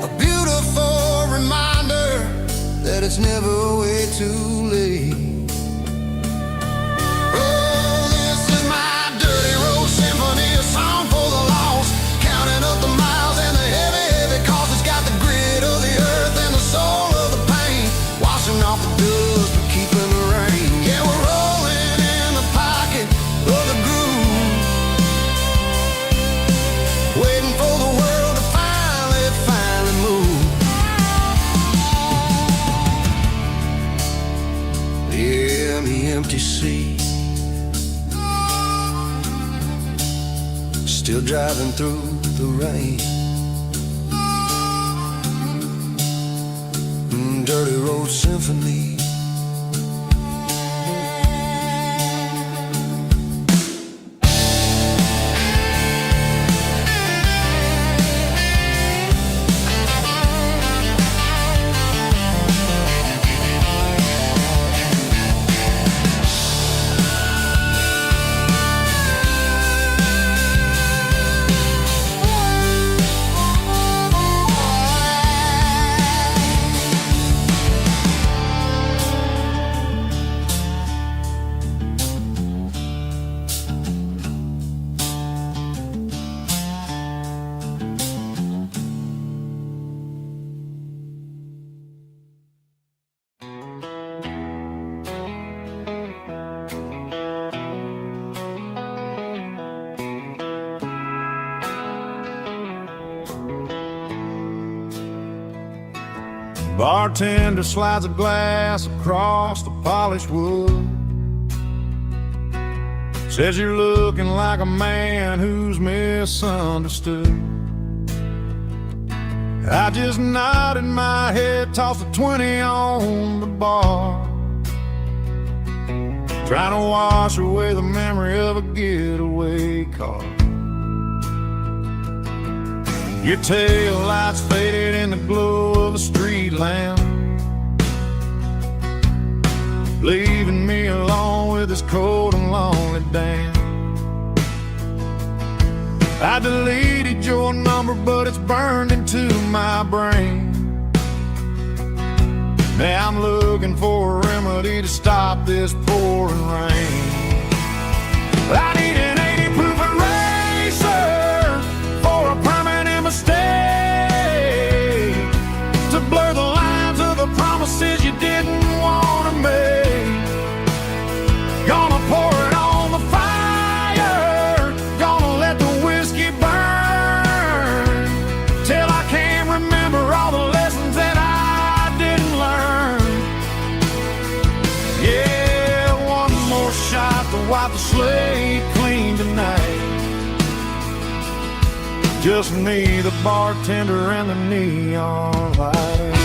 a beautiful reminder that it's never way too late. Oh, this is my dirty road symphony, a song for the lost, counting up the miles and the heavy, heavy calls. It's got the grit of the earth and the soul of the pain, washing off the dust but keeping the rain. Yeah, we're rolling in the pocket of the groove, waiting for the world to finally move. Yeah, the empty sea, still driving through the rain. Dirty road symphony. Bartender slides a glass across the polished wood, says you're looking like a man who's misunderstood. I just nodded my head, tossed a 20 on the bar, trying to wash away the memory of a getaway car. Your tail lights faded in the glow of a street lamp, leaving me alone with this cold and lonely damn. I deleted your number, but it's burned into my brain. Now I'm looking for a remedy to stop this pouring rain. I need an 80 proof eraser for a permanent mistake, to blur the lines of the promises you didn't want to make. Gonna pour it on the fire, gonna let the whiskey burn, till I can't remember all the lessons that I didn't learn. Yeah, one more shot to wipe the slate clean tonight. Just me, the bartender, and the neon light.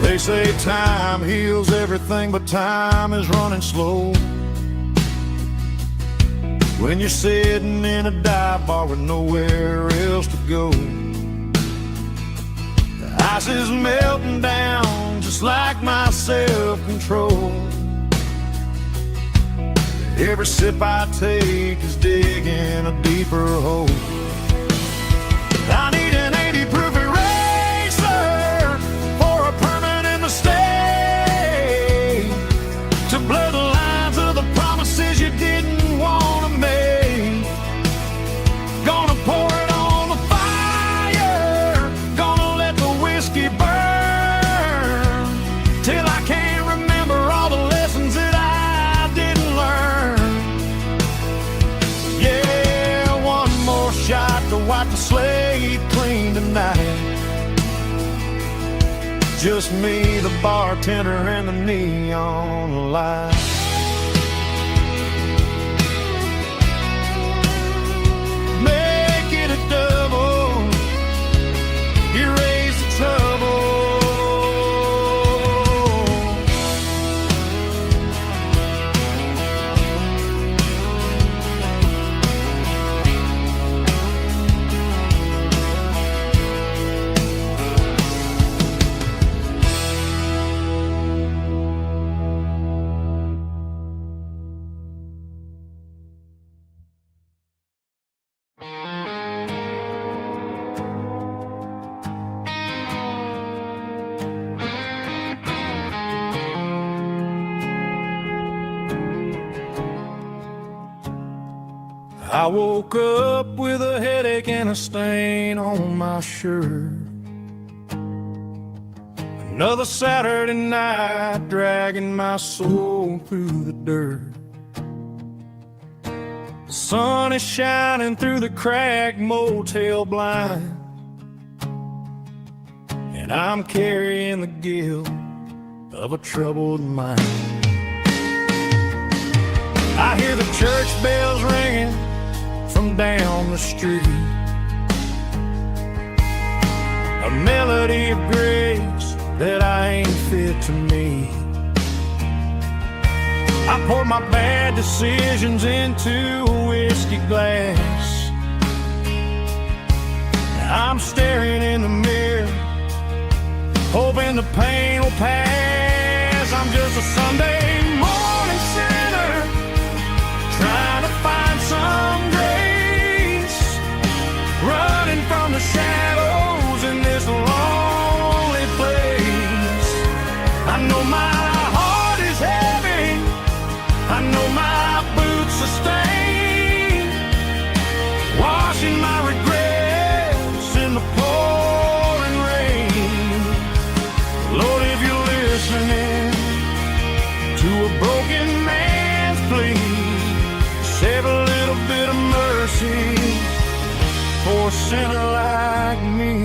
They say time heals everything, but time is running slow. When you're sitting in a dive bar with nowhere else to go, the ice is melting down just like my self-control. Every sip I take is digging a deeper hole. I need an 80 proof eraser for a permanent mistake, to blur the lines of the promises you didn't want to make. Gonna pour it on the fire, gonna let the whiskey burn, till I can't remember all the lessons that I didn't learn. Yeah, one more shot to wipe the slate clean tonight. Just me, the bartender, and the neon light. Make it a double, erase the trouble. I woke up with a headache and a stain on my shirt. Another Saturday night dragging my soul through the dirt. The sun is shining through the cracked motel blind, and I'm carrying the guilt of a troubled mind. I hear the church bells ringing from down the street, a melody of grace that I ain't fit to meet. I poured my bad decisions into a whiskey glass. I'm staring in the mirror, hoping the pain will pass. I'm just a Sunday morning sinner, trying to find some grace, running from the shadows in this lonely place. I know my heart is heavy, I know my boots are stained, washing my regrets in the pouring rain. Lord, if you're listening to a broken man's plea, save a little bit of mercy for a sinner like me.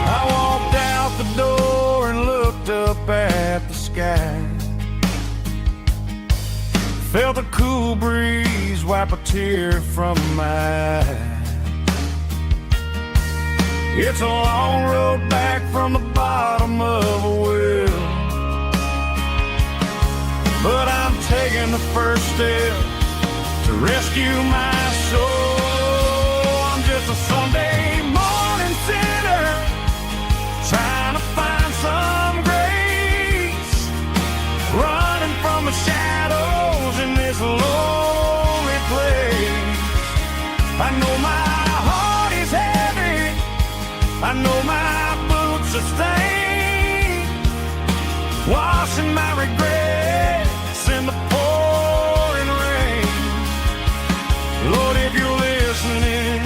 I walked out the door and looked up at the sky, felt a cool breeze wipe a tear from my eye. It's a long road back from the bottom of a well, but I'm taking the first step to rescue my soul. I'm just a Sunday morning sinner trying to find some grace, running from the shadows in this lonely place. I know my heart is heavy, I know my boots are stained, washing my regrets in the pouring rain. Lord, if you're listening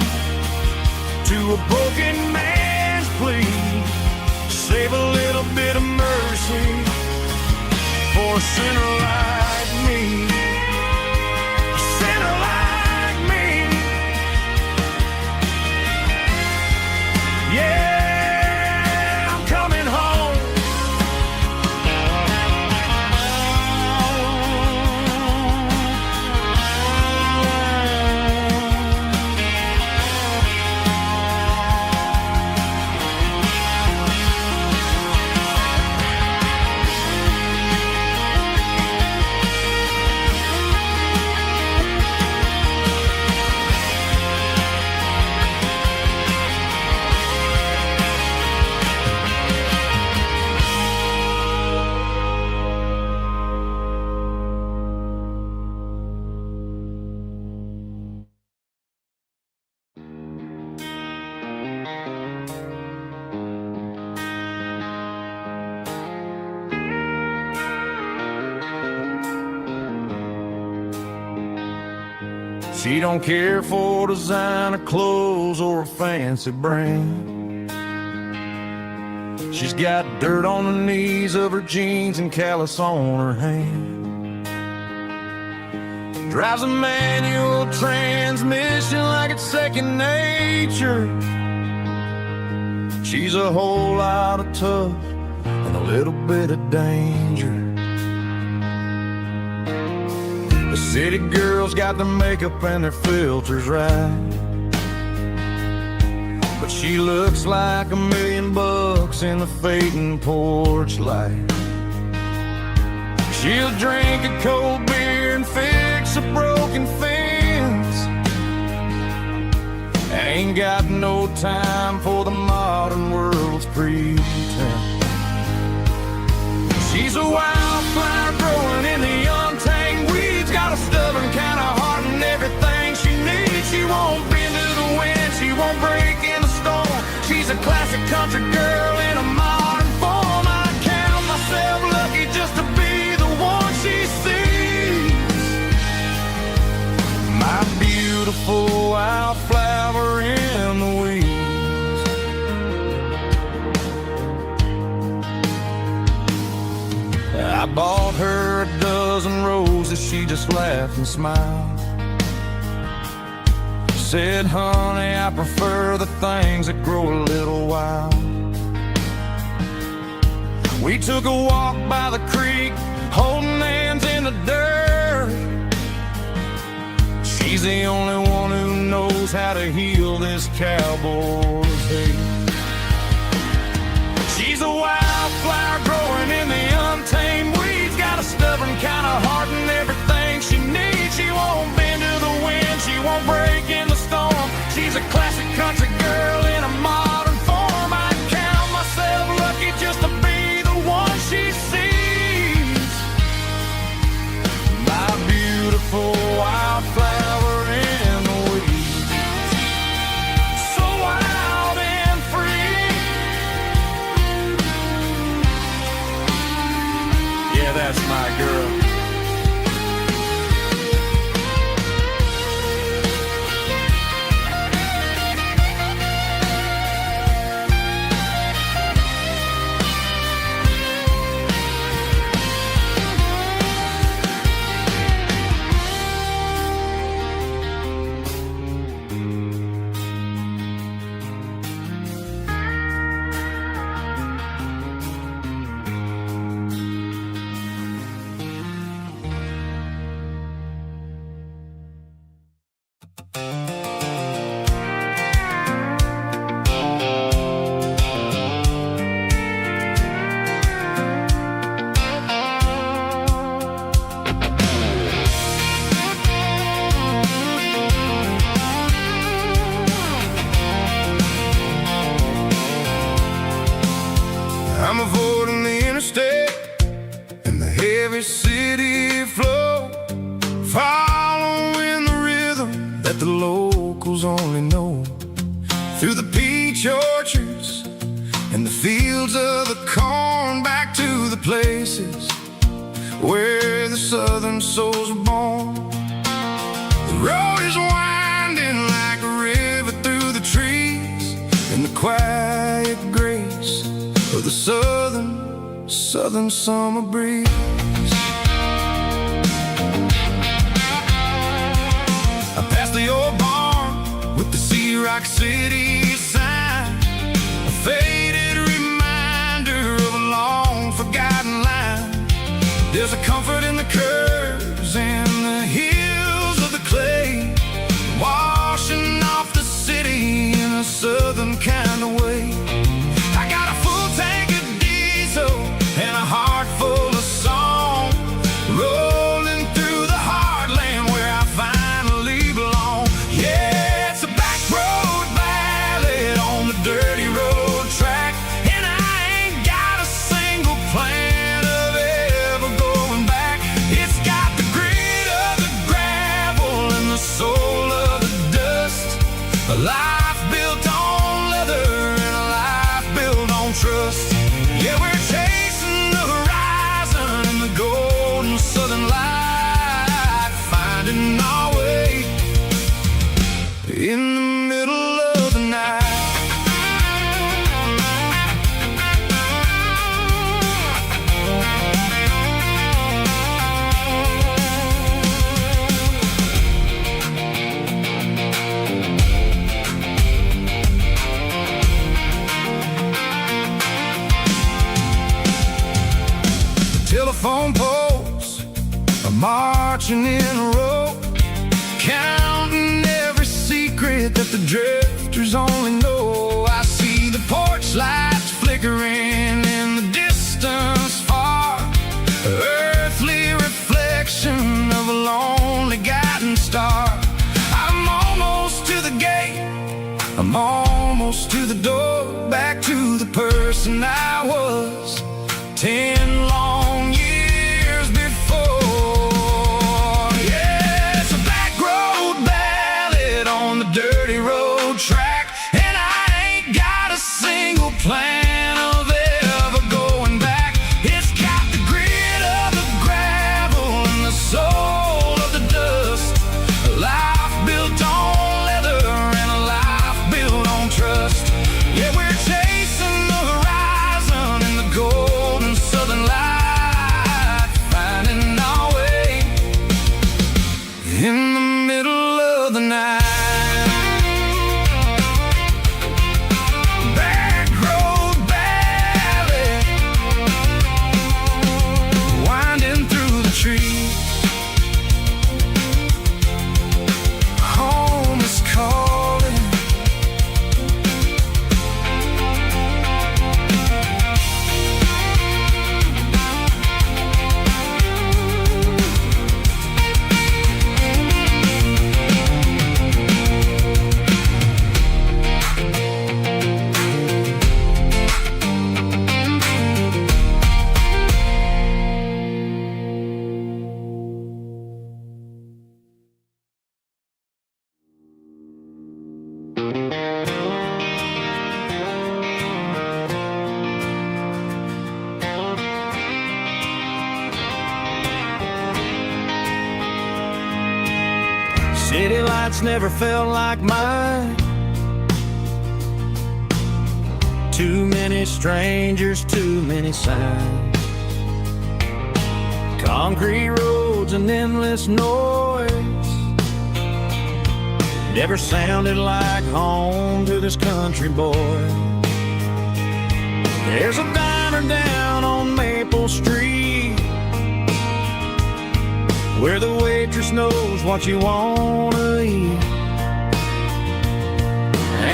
to a broken man's plea, save a little bit of mercy for a sinner like me. A sinner like me. Yeah, I'm coming home. She don't care for designer clothes or a fancy brand. She's got dirt on the knees of her jeans and callus on her hand. Drives a manual transmission like it's second nature. She's a whole lot of tough and a little bit of danger. The city girls got their makeup and their filters right, but she looks like $1 million in the fading porch light. She'll drink a cold beer and fix a broken fence, ain't got no time for the modern world's pretense. She's a wildflower growing in the untamed weeds, got a stubborn kind of heart and everything she needs. She won't bend to the wind, she won't break in the storm. She's a classic country girl in a modern form. I count myself lucky just to be the one she sees. My beautiful wildflower in the weeds. I bought her a dozen roses, she just laughed and smiled. Said, honey, I prefer the things that grow a little wild. We took a walk by the creek, holding hands in the dirt. She's the only one who knows how to heal this cowboy's hate. She's a wildflower growing in the untamed weeds, got a stubborn kind of heart and everything she needs. She won't bend to the wind, she won't break in the storm. She's a classic country girl in a modern form. I count myself lucky just to be the one she sees. My beautiful wildflower in the weeds, so wild and free. Yeah, that's my girl. souls only know. Through the peach orchards and the fields of the corn, back to the places where the southern souls were born. The road is winding like a river through the trees, in the quiet grace of the southern summer breeze. I passed the old barn with the Sea Rock City sign, a faded reminder of a long forgotten line. There's a comfort in the curves and the hills of the clay, washing off the city in a southern kind of way. I got a full tank of diesel and a heart full of song, rolling through the heartland where I finally belong. Yeah, it's a back road ballad on the dirty road track, and I ain't got a single plan of ever going back. It's got the grit of the gravel and the soul of the dust, a life built on leather and a life built on trust. Yeah, we're chasing the horizon in the golden southern light, finding our way in the middle of the night. Telephone poles are marching in a row, counting every secret that the drifters only know. I see the porch lights flickering in the distance far, earthly reflection of a lonely guiding star. I'm almost to the gate, I'm almost to the door, back to the person I was 10 long years before. Yeah, it's a back road ballad on the dirty road track, and I ain't got a single plan of ever going back. It's got the grit of the gravel and the soul of the dust, a life built on leather and a life built on trust. Yeah, we're chasing the horizon in the golden southern light, finding our way in the middle of the night. Back road ballad, winding through the trees. Home is calling. City lights never felt like mine. Too many strangers, too many signs. Concrete roads and endless noise never sounded like home to this country boy. There's a diner down on Maple Street where the waitress knows what you wanna eat,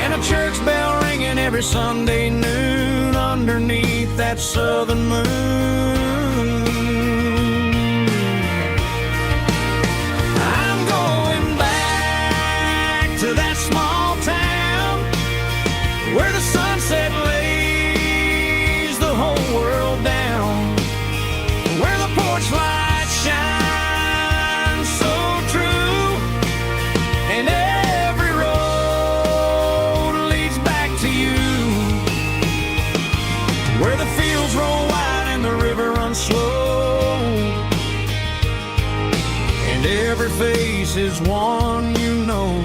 and a church bell ringing every Sunday noon underneath that southern moon. I'm going back to that small town where the sunset lays the whole world down, where the porch lights shine so true, and every road face is one you know.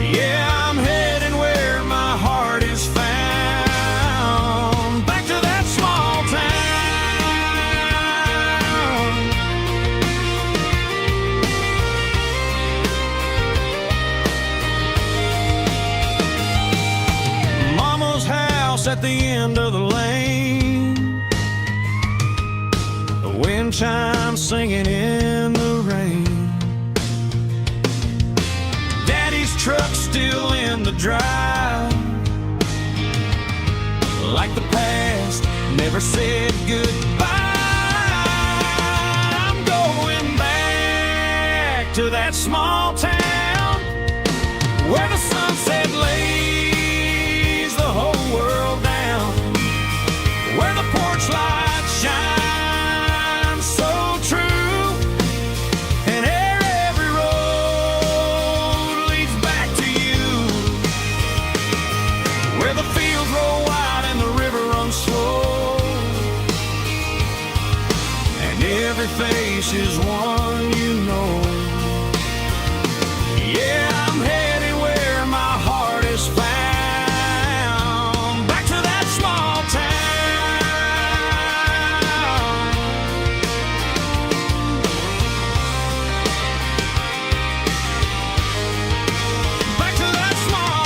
Yeah, I'm heading where my heart is found, back to that small town. Mama's house at the end of the lane, the wind chimes singing in the rain. Daddy's truck still in the drive, like the past never said goodbye. I'm going back to that small town where the sunset lays the whole world down, where the porch lights shine so true, and every road leads back to you, where the fields roll wide and the river runs slow, and every face is one you know. Yeah, I'm headed where my heart is found, back to that small town. Back to that small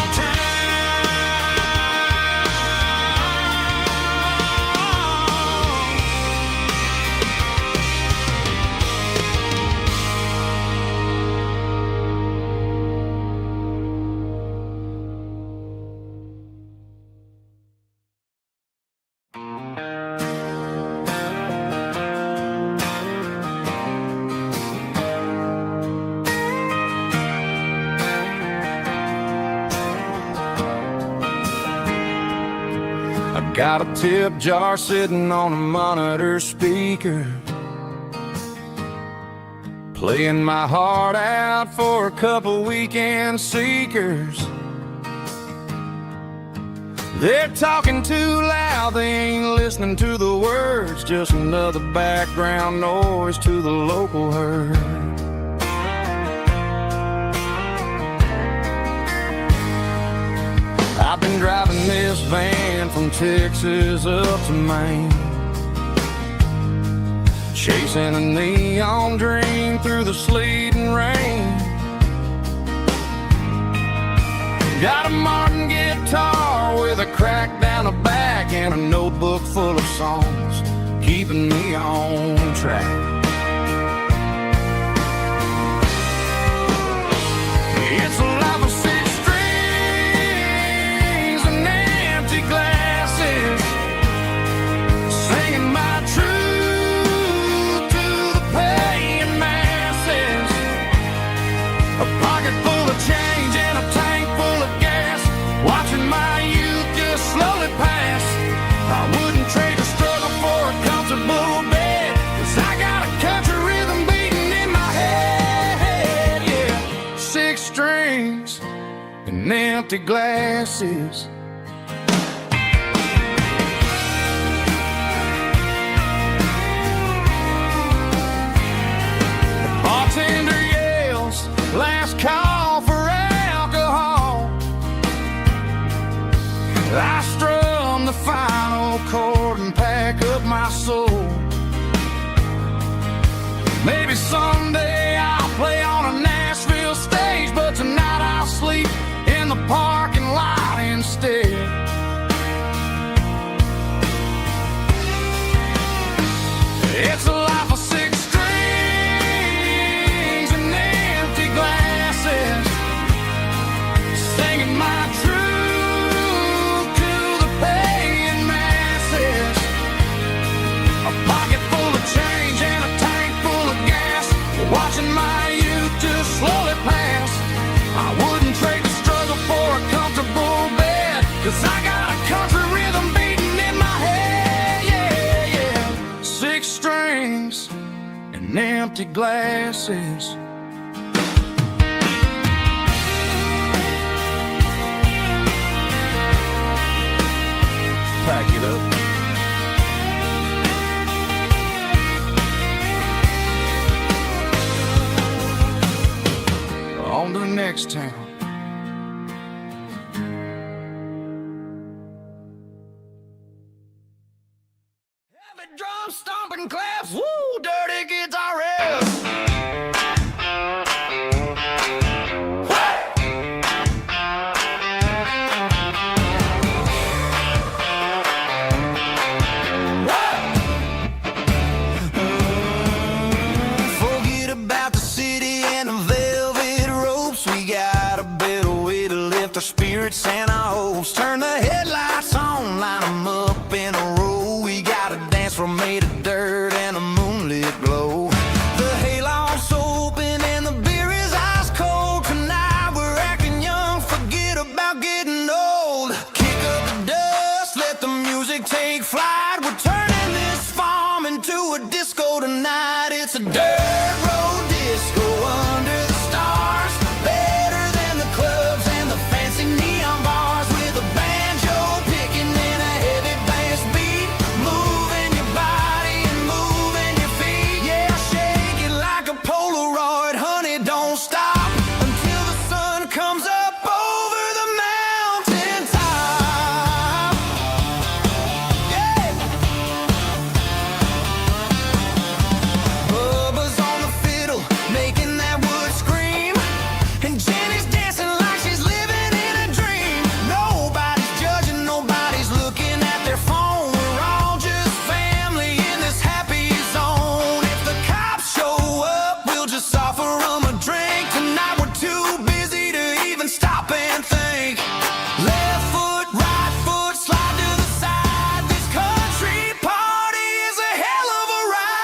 Got a tip jar sitting on a monitor speaker, playing my heart out for a couple weekend seekers. They're talking too loud, they ain't listening to the words, just another background noise to the local herd. I've been driving this van from Texas up to Maine, chasing a neon dream through the sleet and rain. Got a Martin guitar with a crack down the back and a notebook full of songs, keeping me on track. It's a life of six strings and empty glasses, singing my truth to the paying masses. A pocket full of change and a tank full of gas, watching my youth just slowly pass. I wouldn't trade the struggle for a comfortable bed, 'cause I got a country rhythm beating in my head. Yeah, six strings and empty glasses. The bartender yells, last call for alcohol. I strum the final chord and pack up my soul. Maybe someday I'll play on a Nashville stage, but tonight I'll sleep in the parking lot instead. It's a life of six strings and empty glasses, singing my truth to the paying masses. A pocket full of change and a tank full of gas, watching my youth just slowly pass. I wouldn't trade the struggle for a comfortable bed, 'cause I got a country rhythm beating in my head. Yeah, yeah. Six strings and empty glasses. Pack it up. next town. Heavy drum stomping claps, woo, dirty guitar riffs. Forget about the city and the velvet ropes. We got a better way to lift our spirits and our hopes. Turn the headlights on, line them up in a row. We got a dance floor made of dirt and a moonlit glow. The hayloft's open and the beer is ice cold. Tonight we're acting young, forget about getting old. Kick up the dust, let the music take flight. We're turning this farm into a disco tonight. It's a dirt road disco under the stars. Better than the clubs and the fancy neon bars. With a banjo picking and a heavy bass beat. Moving your body and moving your feet. Yeah, shake it like a Polaroid, honey, don't stop until the sun comes up over the mountain top. Yeah. Bubba's on the fiddle, making that wood scream. And Jenny's dancing like she's living in a dream. Nobody's judging, nobody's looking at their phone. We're all just family in this happy zone. If the cops show up, we'll just offer them a drink. Tonight we're too busy to even stop and think. Left foot, right foot, slide to the side. This country party is a hell of a ride.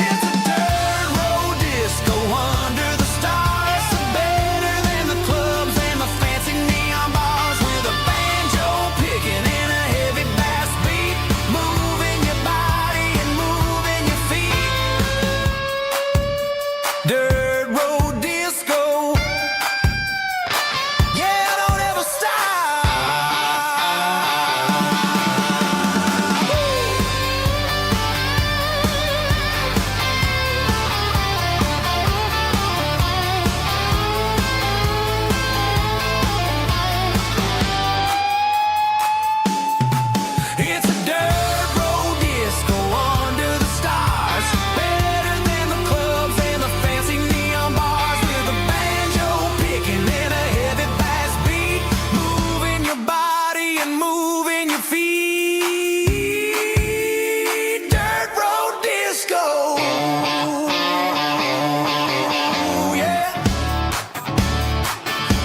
It's a dirt road disco under the stars. Better than the clubs and the fancy neon bars. With a banjo picking and a heavy bass beat. Moving your body and moving your feet. Dirt road disco. Yeah, don't ever stop. It's a dirt road disco under the stars. Better than the clubs and the fancy neon bars. With a banjo picking and a heavy bass beat. Moving your body and moving your feet. Dirt road disco. Yeah.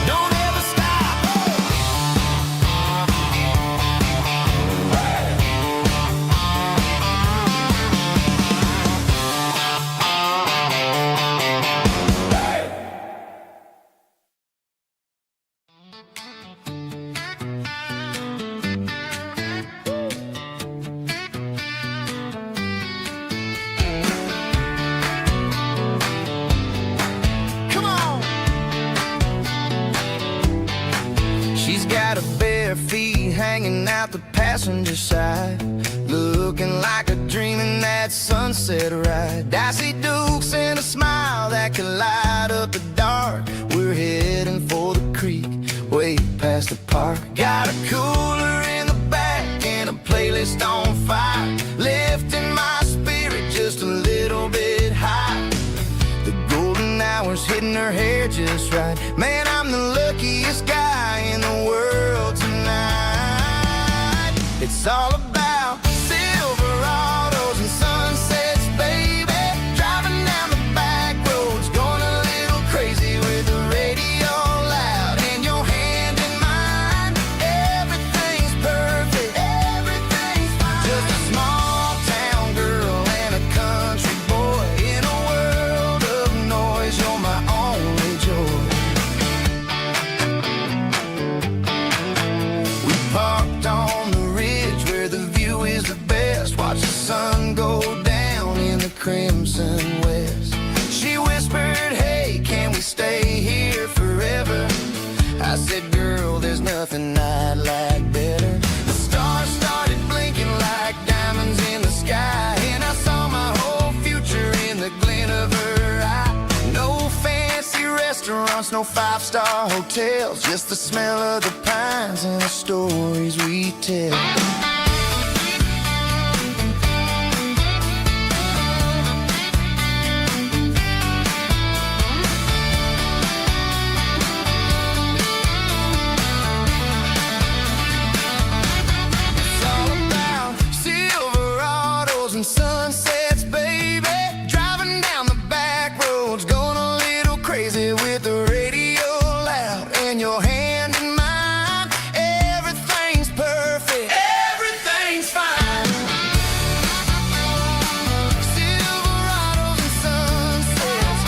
Don't ever stop. Come on. She's got her bare feet hanging out the passenger side, looking like a dream in that sunset ride. Dicey dukes and a smile that can light up the dark. We're heading for the creek, way past the park. Got a cooler in the back and a playlist on fire, lifting my spirit just a little bit high. The golden hours hitting her hair just right. Man, I'm the luckiest guy in the world tonight. It's all about Silverados and sunsets, baby. Driving down the back roads, going a little crazy with the radio loud and your hand in mine. Everything's perfect, everything's fine. Just a small town girl and a country boy in a world of noise. You're my only joy. We parked on the ridge where the view is the best. Watch the sun go down in the crimson west. She whispered, hey, can we stay here forever? I said, girl, there's nothing I'd like better. The stars started blinking like diamonds in the sky, and I saw my whole future in the glint of her eye. No fancy restaurant restaurants, no five-star hotels, just the smell of the pines and the stories we tell. And sunsets, baby, driving down the back roads, going a little crazy with the radio loud and your hand in mine. Everything's perfect, everything's fine. Silverados and sunsets,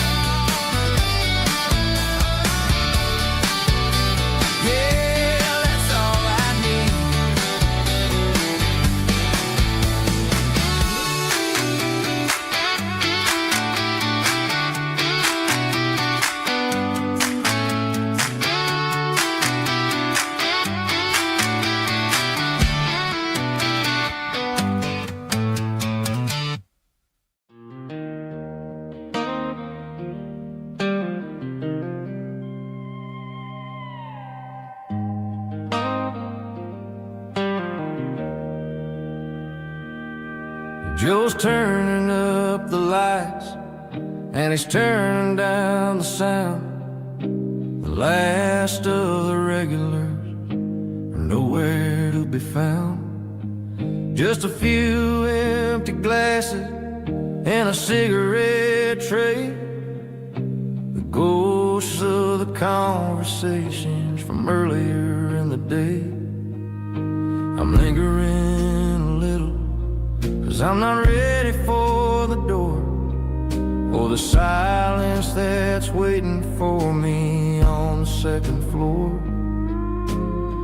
yeah, that's all I need. Joe's turning up the lights, and he's turning down the sound. The last of the regulars are nowhere to be found. Just a few empty glasses and a cigarette tray, the ghosts of the conversations from earlier in the day. I'm lingering a little, 'cause I'm not ready for the door, or the silence that's waiting for me on the second floor.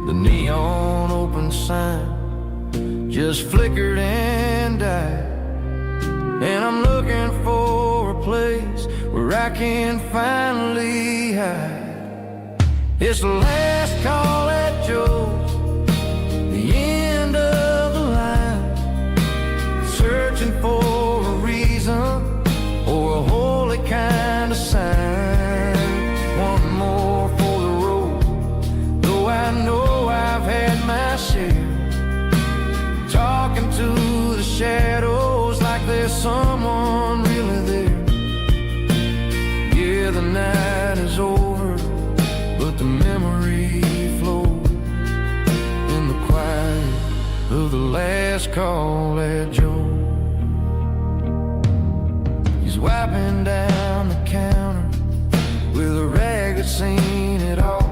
The neon open sign just flickered and died, and I'm looking for a place where I can finally hide. It's the last call at Joe's, the end of the line, searching for a reason or a holy kind of sign. One more for the road, though I know I've had my share. Talking to the shadows like there's someone really there. Yeah, the night is over, but the memory flows in the quiet of the last call at Joe. He's wiping down the counter with a rag that's seen it all.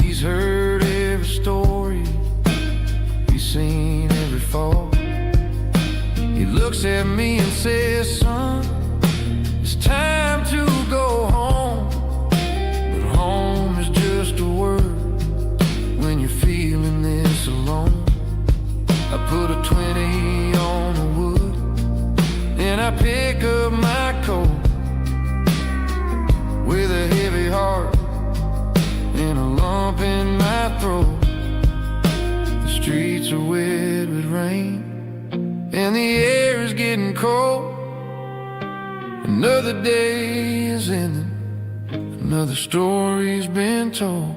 He's heard every story, he's seen every fall. He looks at me and says, son, it's time to go home. But home is just a word when you're feeling this alone. I put a 20 on the wood, and I pick up my coat with a heavy heart and a lump in my throat. The streets are wet with rain, and the air is getting cold. Another day is ending, another story's been told.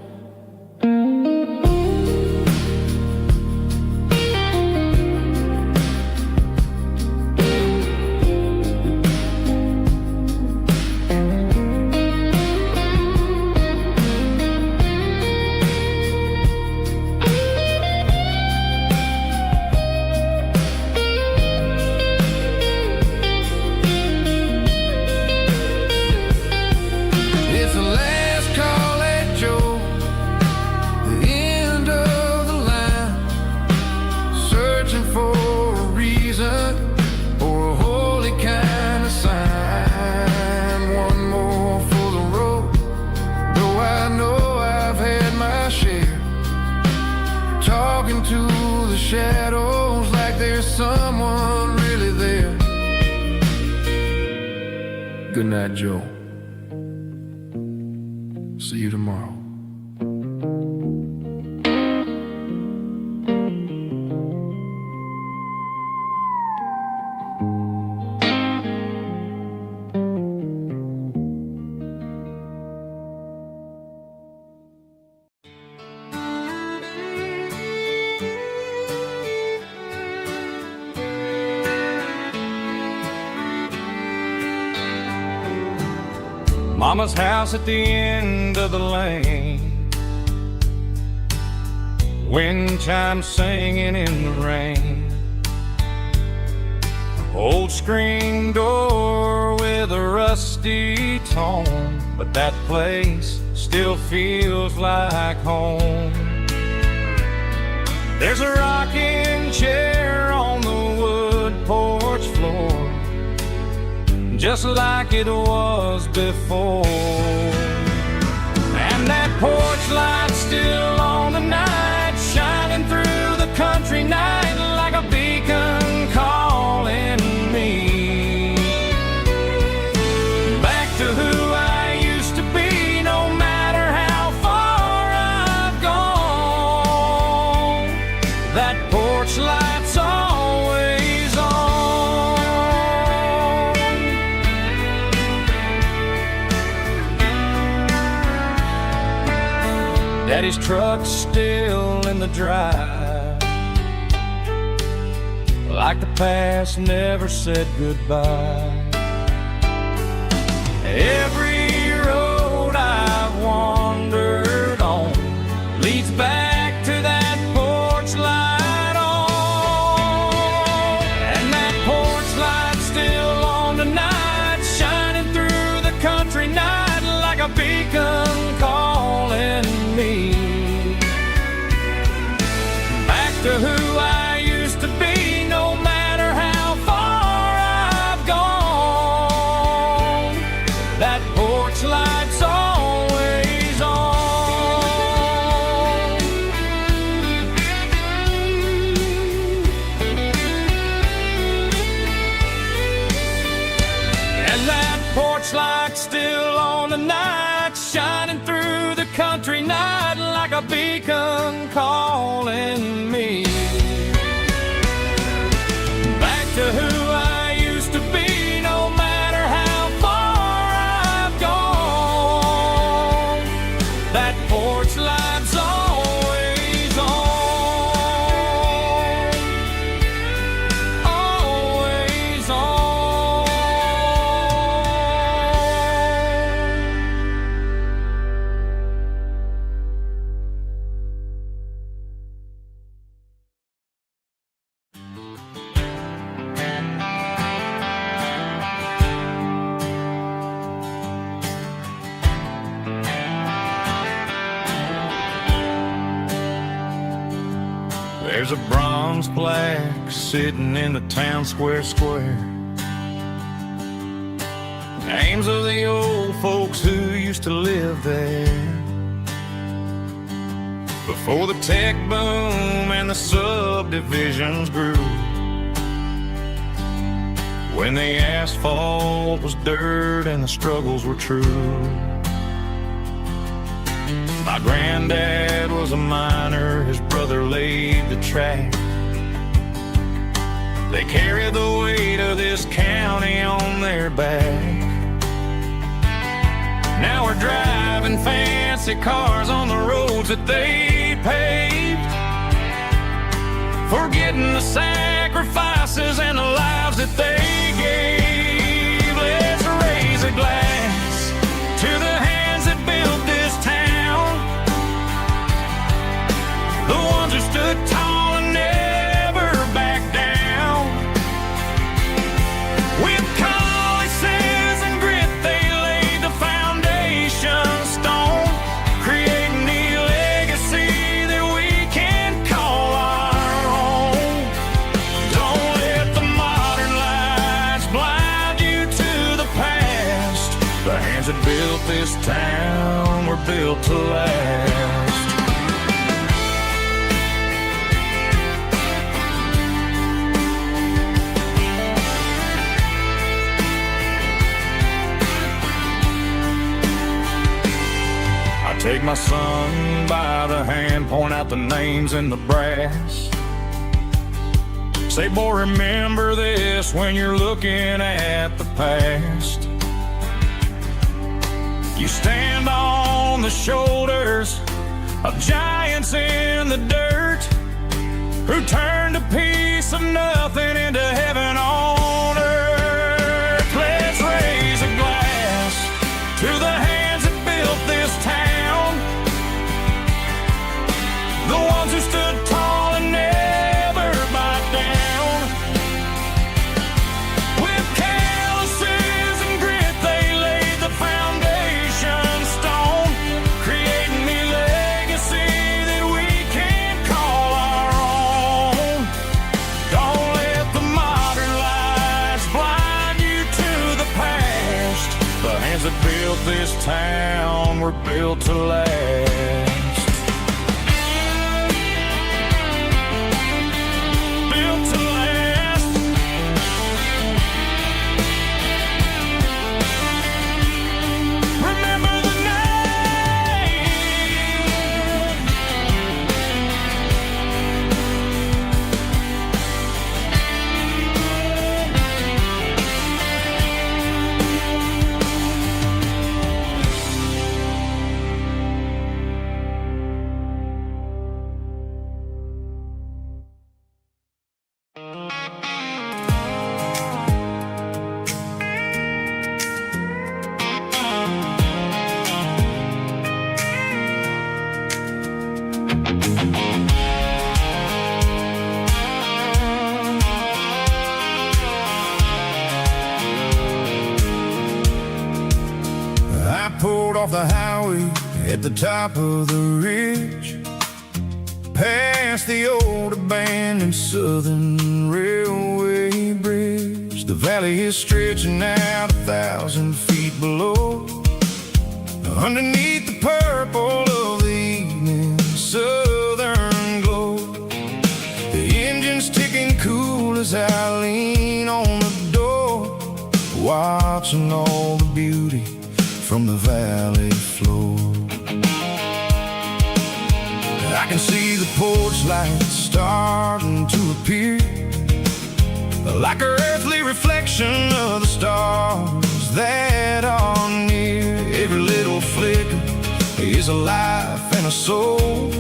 Shadows like there's someone really there. Good night, Joe. See you tomorrow. Mama's house at the end of the lane, wind chimes singing in the rain. Old screen door with a rusty tone, but that place still feels like home. There's a rocking chair on the wood porch floor, just like it was before. And that porch light's still on tonight, shining through the country night like a beacon calling me back to who I used to be, no matter how far I've gone. That porch light's always on. Daddy's truck's still in the drive, like the past never said goodbye. Every road I've wandered on leads back to that porch light on. And that porch light's still on tonight, shining through the country night like a beacon calling me back to who I used to be, no matter how far I've gone. That porch light's always on. And that porch light's still on tonight, shining through the country night like a beacon calling me back to who I used to be, no matter how far I've gone. That porch light's always on, always on. There's a bronze plaque sitting in the town square. Names of the old folks who used to live there before the tech boom and the subdivisions grew, when the asphalt was dirt and the struggles were true. My granddad was a miner, his brother laid the track. They carried the weight of this county on their back. Now we're driving fancy cars on the roads that they paved, forgetting the sacrifices and the lives that they gave. Let's raise a glass to the hands that built this town, the ones who stood tall and never backed down. With calluses and grit, they laid the foundation stone, creating a legacy that we can call our own. Don't let the modern lights blind you to the past. The hands that built this town were built to last. Take my son by the hand, point out the names in the brass. Say, boy, remember this when you're looking at the past. You stand on the shoulders of giants in the dirt, who turned a piece of nothing into heaven on earth. Let's raise a glass to the hands that built this town were built to last. Built to last. Remember the name. I pulled off the highway at the top of the ridge, past the old abandoned Southern Railway bridge. The valley is stretching out 1,000 feet below, underneath the purple of the evening southern glow. The engine's ticking cool as I lean on the door, watching all the beauty from the valley floor. I can see the porch lights starting to appear, like an earthly reflection of the stars that are near. Every little flicker is a life and a soul,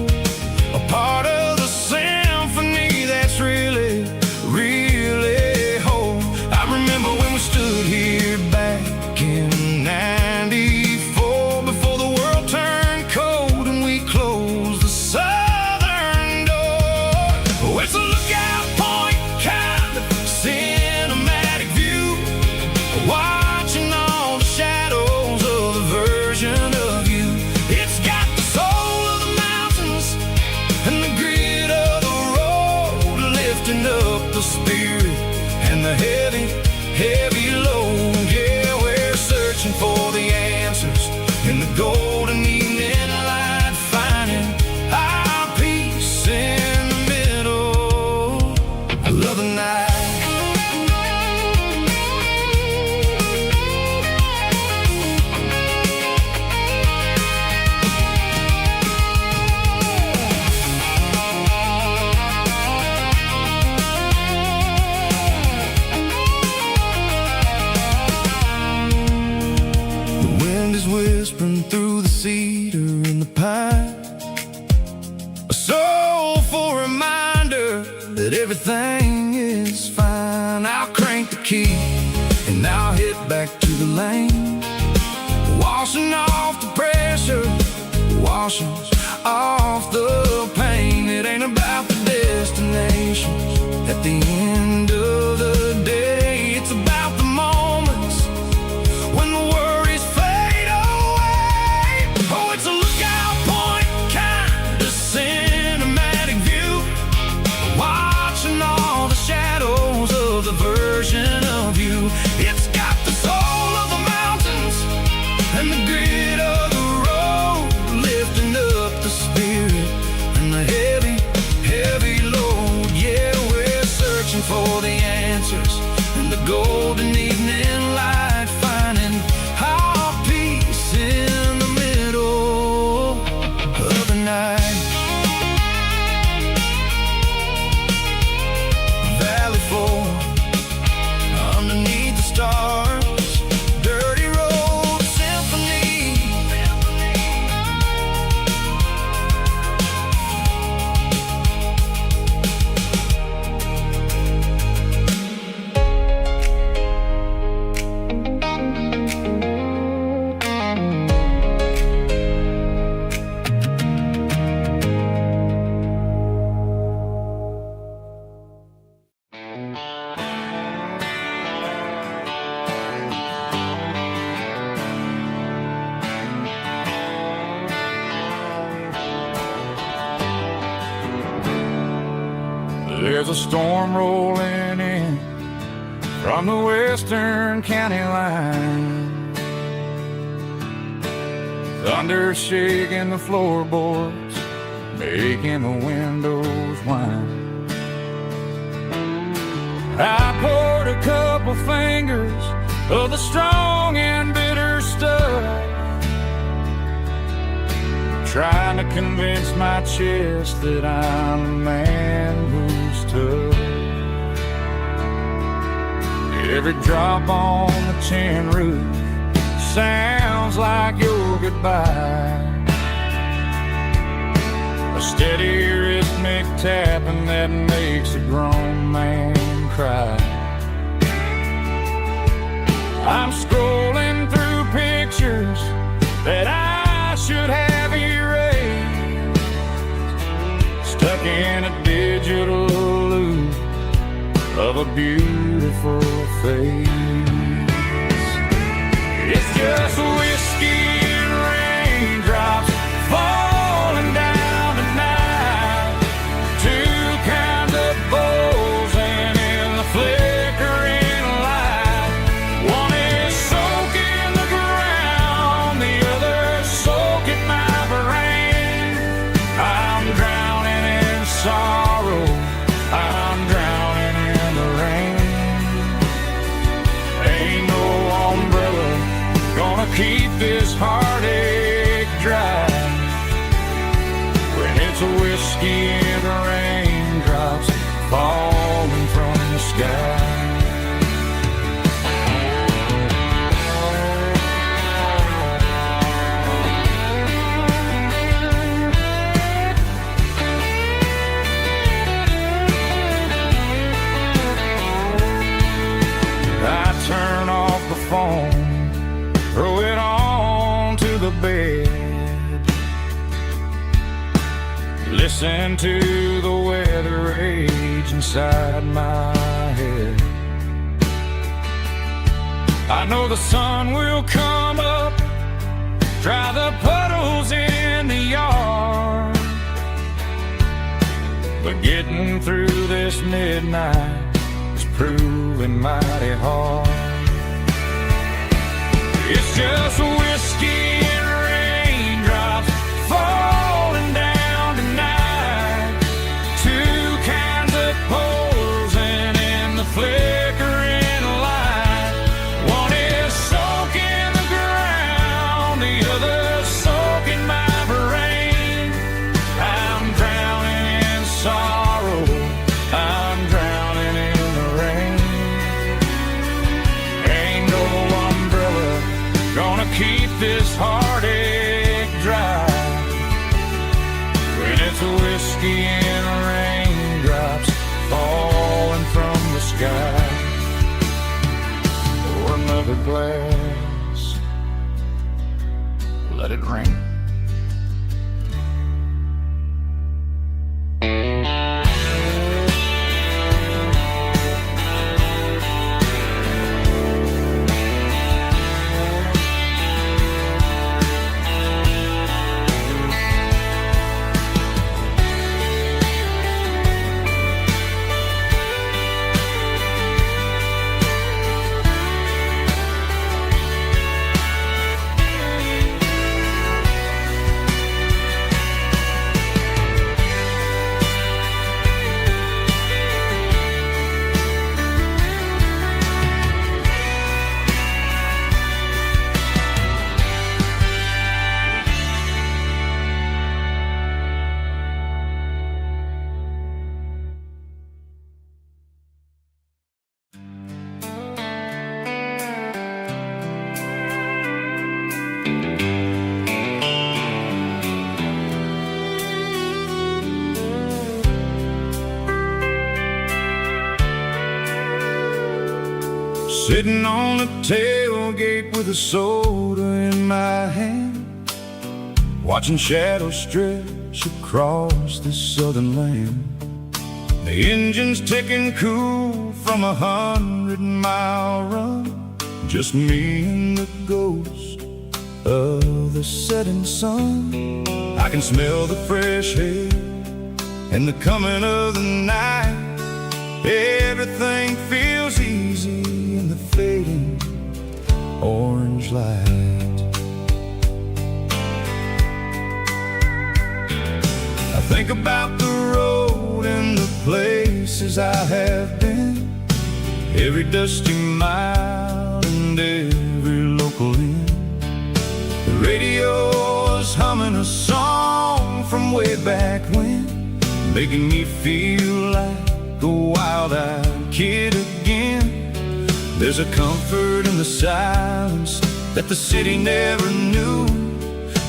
a part of the symphony that's really, really whole. I remember when we stood here back in '94, before the world turned cold and we closed the southern door. Oh, it's a lookout point, kind of cinematic view, watching all the shadows of the version of you. It's got the soul of the mountains and the grit of the road, lifting up the spirit and the heavy, heavy load. Yeah, we're searching for the answers in the golden evening light, finding our peace in the middle of the night. The wind is whispering through the cedar and the pine, a soulful reminder that everything is fine. I'll crank the key and I'll hit back to the lane, washing off the pressure, washing off the pain. It ain't about the destinations at the end of the day, it's about the moments when the worries fade away. Oh, it's a lookout point, kind of cinematic view, watching all the shadows of the version of you. It's got the soul of the mountains and the grit of the road, lifting up the spirit and the heavy, heavy load. Yeah, we're searching for the answers in the golden evening light, finding our peace in the middle of the night. Valley floor, underneath the stars, dirty road symphony. There's a storm rolling in from the western county line. Thunder shaking the floorboards, making the windows whine. I poured a couple fingers of the strong and bitter stuff, trying to convince my chest that I'm a man who's tough. Every drop on the tin roof sounds like your goodbye, a steady rhythmic tapping that makes a grown man cry. I'm scrolling through pictures that I should have erased, stuck in a digital loop of a beautiful face. It's just whiskey and raindrops falling down tonight, two kinds of bowls and in the flickering light. One is soaking the ground, the other soaking my brain. I'm drowning in sorrow, I'm drowning in the rain. Ain't no umbrella gonna keep this heartache dry when it's a whiskey and raindrops falling from the sky. I turn off the phone, throw it on to the bed, listen to the weather rage inside my head. I know the sun will come up, dry the puddles in the yard, but getting through this midnight is proving mighty hard. It's just whiskey and raindrops falling down tonight, two kinds of poles and in the flickering light. One is soaking the ground, the other soaking my brain. I'm drowning in sorrow, I'm drowning in the rain. Ain't no umbrella gonna keep this heartache dry when it's a whiskey and raindrops falling from the sky. Pour another glass, let it rain. Sitting on the tailgate with a soda in my hand, watching shadows stretch across this southern land. The engine's ticking cool from 100-mile run, just me and the ghost of the setting sun. I can smell the fresh air and the coming of the night. Everything feels easy in the fading orange light. I think about the road and the places I have been, every dusty mile and every local inn. The radio is humming a song from way back when, making me feel like a wild-eyed kid again. There's a comfort in the silence that the city never knew,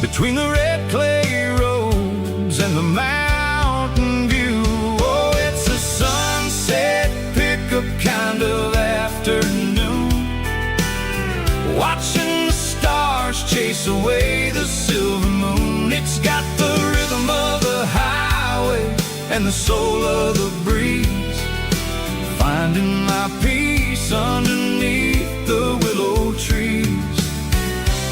between the red clay roads and the mountain view. Oh, it's a sunset pickup kind of afternoon, watching the stars chase away the silver moon. It's got the rhythm of the highway and the soul of the breeze, finding my peace underneath the willow trees.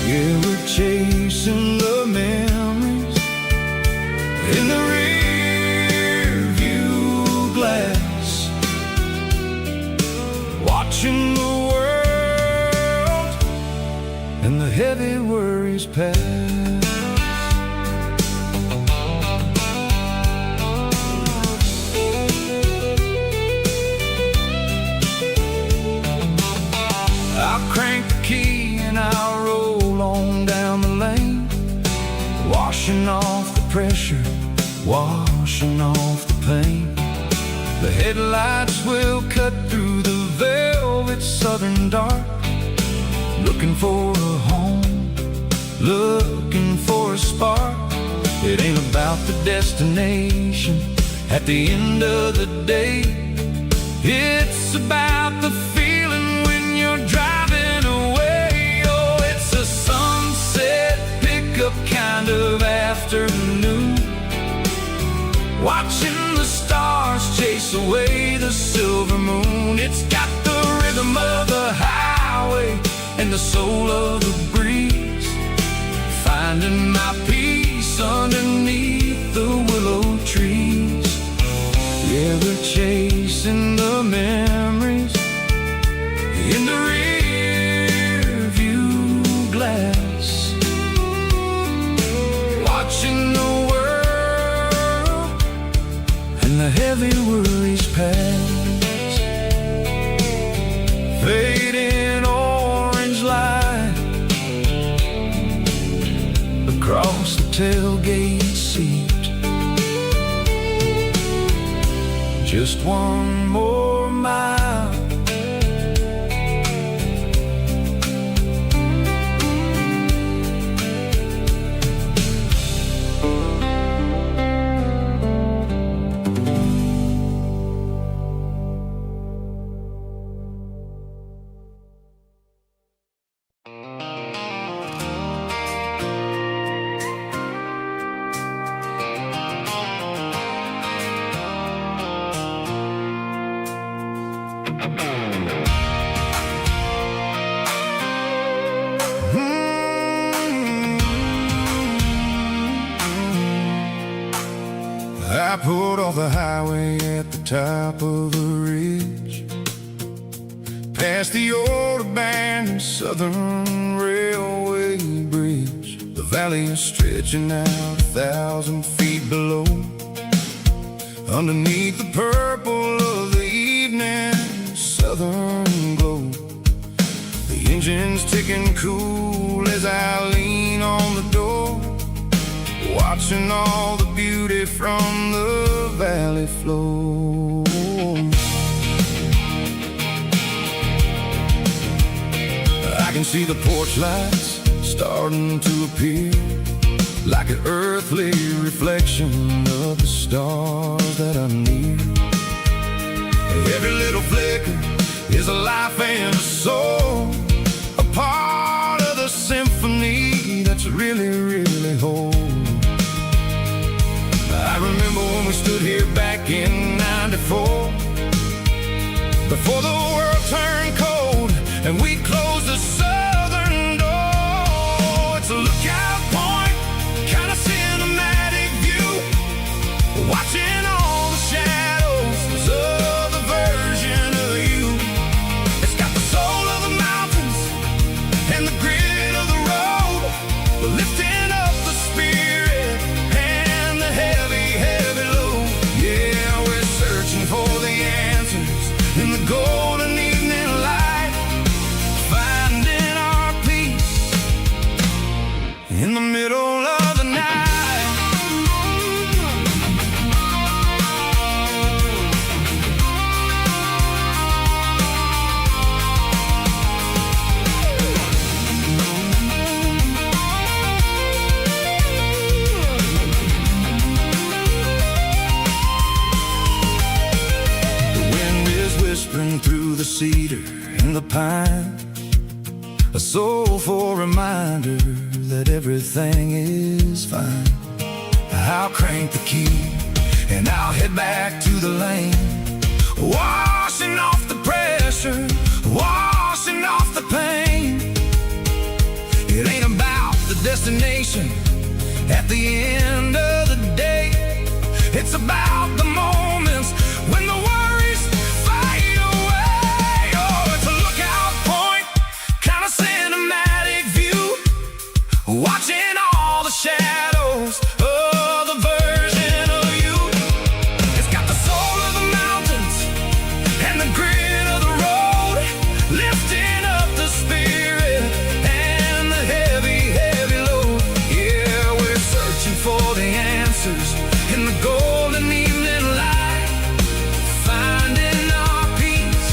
Yeah, we're chasing the memories in the rear view glass, watching the world and the heavy worries pass. I'll crank the key and I'll roll on down the lane, washing off the pressure, washing off the pain. The headlights will cut through the velvet southern dark, looking for a home, looking for a spark. It ain't about the destination at the end of the day, it's about the feeling when you're driving away. Oh, it's a sunset pickup kind of afternoon, watching the stars chase away the silver moon. It's got the rhythm of the highway and the soul of the breeze, finding my peace underneath the willow trees. Yeah, we're chasing the memories in the rear view glass, watching the world and the heavy worries pass. Fading orange light across the tailgate seat, just one more mile. I pulled off the highway at the top of the ridge, past the old abandoned Southern Railway bridge. The valley is stretching out 1,000 feet below, underneath the purple of the evening southern glow. The engine's ticking cool as I lean on the door, watching all the beauty from the valley flow. I can see the porch lights starting to appear, like an earthly reflection of the stars that are near. Every little flicker is a life and a soul, a part of the symphony that's really, really whole. I remember when we stood here back in '94, before the world turned cold and we closed the southern door. It's a lookout point, kind of cinematic view, watching all the shadows of the version of you. It's got the soul of the mountains and the grit of the road, lifting up the spirit and the heavy head. in the middle of the night. Through the cedar and the pine, a soulful reminder that everything is fine. I'll crank the key and I'll head back to the lane, washing off the pressure, washing off the pain. It ain't about the destination at the end of the day. It's about the moments when the worries fade away. Oh, it's a lookout point, kind of cinematic view, watching all the shadows of the version of you. It's got the soul of the mountains and the grit of the road, lifting up the spirit and the heavy, heavy load. Yeah, we're searching for the answers in the golden evening light, finding our peace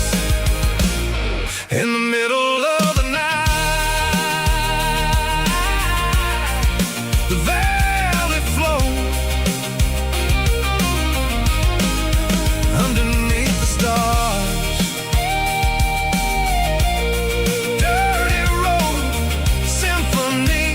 in the middle of the night. The valley flows underneath the stars. Dirty road symphony.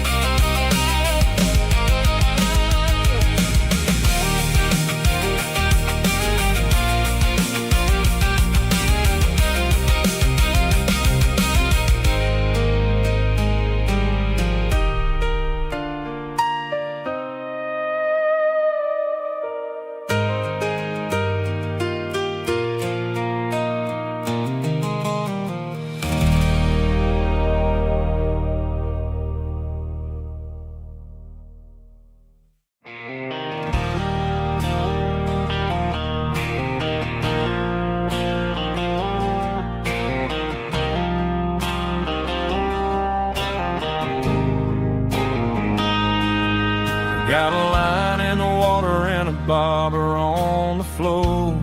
Got a line in the water and a bobber on the floor,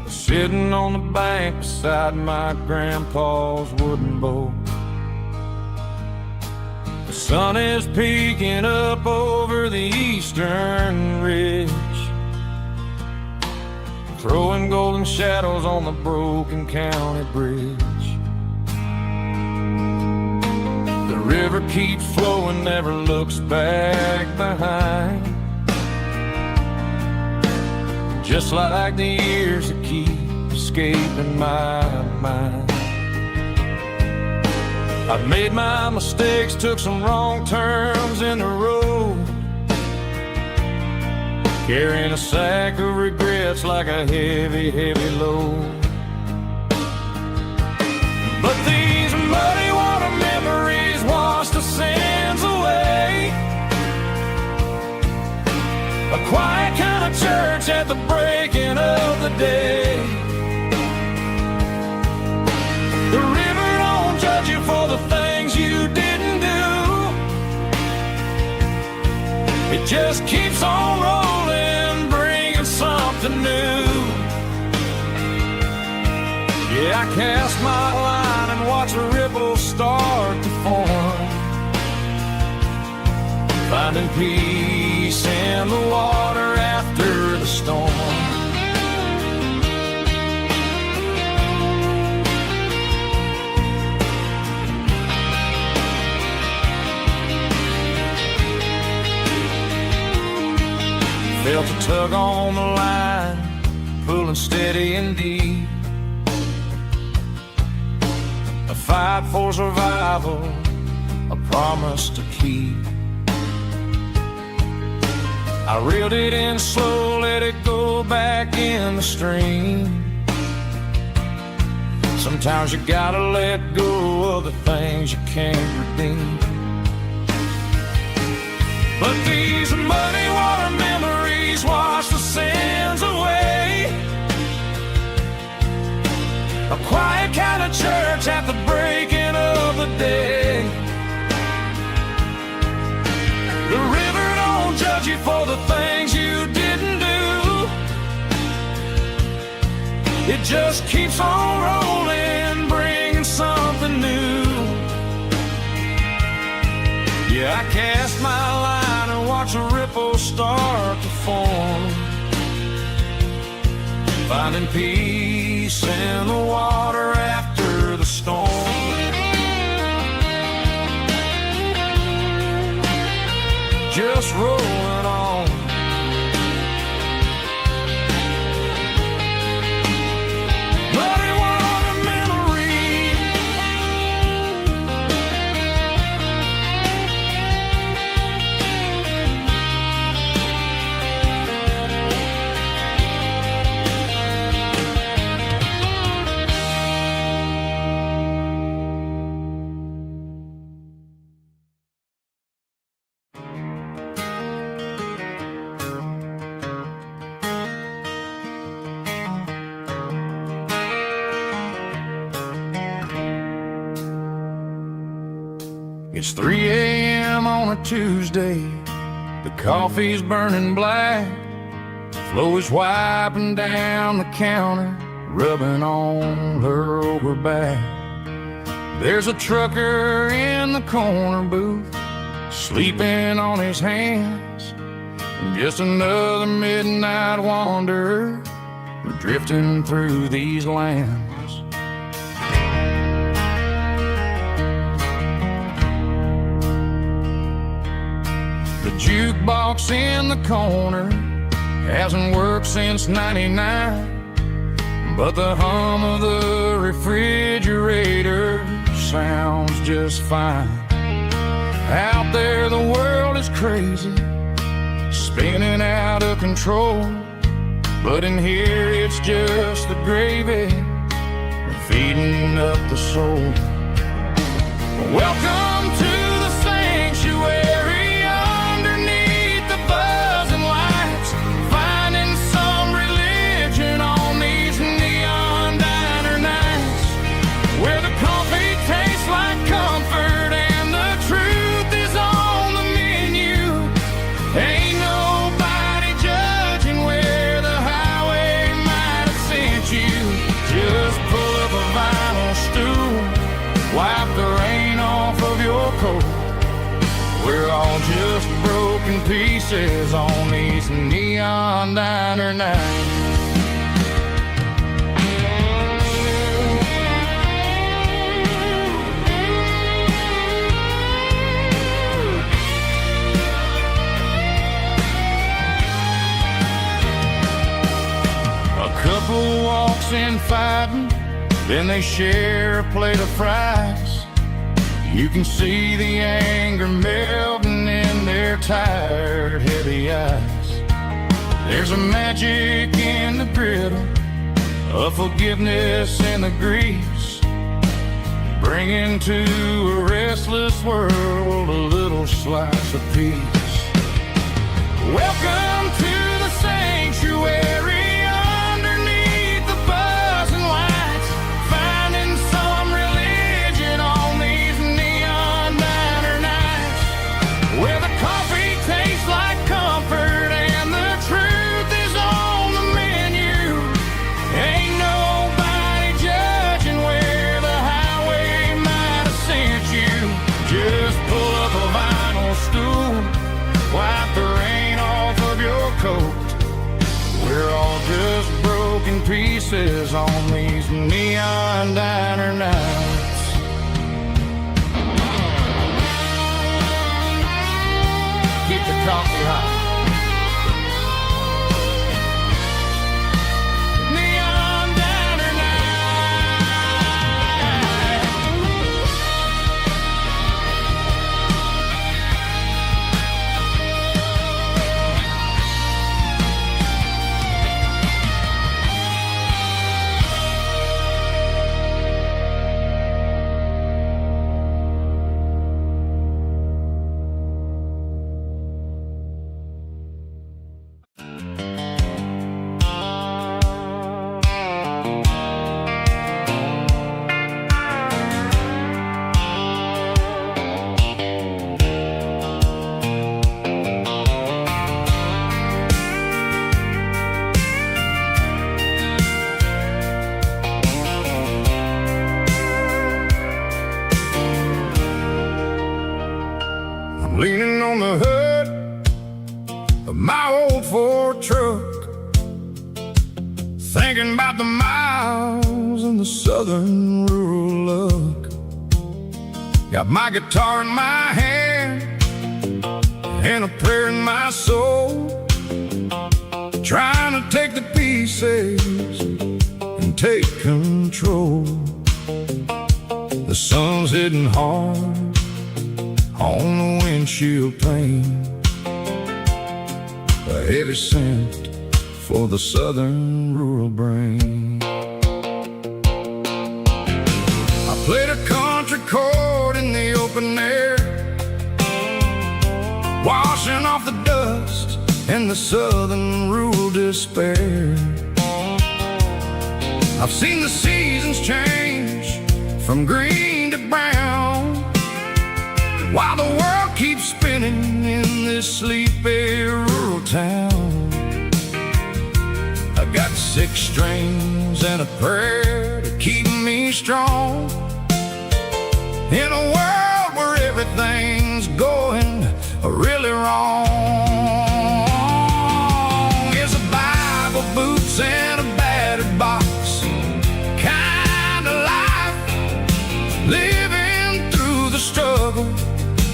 sitting on the bank beside my grandpa's wooden boat. The sun is peeking up over the eastern ridge, throwing golden shadows on the broken county bridge. The river keeps flowing, never looks back behind, just like the years that keep escaping my mind. I've made my mistakes, took some wrong turns in the road, carrying a sack of regrets like a heavy, heavy load. But these muddy water memories wash the sins away. A quiet kind of church at the breaking of the day. The river don't judge you for the things you didn't do. It just keeps on rolling, bringing something new. Yeah, I cast my line and watch the ripples start to form, finding peace in the water after the storm. Felt a tug on the line, pulling steady and deep. A fight for survival, a promise to keep. I reeled it in slow, let it go back in the stream. Sometimes you gotta let go of the things you can't redeem. But these muddy water memories wash the sins away. A quiet kind of church at the breaking of the day. just keeps on rolling, bringing something new. Yeah, I cast my line and watch a ripple start to form, finding peace in the water after the storm. Just rolling on. But it was a memory. It's 3 a.m. on a Tuesday. The coffee's burning black. Flo is wiping down the counter, rubbing on her over back. There's a trucker in the corner booth, sleeping on his hands. Just another midnight wanderer, drifting through these lands. The jukebox in the corner hasn't worked since '99, but the hum of the refrigerator sounds just fine. Out there the world is crazy, spinning out of control, but in here it's just the gravy feeding up the soul. Welcome to the sanctuary. Wipe the rain off of your coat. We're all just broken pieces on these neon diner nights. A couple walks in fighting, then they share a plate of fries. You can see the anger melting in their tired, heavy eyes. There's a magic in the griddle, a forgiveness in the grease, bringing to a restless world a little slice of peace. Welcome to the sanctuary. Wipe the rain off of leaning on the hood of my old Ford truck, thinking about the miles and the southern rural look. Got my guitar in my hand and a prayer in my soul, trying to take the pieces and take control. The sun's hitting hard on the windshield pane, a heavy scent for the southern rural brain. I played a country chord in the open air, washing off the dust and the southern rural despair. I've seen the seasons change from green to brown, while the world keeps spinning in this sleepy rural town. I got 6 strings and a prayer to keep me strong, in a world where everything's going really wrong. It's a Bible, boots, and a battered box kind of life, living through the struggle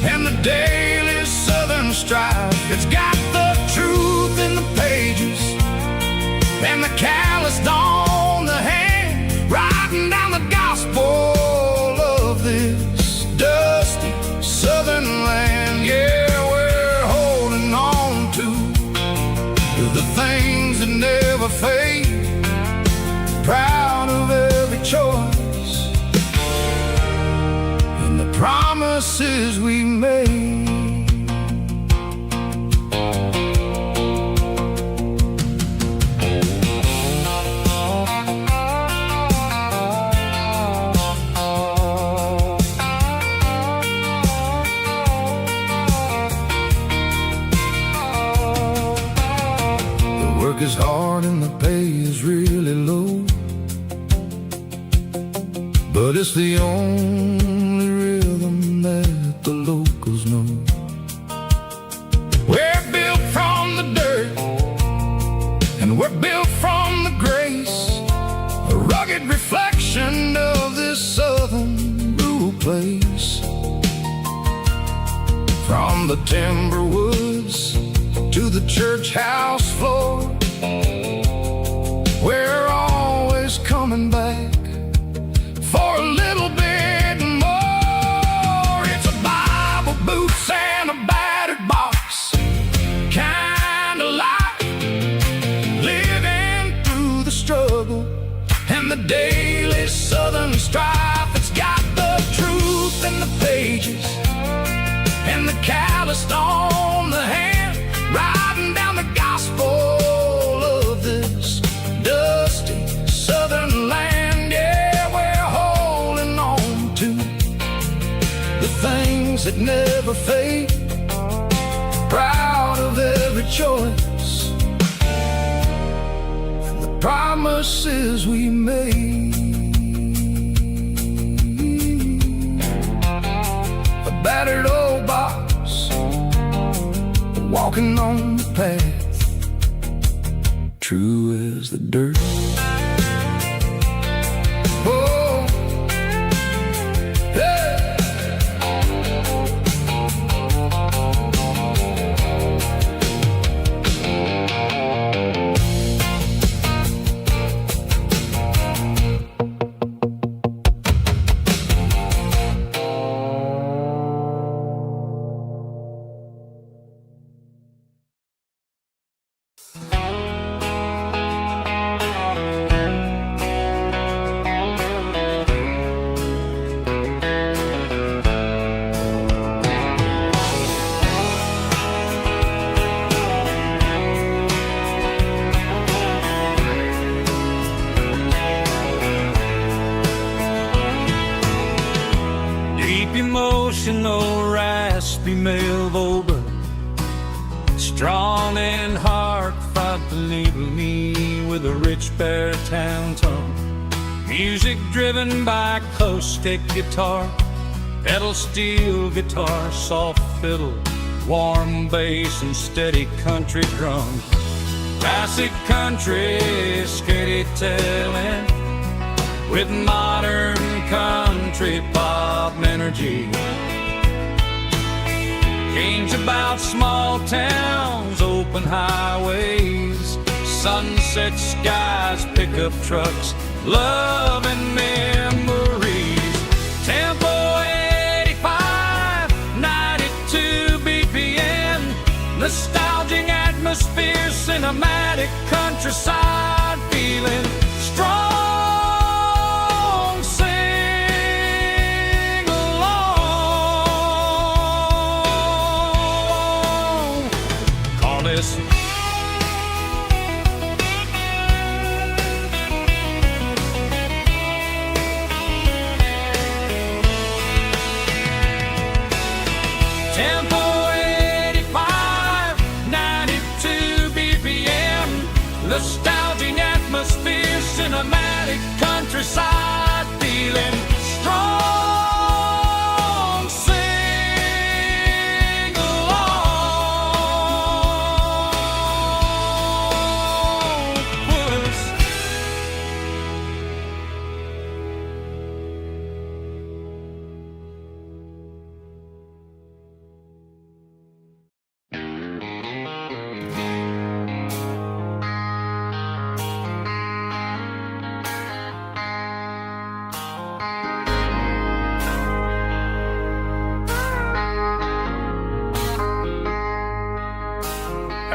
and the daily southern strife. It's got the truth in the pages and the calloused on the hand, writing down the gospel of this dusty southern land. Yeah, we're holding on to the things that never fade, proud of every choice and the promises we made. Work is hard and the pay is really low, but it's the only rhythm that the locals know. We're built from the dirt and we're built from the grace, a rugged reflection of this southern rural place. From the timber woods to the church house floor, we're always coming back for a little bit more. It's a Bible, boots, and a battered box kind of life, living through the struggle and the daily southern strife. It's got the truth in the pages and the calloused on the hand, writing down the gospel of this dusty southern land. Yeah, we're holding on to the things that never fade, proud of every choice and the promises we made. A battered old box, walking on the path, true as the dirt. Oh, hey. Emotional, raspy male vulva, strong and heartfelt, label me with a rich baritone tone. Music driven by acoustic guitar, pedal steel guitar, soft fiddle, warm bass and steady country drum. Classic country storytelling with modern country pop energy. Games about small towns, open highways, sunset skies, pickup trucks, love and memories. Tempo 85, 92 BPM, nostalgic atmosphere, cinematic countryside feeling strong. Sing along. Call this Tempo 85, 92 BPM, nostalgic atmosphere, cinematic countryside feeling strong. Sing along. Puss.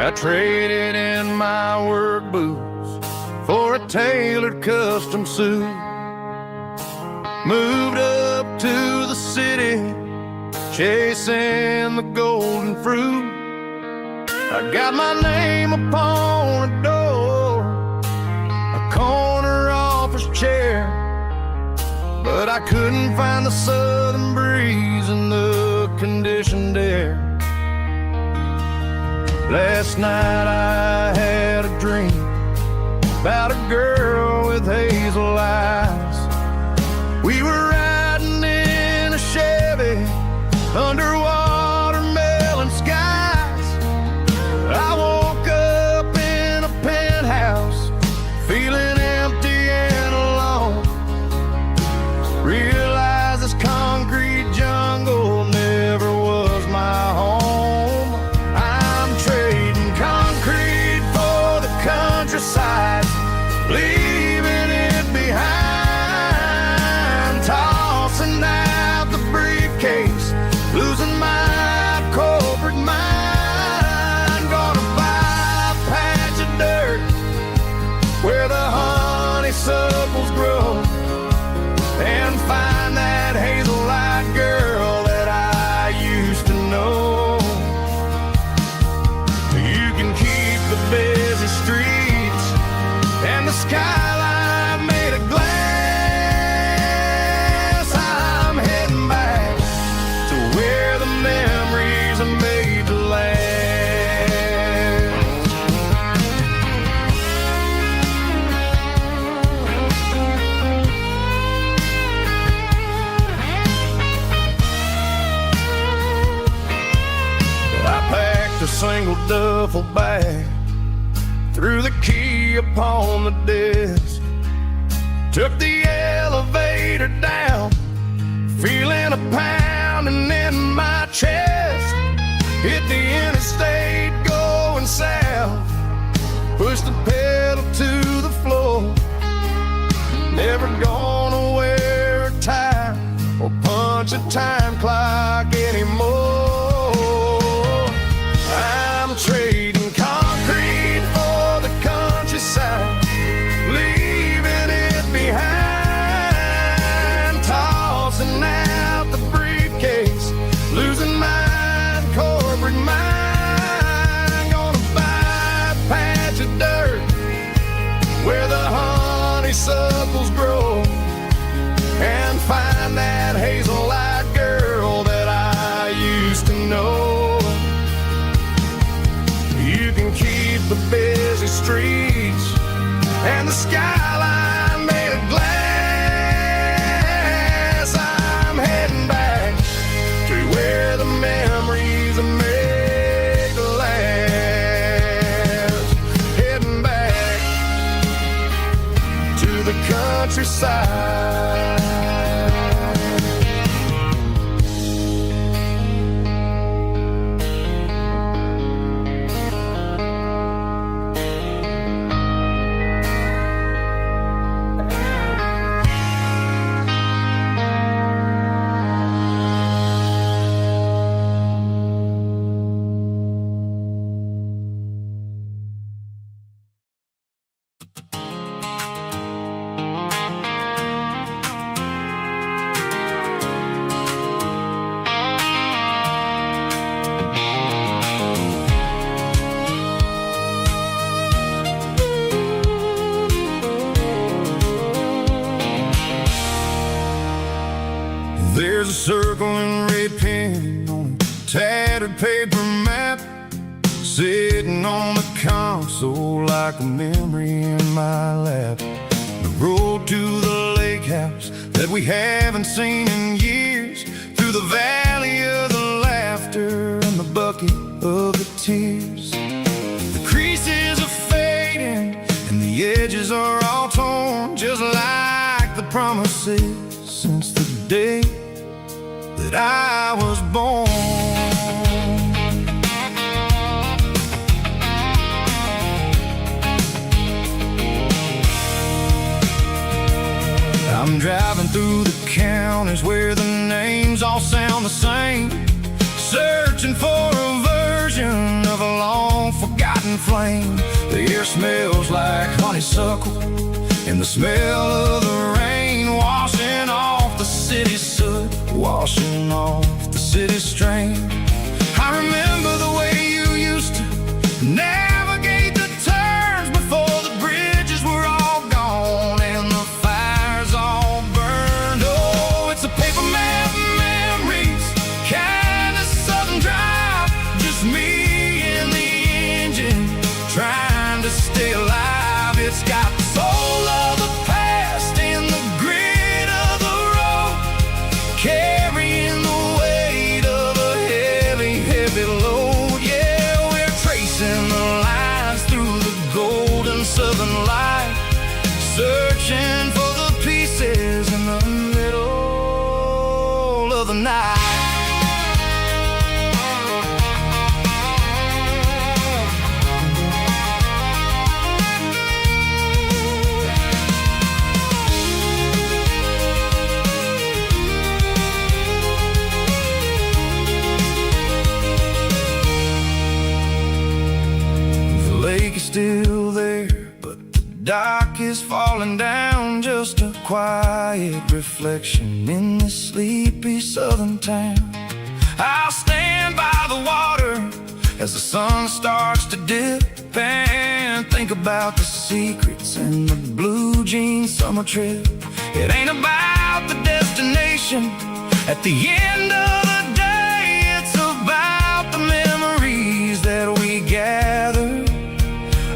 I traded in my work boots for a tailored custom suit. Moved up to the city, chasing the golden fruit. I got my name upon a door, a corner office chair, but I couldn't find the southern breeze in the conditioned air. Last night I had a dream about a girl with hazel eyes. We were riding in a Chevy under watermelon skies. I woke up in a penthouse feeling empty and alone. Realized this concrete jungle never was my home. Countryside, leaving it behind, tossing out the briefcase, losing my corporate mind. Gonna buy a patch of dirt where the honeysuckles grow and find that hazel-eyed girl that I used to know. You can keep the busy streets and the skyline made of glass. I'm heading back to where the memories are made to last. I packed a single duffel bag, threw the key upon the desk, took the elevator down, feeling a pounding in my chest. Hit the interstate going south, pushed the pedal to the floor. Never gonna wear a tie or punch a time clock anymore. I'm trading concrete for the countryside, leaving it behind, tossing out the briefcase, losing my corporate mind. Gonna buy a patch of dirt where the honeysuckles grow and find that hazel-eyed girl that I used to know. You can keep the busy streets and the skyline made of glass. I'm heading back to where the red paper map sitting on the console like a memory in my lap. The road to the lake house that we haven't seen in years, through the valley of the laughter and the bucket of the tears. The creases are fading and the edges are all torn, just like the promises since the day that I was born. I'm driving through the counties where the names all sound the same, searching for a version of a long forgotten flame. The air smells like honeysuckle and the smell of the rain washing off the city's soot, washing off the city's strain. I remember the way you used to navigate the turns before the bridges were all gone and the fires all burned. Oh, it's a paper map memories, kind of southern drive, just me and the engine trying to stay alive. It's got the soul of the past and the grit of the road, carrying the weight of a heavy, heavy load. Yeah, we're tracing the lines through the golden southern light, searching for the pieces in the middle of the night. The lake is still there, but the dock is falling down, just a quiet reflection in this sleepy southern town. I'll stand by the water as the sun starts to dip and think about the secrets and the blue jean summer trip. It ain't about the destination at the end of the day, it's about the memories that we gather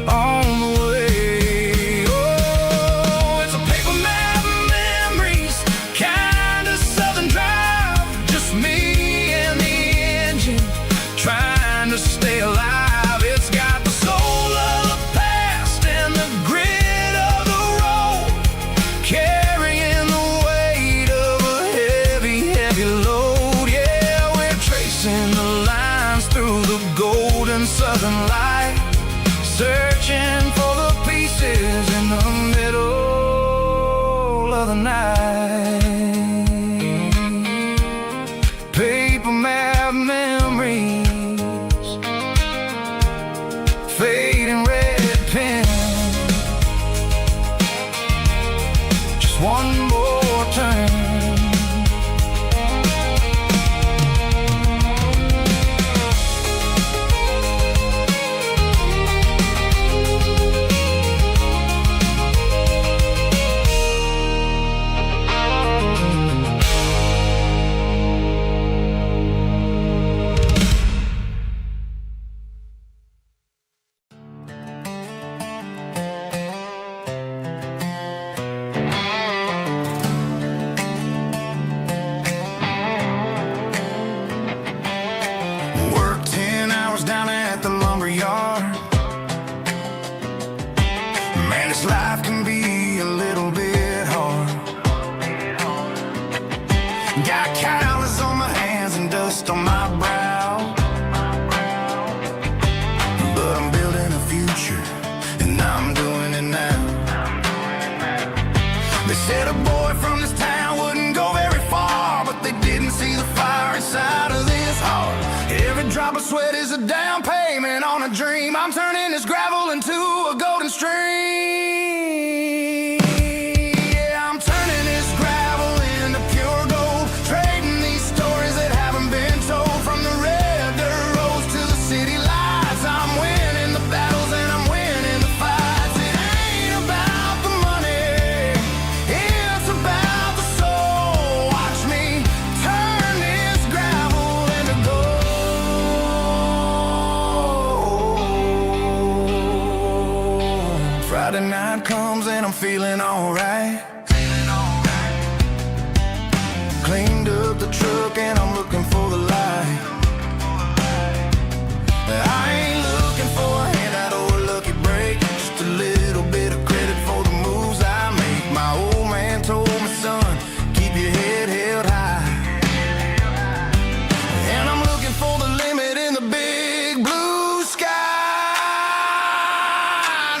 on the way. Oh, it's a paper map memories, kind of southern drive, just me and the engine trying to stay alive. It's got the soul of the past and the grit of the road, carrying the weight of a heavy, heavy load. Yeah, we're tracing the lines through the golden southern light, searching for the pieces in the middle of the night. Paper map memories, fading red pen, just one more turn. Worked 10 hours down at the lumber yard. Man, this life can be a little bit hard. Got calluses on my hands and dust on my brow, but I'm building a future and I'm doing it now. They said a boy from this town wouldn't go very far, but they didn't see the fire inside of this heart. Every drop of sweat is a down payment on a dream. I'm turning this gravel into a golden stream. Yeah, I'm turning this gravel into pure gold, trading these stories that haven't been told. From the red dirt roads to the city lights, I'm winning the battles and I'm winning the fights. It ain't about the money, it's about the soul. Watch me turn this gravel into gold. feeling alright. Cleaned up the truck and I'm looking for the light. I ain't looking for a handout or a lucky break, just a little bit of credit for the moves I make. My old man told me, son, keep your head held high. And I'm looking for the limit in the big blue sky.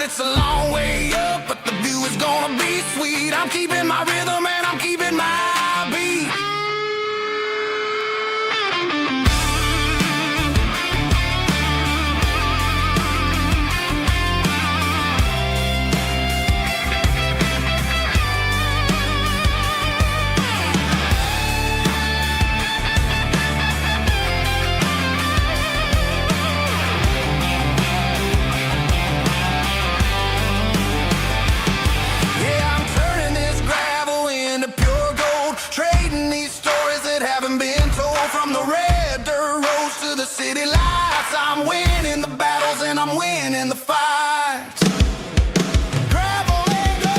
It's a long way up, but the view is gonna be sweet. I'm keeping my rhythm and I'm keeping my beat. City lights, I'm winning the battles and I'm winning the fights. Gravel and gold.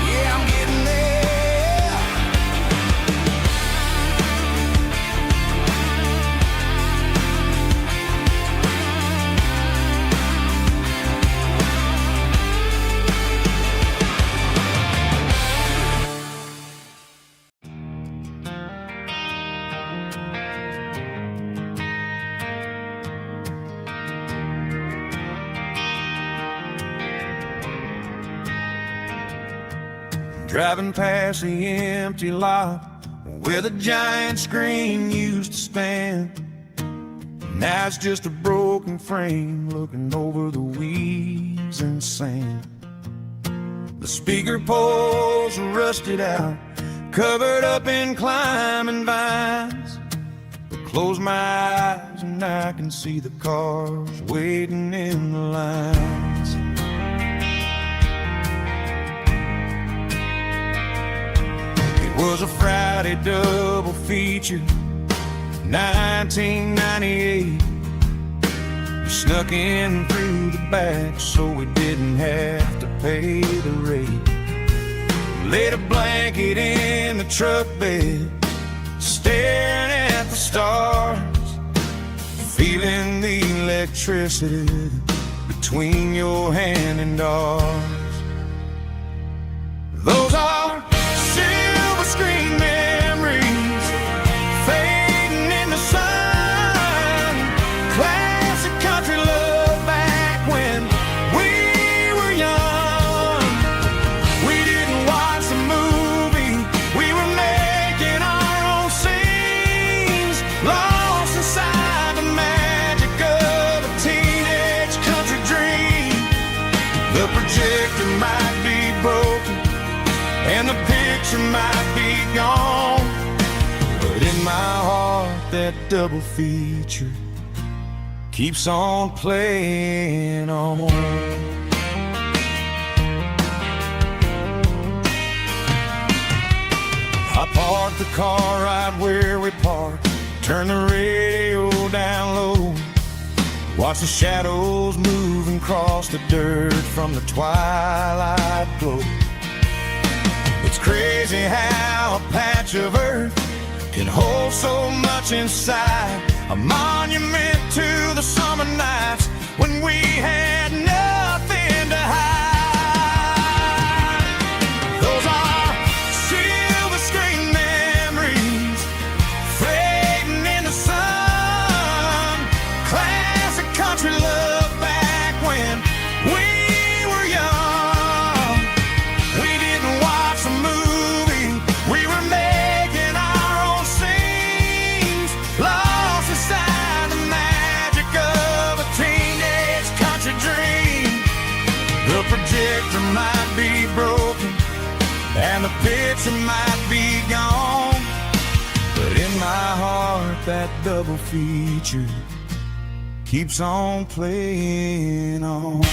Yeah, I'm getting there. Driving past the empty lot where the giant screen used to stand. Now it's just a broken frame looking over the weeds and sand. The speaker poles are rusted out, covered up in climbing vines. But close my eyes and I can see the cars waiting in the lines. It was a Friday double feature, 1998. We snuck in through the back so we didn't have to pay the rate. Laid a blanket in the truck bed, staring at the stars, feeling the electricity between your hand and ours. Those are silver screen memories fading in the sun. Classic country love back when we were young. We didn't watch the movie, we were making our own scenes, lost inside the magic of a teenage country dream. The projector might be broken and the picture might be gone, but in my heart that double feature keeps on playing on. I parked the car right where we parked, turned the radio down low, watch the shadows move and cross the dirt from the twilight glow. It's crazy how a patch of earth can hold so much inside, a monument to the summer nights when we had nothing to hide. Those are silver screen memories fading in the sun. Classic country love back when we were young. We didn't watch the movie, we were making our own scenes, lost inside the magic of a teenage country dream. The projector might be broken and the picture might be gone, but in my heart that double feature keeps on playing on.